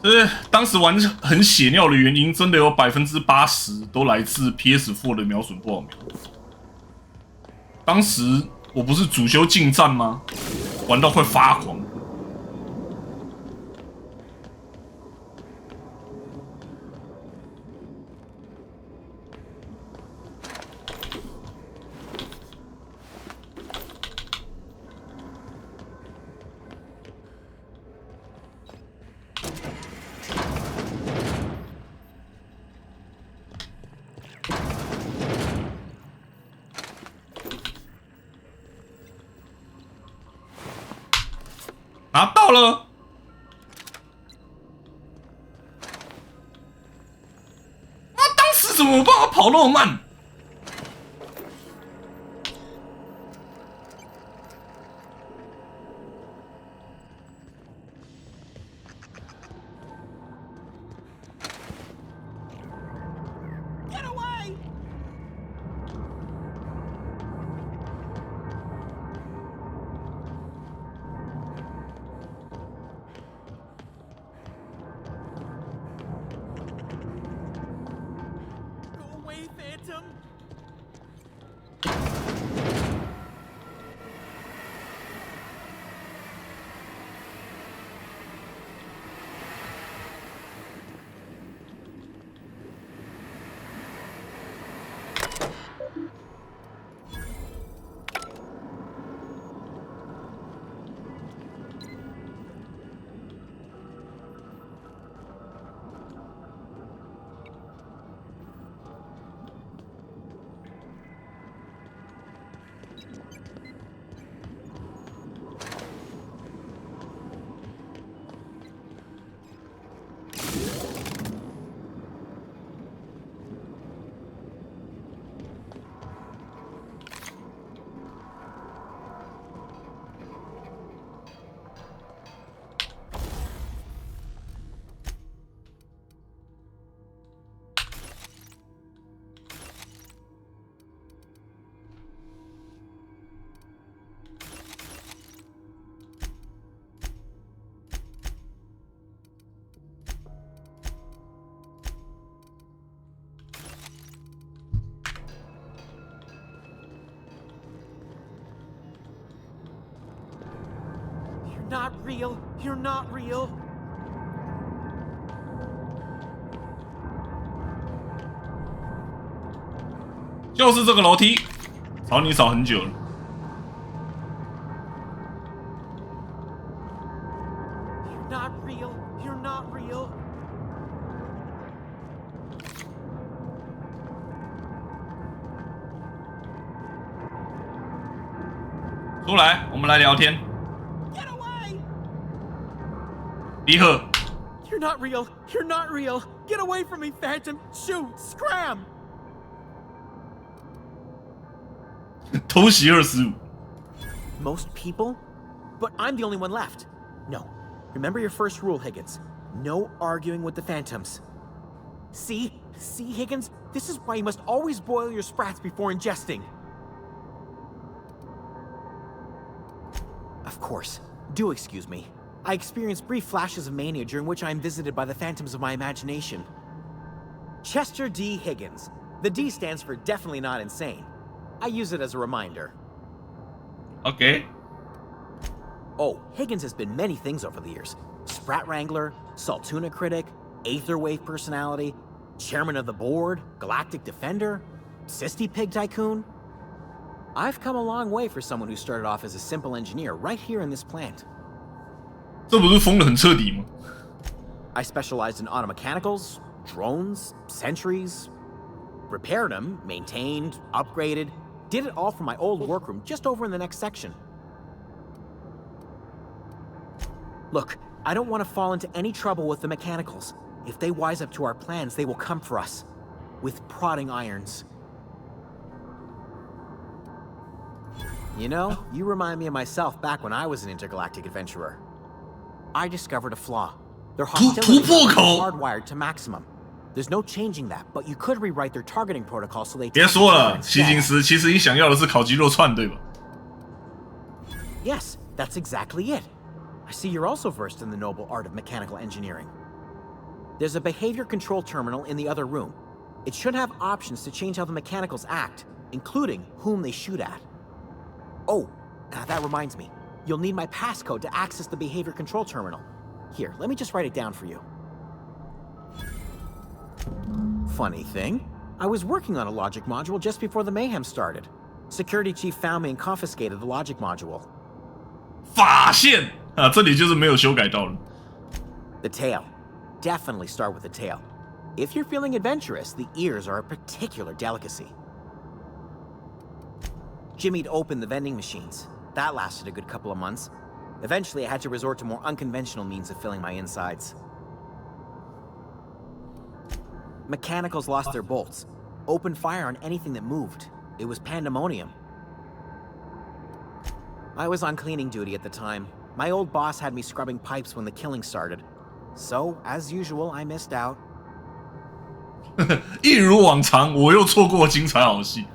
就是当时玩很血尿的原因，真的有80%都来自 PS4 的瞄准不好瞄。当时我不是主修近战吗？玩到快发狂。拿到了！当时怎么有办法跑那么慢？Phantom! You're not real. You're not real. 就是这个楼梯，找你找很久了。You're not real. You're not real. 出来，我们来聊天。Get away! 离合。You're not real. You're not real. Get away from me, Phantom. Shoot. Scram. 偷袭25。Most people? But I'm the only one left. No. Remember your first rule, Higgins. No arguing with the Phantoms. See? See, Higgins? This is why you must always boil your sprats before ingesting. Of course. Do excuse me. I experience brief flashes of mania during which I am visited by the phantoms of my imagination. Chester D. Higgins. The D stands for definitely not insane. I use it as a reminder. Okay. Oh, Higgins has been many things over the years. Sprat Wrangler, Saltuna Critic, Aetherwave Personality, Chairman of the Board, Galactic Defender, Sisty Pig Tycoon. I've come a long way for someone who started off as a simple engineer right here in this plant. 这不是疯得很彻底吗？ I specialized in automechanicals, drones, sentries, repaired them, maintained, upgraded, did it all from my old workroom just over in the next section. Look, I don't want to fall into any trouble with the mechanicals. If they wise up to our plans, they will come for us. With prodding irons. You know, you remind me of myself back when I was an intergalactic adventurer. I discovered a flaw. Their hostility is hardwired to maximum. There's no changing that, but you could rewrite their targeting protocol so they... 别说了，西金斯，其实你想要的是烤鸡肉串，对吧？ Yes, that's exactly it. I see you're also versed in the noble art of mechanical engineering. There's a behavior control terminal in the other room. It should have options to change how the mechanicals act, including whom they shoot at. Oh, that reminds me. You'll need my passcode to access the behavior control terminal. Here, let me just write it down for you. Funny thing, I was working on a logic module just before the mayhem started. Security chief found me and confiscated the logic module. 发现啊，这里就是没有修改到了。 The tail. Definitely start with the tail. If you're feeling adventurous, the ears are a particular delicacy. Jimmy'd opened the vending machines. That lasted a good couple of months. Eventually, I had to resort to more unconventional means of filling my insides. Mechanicals lost their bolts. Opened fire on anything that moved. It was pandemonium. I was on cleaning duty at the time. My old boss had me scrubbing pipes when the killing started. So, as usual, I missed out. 一如往常，我又错过精彩好戏。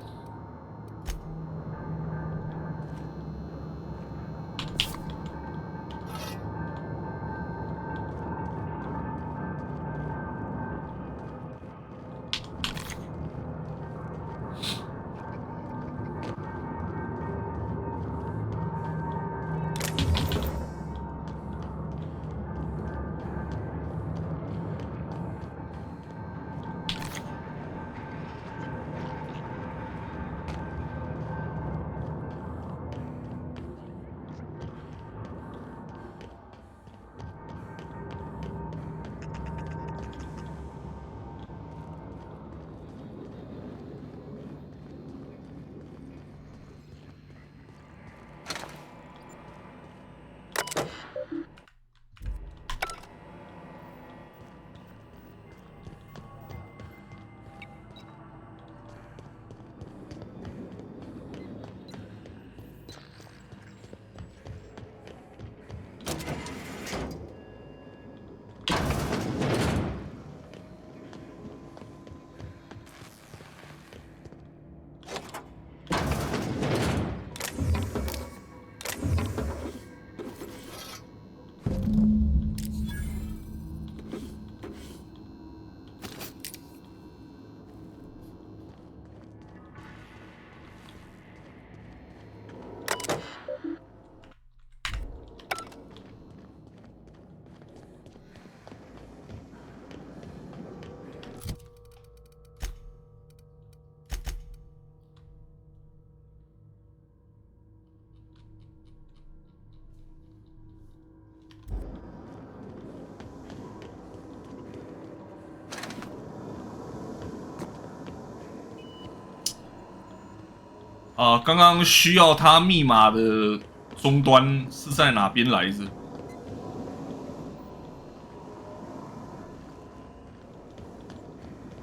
刚刚需要他密码的终端是在哪边来着？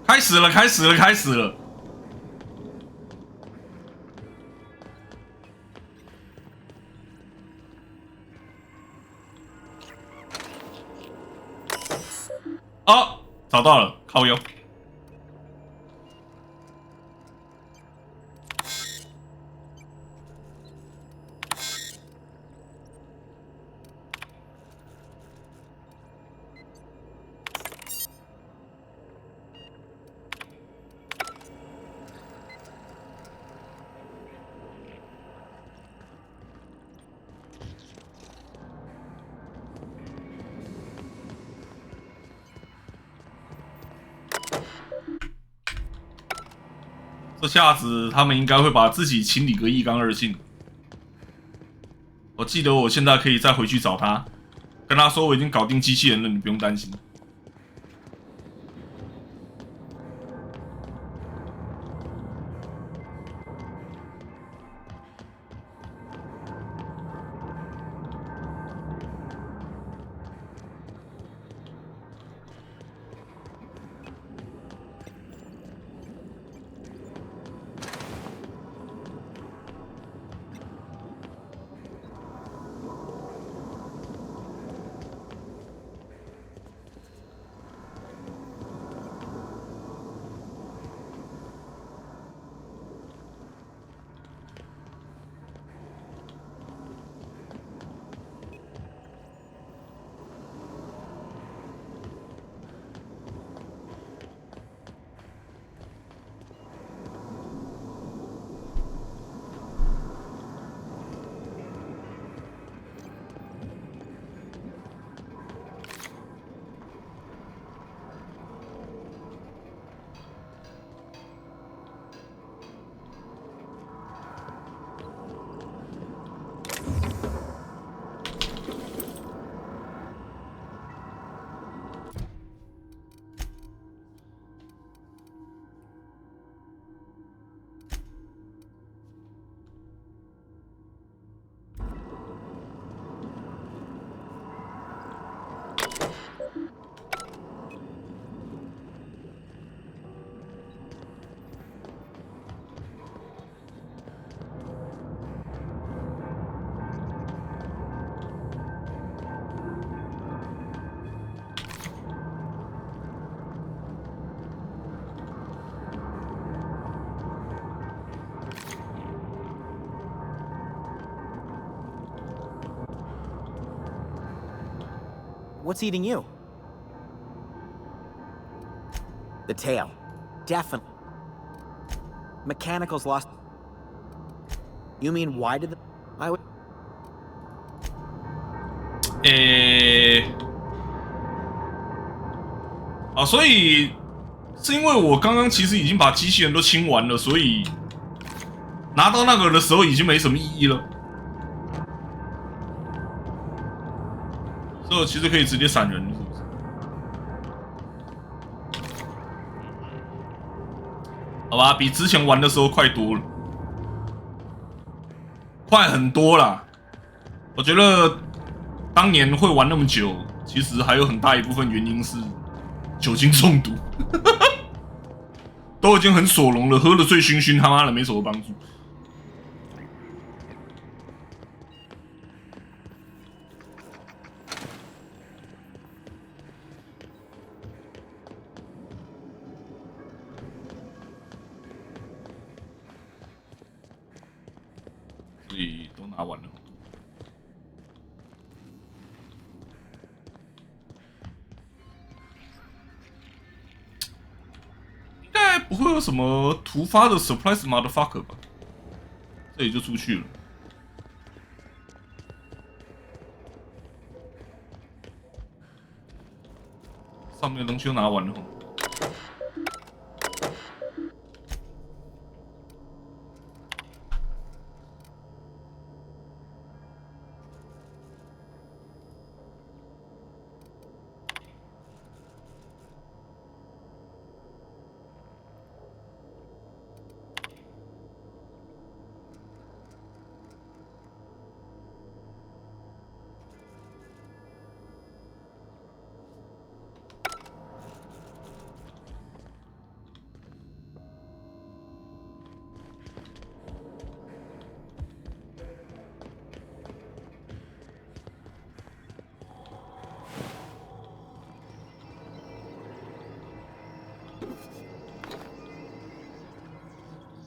开始了，开始了，开始了！啊，找到了，靠腰。这下子他们应该会把自己清理个一干二净。我记得我现在可以再回去找他，跟他说我已经搞定机器人了，你不用担心。What's eating you? The tail. Definitely. Mechanicals lost. You mean why did the... I would... 所以是因为我刚刚其实已经把机器人都清完了，所以拿到那个的时候已经没什么意义了。所以我其实可以直接闪人，是不是？好吧，比之前玩的时候快多了，快很多啦。我觉得当年会玩那么久，其实还有很大一部分原因是酒精中毒，都已经很索隆了，喝了醉醺醺，他妈的没什么帮助。所以都拿完了。应该不会有什么突发的 surprise motherfucker 吧？这里就出去了。上面的东西都拿完了。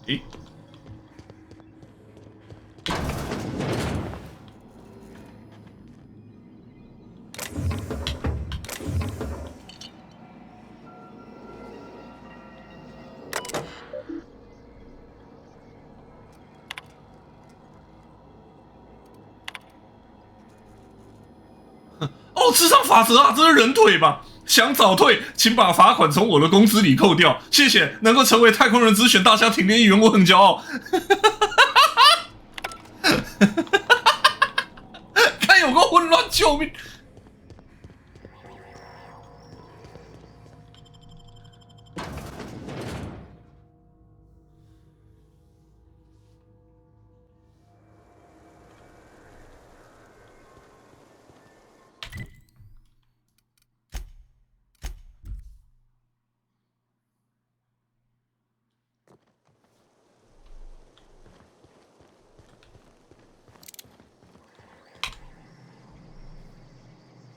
诶。哦，智商法则啊，这是人腿吧？想早退，请把罚款从我的工资里扣掉，谢谢。能够成为太空人之选大家庭的一员，我很骄傲。看有个混乱，救命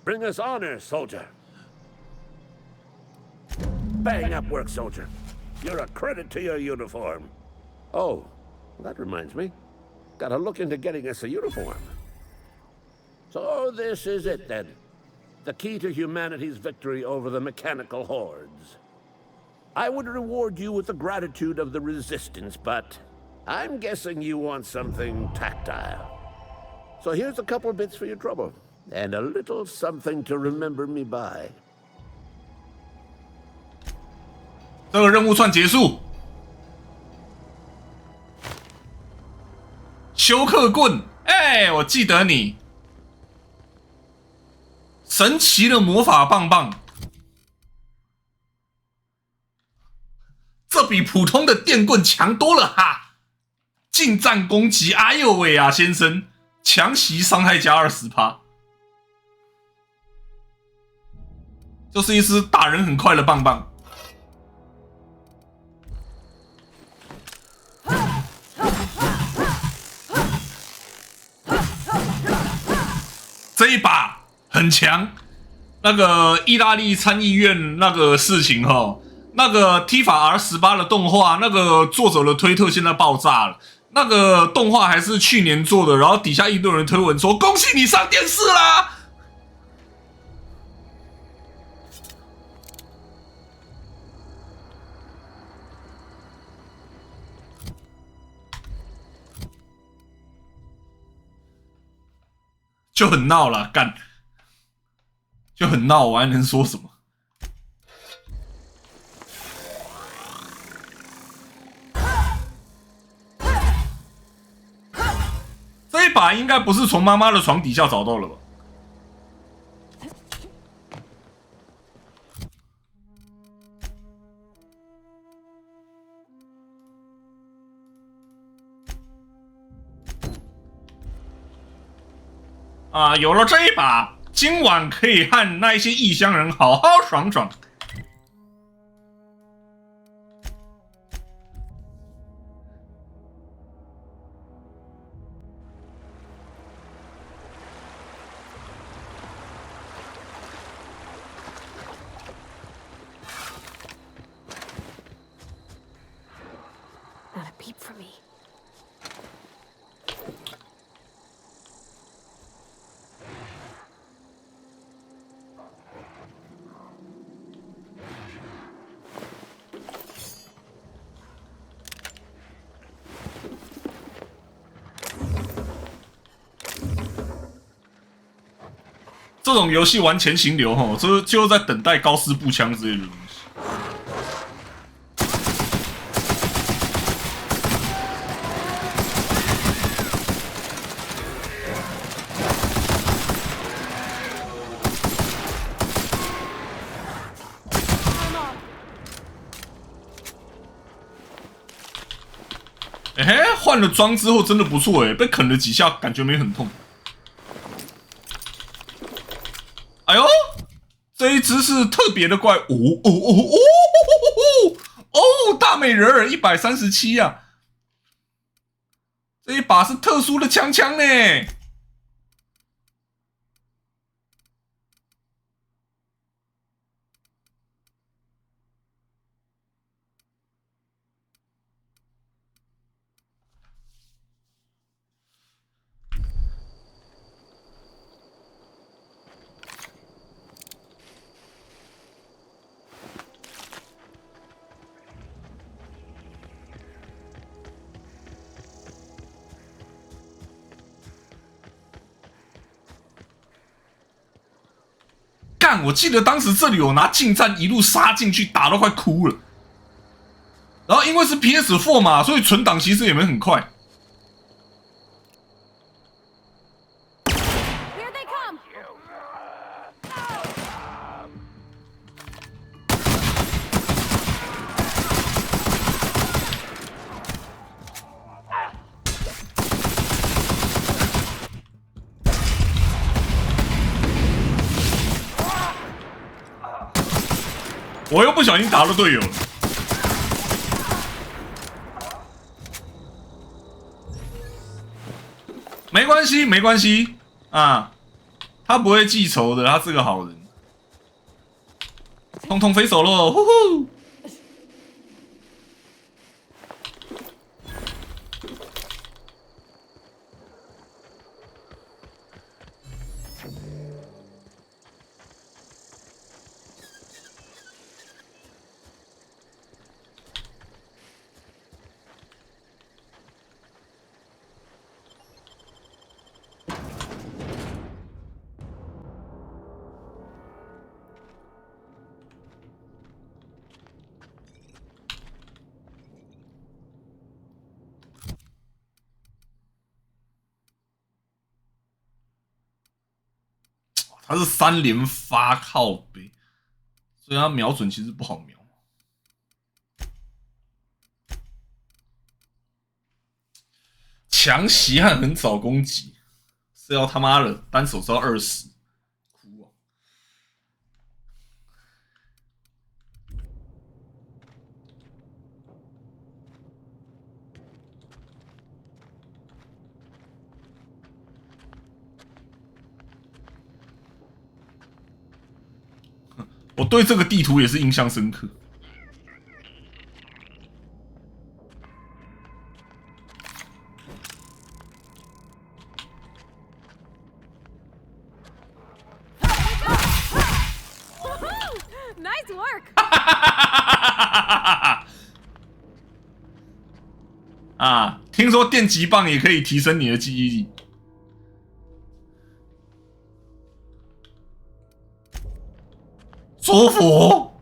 ！Bring us honor, soldier. Bang up work, soldier. You're a credit to your uniform. Oh, that reminds me. Gotta look into getting us a uniform. So this is it, then. The key to humanity's victory over the mechanical hordes. I would reward you with the gratitude of the Resistance, but I'm guessing you want something tactile. So here's a couple of bits for your trouble. And a little something to remember me by. 这个任务算结束。休克棍，哎，我记得你。神奇的魔法棒棒，这比普通的电棍强多了哈！近战攻击，哎呦喂啊，先生，强袭伤害加20%。就是一支打人很快的棒棒。这一把很强。那个意大利参议院那个事情齁，那个 Tifa R18 的动画，那个作者的推特现在爆炸了。那个动画还是去年做的，然后底下一堆人推文说：“恭喜你上电视啦！”就很闹啦，干，就很闹，我还能说什么？这一把应该不是从妈妈的床底下找到了吧？啊，有了这一把，今晚可以和那一些异乡人好好爽爽。Not a peep for me. 这种游戏玩前行流齁，这就在等待高斯步枪之类的东西。哎嘿，换了装之后真的不错哎，被啃了几下，感觉没很痛。哎呦，这一只是特别的怪物哦，大美人儿137呀，这一把是特殊的枪呢。干！我记得当时这里有拿近战一路杀进去，打到快哭了。然后因为是 PS4 嘛，所以存档其实也没很快。我又不小心打到队友了。没关系，没关系啊，他不会记仇的，他是个好人。通通飞手喽，呼呼！他是3连发靠背，所以他瞄准其实不好瞄。强袭和很早攻击是要他妈的单手是要20，哭啊！我对这个地图也是印象深刻。Nice work. 啊，听说电击棒也可以提升你的记忆力。舒服。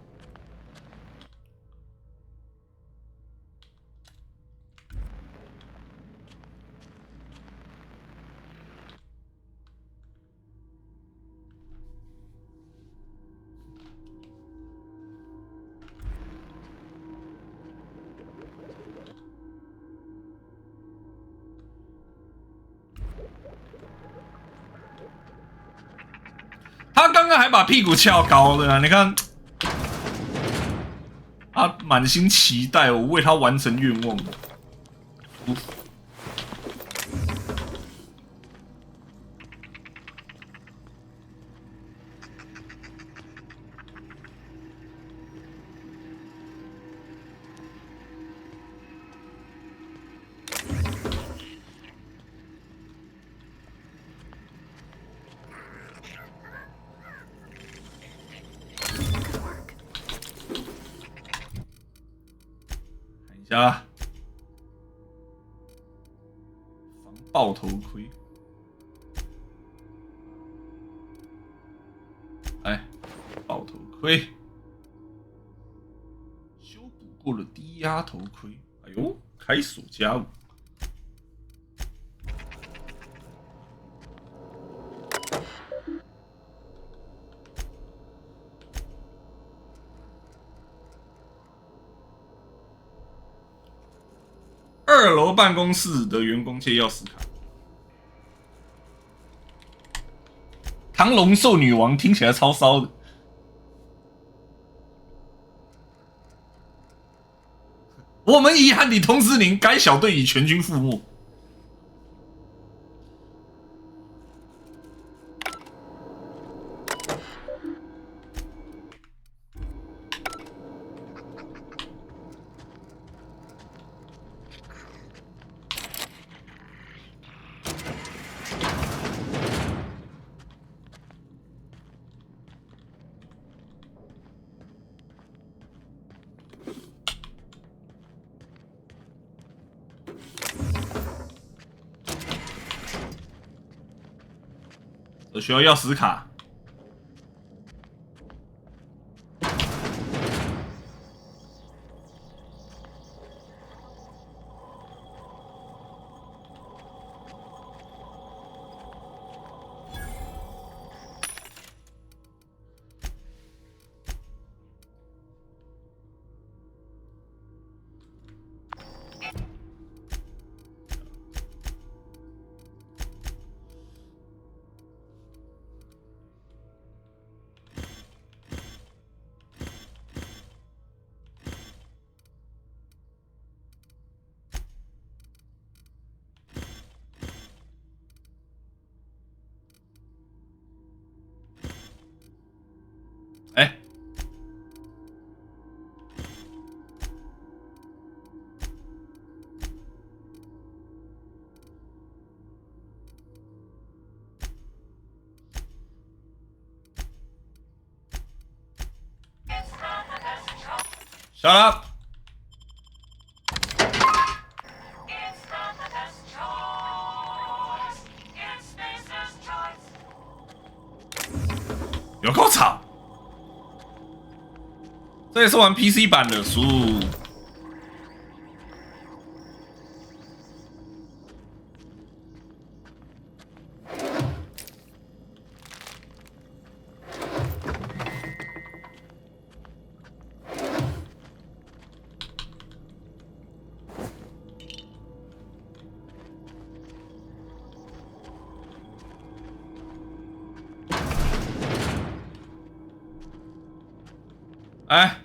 他刚刚还把屁股翘高了，你看，他满心期待我为他完成愿望。啊！防爆头盔，哎，爆头盔，修补过的低压头盔，哎呦，开锁加5。2楼办公室的员工借钥匙卡。唐龙兽女王听起来超骚的。我们遗憾地通知您，该小队已全军覆没。需要钥匙卡。Shut up！ 有够吵！这也是玩 PC 版的书。哎，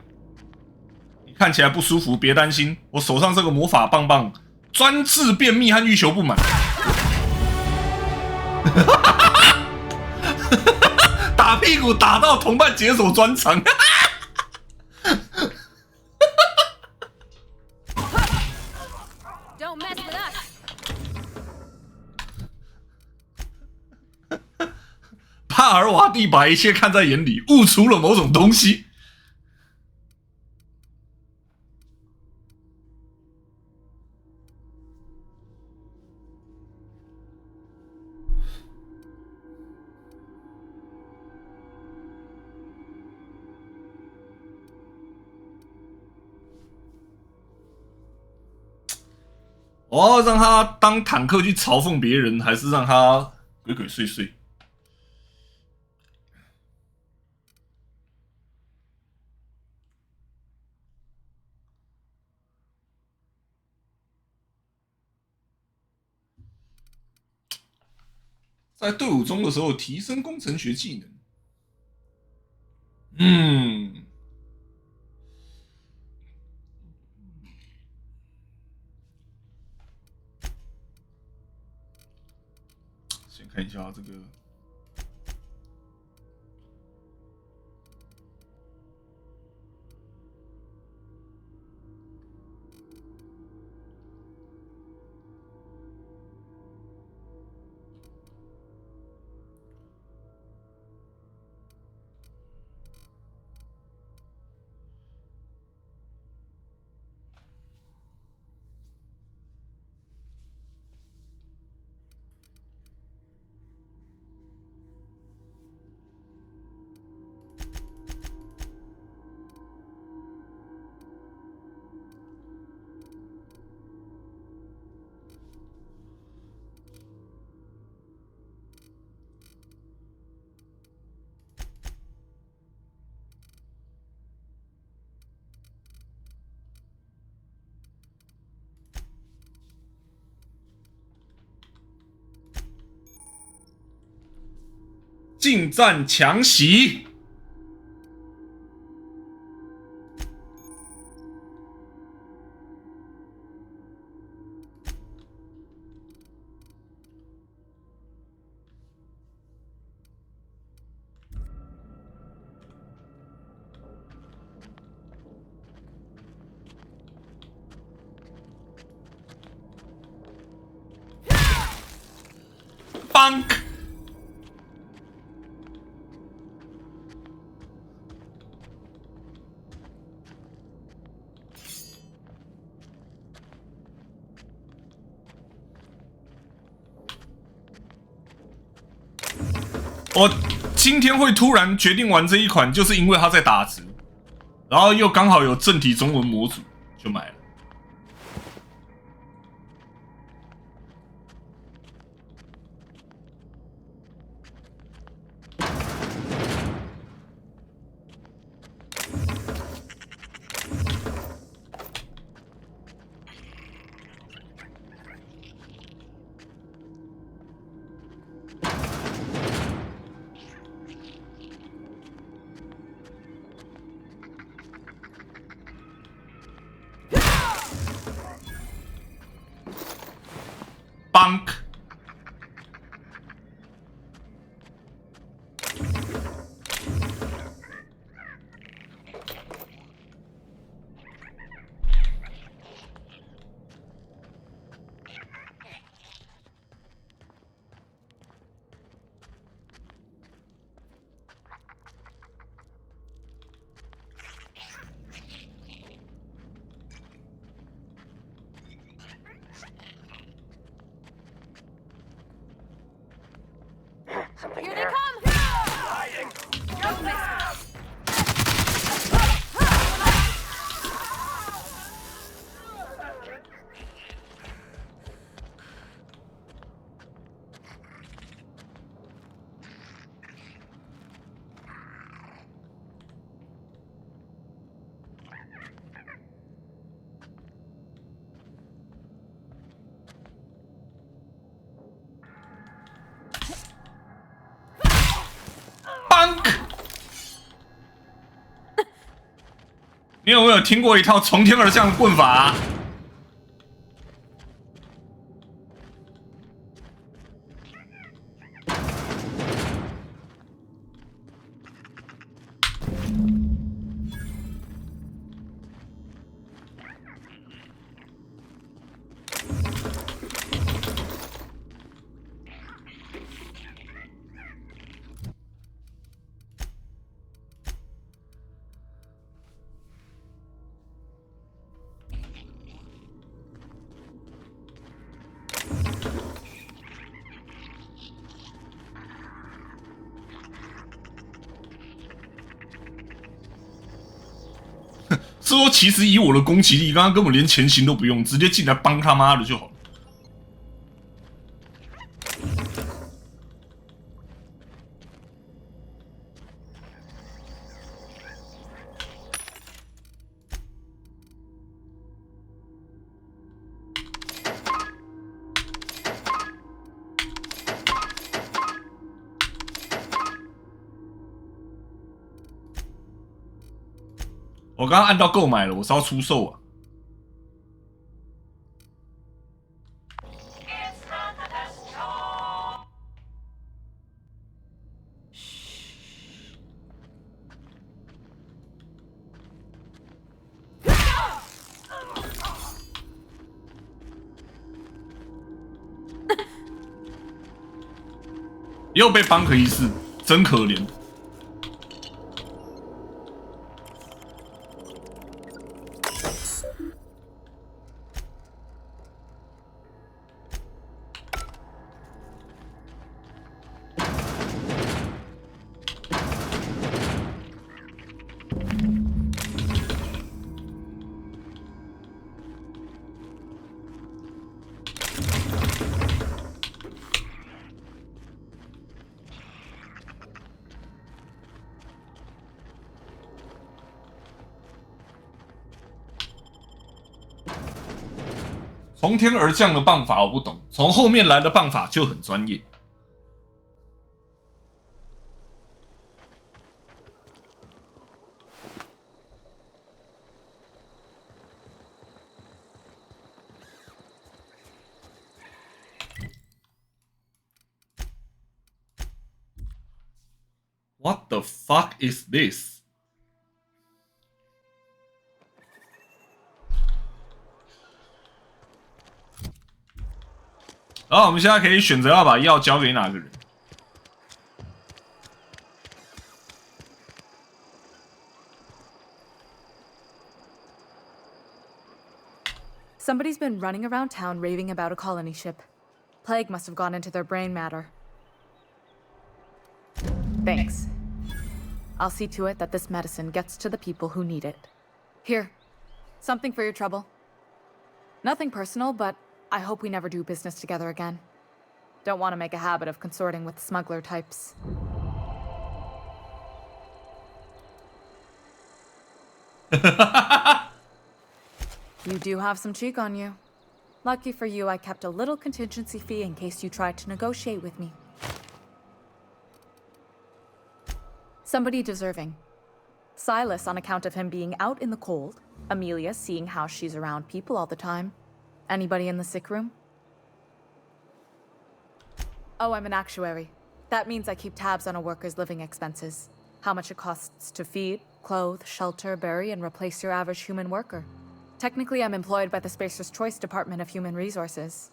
你看起来不舒服，别担心，我手上这个魔法棒棒专治便秘和欲求不满。打屁股打到同伴解锁专长。Don't mess with us. 帕尔瓦蒂把一切看在眼里，悟出了某种东西。我要让他当坦克去嘲讽别人，还是让他鬼鬼祟祟？在队伍中的时候提升工程学技能。先看一下这个。近战强袭，邦。我今天会突然决定玩这一款，就是因为它在打折，然后又刚好有正体中文模组，就买了。你有没有听过一套从天而降的棍法啊？是说，其实以我的攻击力，刚刚根本连前行都不用，直接进来帮他妈的就好了。我刚刚按到购买了，我是要出售啊。又被邦克一次，真可怜。从天而降的棒法我不懂，从后面来的棒法就很专业。What the fuck is this? 然后我们现在可以选择要把药交给哪个人。Somebody's been running around town raving about a colony ship. Plague must have gone into their brain matter. Thanks. I'll see to it that this medicine gets to the people who need it. Here, something for your trouble. Nothing personal, but I hope we never do business together again. Don't want to make a habit of consorting with smuggler types. You do have some cheek on you. Lucky for you, I kept a little contingency fee in case you tried to negotiate with me. Somebody deserving. Silas on account of him being out in the cold. Amelia seeing how she's around people all the time. Anybody in the sick room? Oh, I'm an actuary. That means I keep tabs on a worker's living expenses. How much it costs to feed, clothe, shelter, bury, and replace your average human worker. Technically, I'm employed by the Spacer's Choice Department of Human Resources.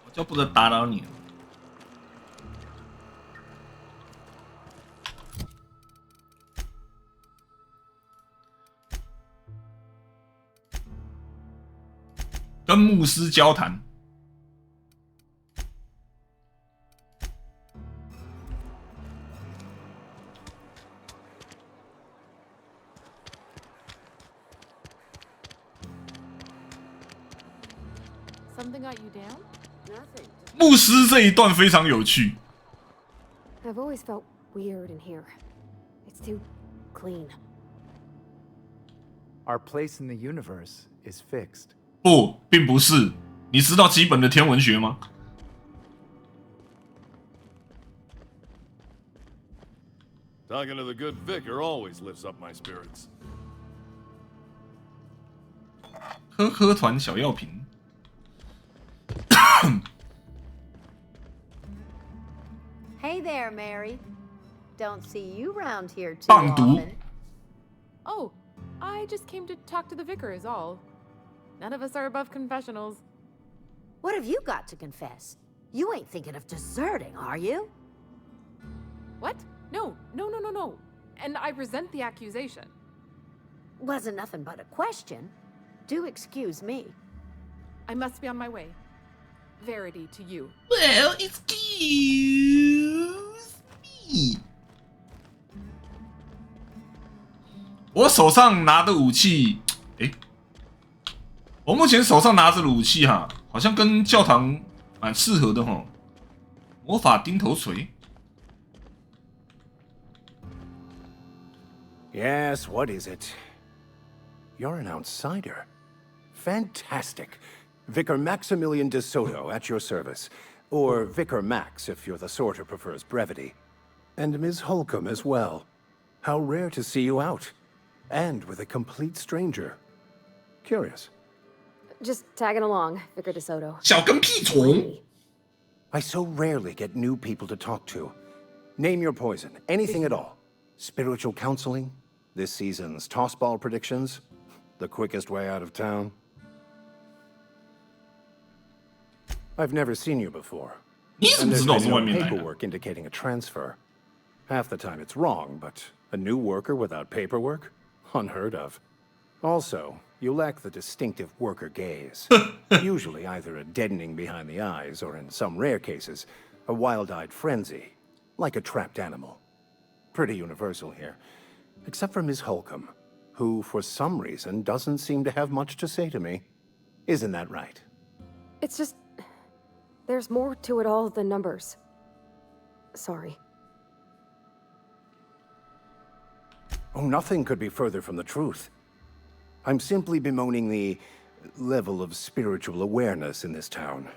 我就不能打扰你了。跟牧师交谈。Something got you down? Nothing. 牧师这一段非常有趣。I've always felt weird in here. It's too clean. Our place in the universe is fixed. 不，并不是。你知道基本的天文学吗？ Talking to the good vicar always lifts up my spirits. 喝团小药瓶。Hey there, Mary. Don't see you round here too 棒毒。 often. Oh, I just came to talk to the vicar is all. None of us are above confessionals. What have you got to confess? You ain't thinking of deserting, are you? What? No. And I resent the accusation. Wasn't nothing but a question. Do excuse me. I must be on my way. Verity to you. Well, excuse me. 我手上拿的武器，我目前手上拿着的武器哈，好像跟教堂蛮适合的哈。魔法钉头锤。 Yes, what is it? You're an outsider. Fantastic. Vicar Maximilian de Soto at your service. Or Vicar Max if you're the sort who prefers brevity. And Ms. Holcomb as well. How rare to see you out. And with a complete stranger. Curious. Just tagging along, Vicar de Soto. 小跟屁虫。 I so rarely get new people to talk to. Name your poison, anything at all. Spiritual counseling? This season's tossball predictions? The quickest way out of town? I've never seen you before. And there's been no paperwork indicating a transfer. Half the time it's wrong, but a new worker without paperwork? Unheard of. Also, you lack the distinctive worker gaze. Usually either a deadening behind the eyes, or in some rare cases, a wild-eyed frenzy, like a trapped animal. Pretty universal here. Except for Ms. Holcomb, who, for some reason, doesn't seem to have much to say to me. Isn't that right? It's just... there's more to it all than numbers. Sorry. Oh, nothing could be further from the truth. I'm simply bemoaning the level of spiritual awareness in this town.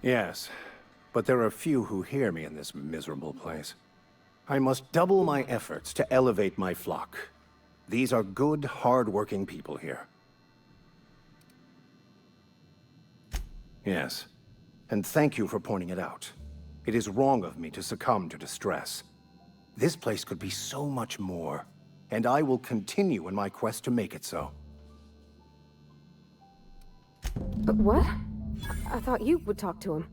Yes, but there are few who hear me in this miserable place. I must double my efforts to elevate my flock. These are good, hard-working people here. Yes, and thank you for pointing it out. It is wrong of me to succumb to distress. This place could be so much more, and I will continue in my quest to make it so. But what? I thought you would talk to him.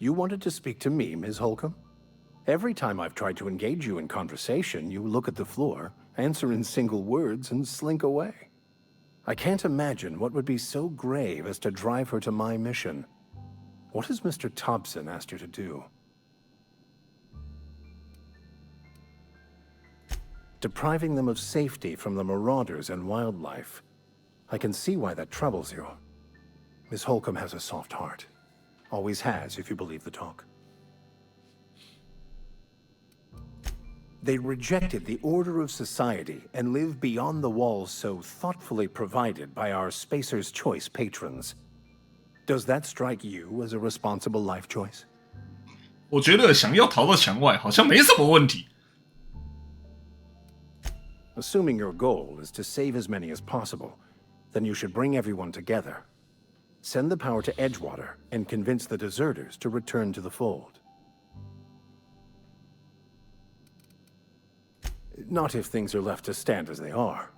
You wanted to speak to me, Ms. Holcomb? Every time I've tried to engage you in conversation, you look at the floor, answer in single words, and slink away. I can't imagine what would be so grave as to drive her to my mission. What has Mr. Thompson asked you to do? Depriving them of safety from the marauders and wildlife. I can see why that troubles you. Miss Holcomb has a soft heart. Always has, if you believe the talk. They rejected the order of society and live beyond the walls so thoughtfully provided by our Spacer's Choice patrons. Does that strike you as a responsible life choice? 我觉得想要逃到墙外好像没什么问题。 Assuming your goal is to save as many as possible, then you should bring everyone together. Send the power to Edgewater and convince the deserters to return to the fold. Not if things are left to stand as they are.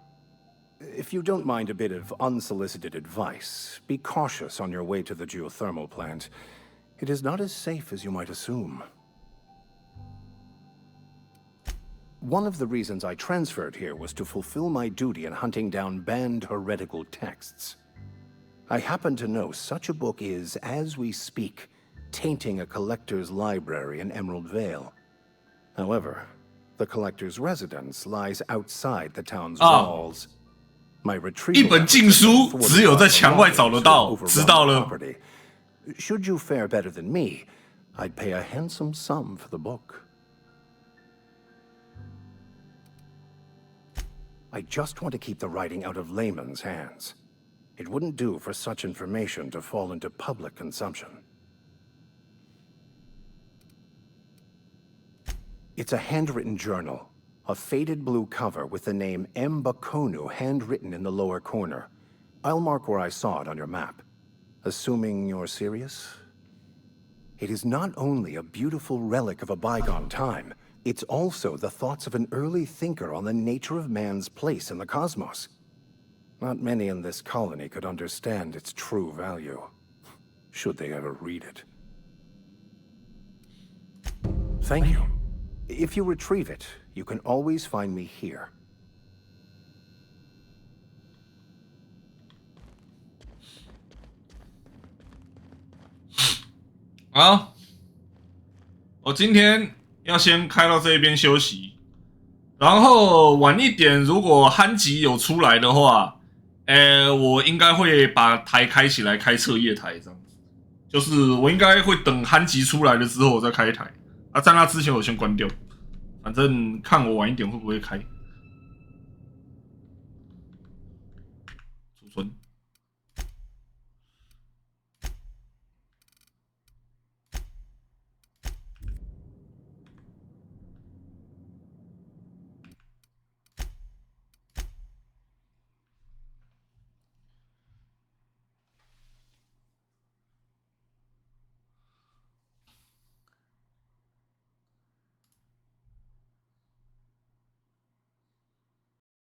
If you don't mind a bit of unsolicited advice, be cautious on your way to the geothermal plant. It is not as safe as you might assume. One of the reasons I transferred here was to fulfill my duty in hunting down banned heretical texts. I happen to know such a book is, as we speak, tainting a collector's library in Emerald Vale. However, the collector's residence lies outside the town's walls. My retreat. 一本禁书只有在墙外找得到，知道了。 Should you fare better than me, I'd pay a handsome sum for the book. I just want to keep the writing out of layman's hands. It wouldn't do for such information to fall into public consumption. It's a handwritten journal. A faded blue cover with the name M. Bakonu handwritten in the lower corner. I'll mark where I saw it on your map. Assuming you're serious? It is not only a beautiful relic of a bygone time, it's also the thoughts of an early thinker on the nature of man's place in the cosmos. Not many in this colony could understand its true value, should they ever read it. Thank you. If you retrieve it, you can always find me here. 好，我今天要先开到这边休息，然后晚一点如果憨吉有出来的话，我应该会把台开起来，开彻夜台这样子。就是我应该会等憨吉出来了之后我再开台，啊，在那之前我先关掉。 反正看我晚一点会不会开。储存。